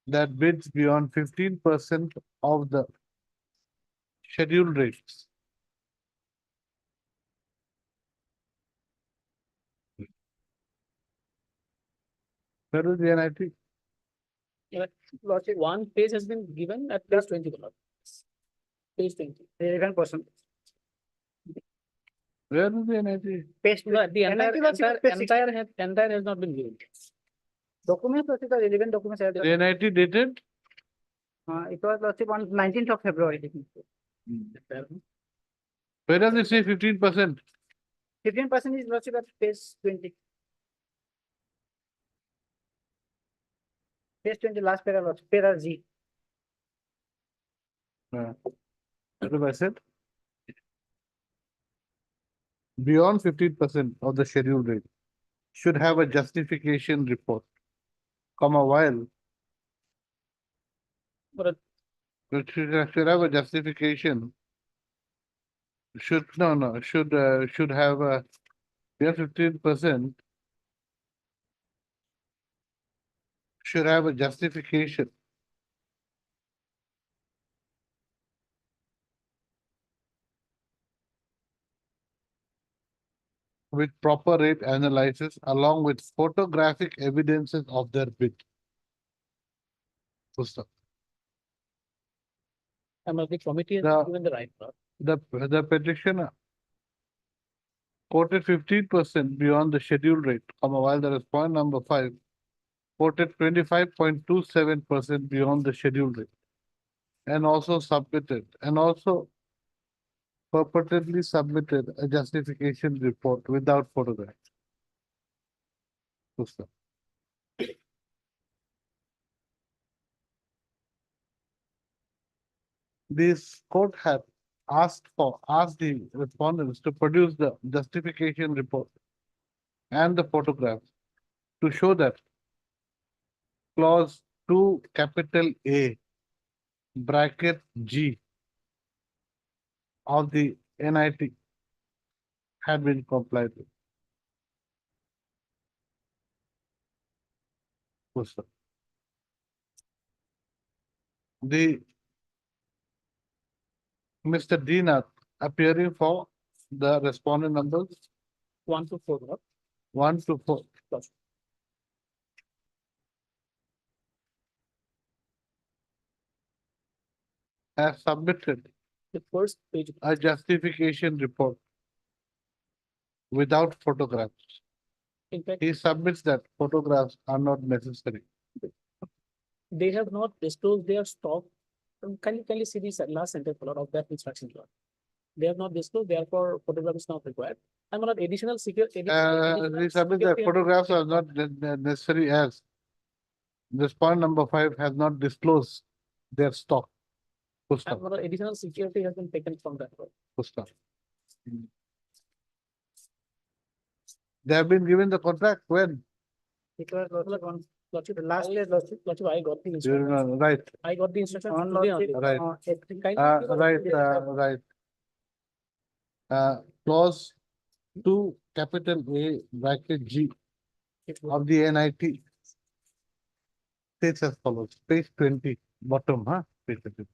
that bids beyond 15% of the scheduled rates. Where is the NIT? Lordship, one page has been given at page 20. Page 20. 11%. Where is the NIT? Page, No, the entire, NIT lordship, page 16. entire has not been given. Documents, lordship, the relevant documents are there. The NIT dated? It was lordship on 19th of February. Where does it say 15%? 15% is lordship at page 20. Page 20, last paragraph, lordship, para G. What have I said? Beyond 15% of the scheduled rate should have a justification report, comma, while But it should have a justification. Should have a, beyond 15% should have a justification. With proper rate analysis along with photographic evidences of their bid. Pusta. the committee has The- given the right. The petitioner quoted 15% beyond the scheduled rate, comma, while there is point number 5 quoted 25.27% beyond the scheduled rate. And also purportedly submitted a justification report without photograph. Pusta. This court had asked the respondents to produce the justification report and the photographs to show that clause 2 capital A bracket G of the NIT had been complied with. Pusta. The Mr. Dinath appearing for the respondent numbers 1 to 4. 1 to 4. Has submitted The first page. a justification report without photographs. In fact, He submits that photographs are not necessary. they have not disclosed their stock. Can you see this last sentence of that instruction law? They have not disclosed, therefore photograph is not required. And one additional security. He submits that photographs are not necessary as this point number 5 has not disclosed their stock. Pusta. And one additional security has been taken from that. Pusta. They have been given the contract when? It was lordship on Lordship, last page, lordship. Lordship, I got the You instruction. know, right, I got the instruction On today lordship, only. Right. Kindly give us right. Clause 2 capital A bracket G of the NIT states as follows, page 20, bottom, page 20.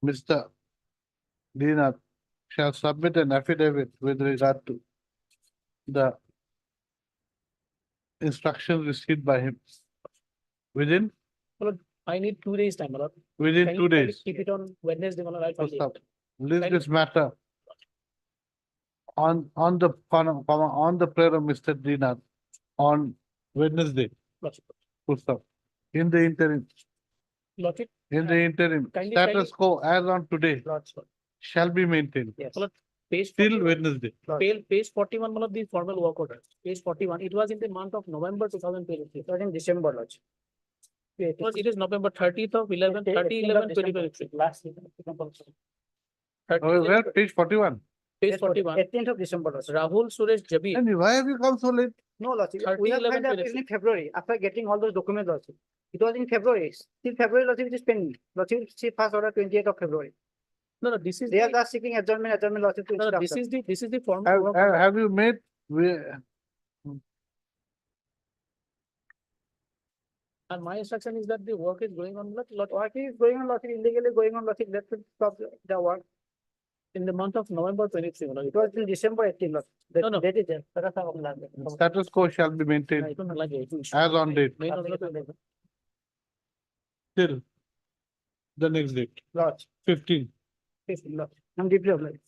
Mr. Dinath shall submit an affidavit with regard to the instructions received by him within I need 2 days time, Malad. within Can 2 you days. keep it on Wednesday, Malad? I'll First find up, it. list Kindly- this matter on the prayer of Mr. Dinath on Wednesday. Lordship, Full stop. In the interim, Lordship, kindly- status quo as on today Lordship. shall be maintained Yes. Malad, page till 41. Wednesday. Page 41, Malad, the formal work order. Page 41, it was in the month of November 2023. It was in December, lordship. It is November 30th of 11, 30, 11, 2023. Last week. 30, Oh, where? Page 41. Page 41. 18th of December, lordship. Rahul Suresh Jabi. And why have you come so late? No, lordship. 30, We have 11, filed up 26. in February, after getting all those documents, lordship. It was in February. Till February, lordship, it is pending. Lordship, see first order 28th of February. No, this is. They are just seeking adjournment lordship to No, no, instruct. this is the form. Have you made, And my instruction is that the work is going on, lot Work is going on lordship, illegally going on lordship, that should stop the work. in the month of November 23. It was till December 18. Lord. No, no. That is there. That's how I'm learning. status quo shall be maintained I don't like it. as on date Main of the- till the next date, Lodge, 15. lodge. I'm deeply obliged.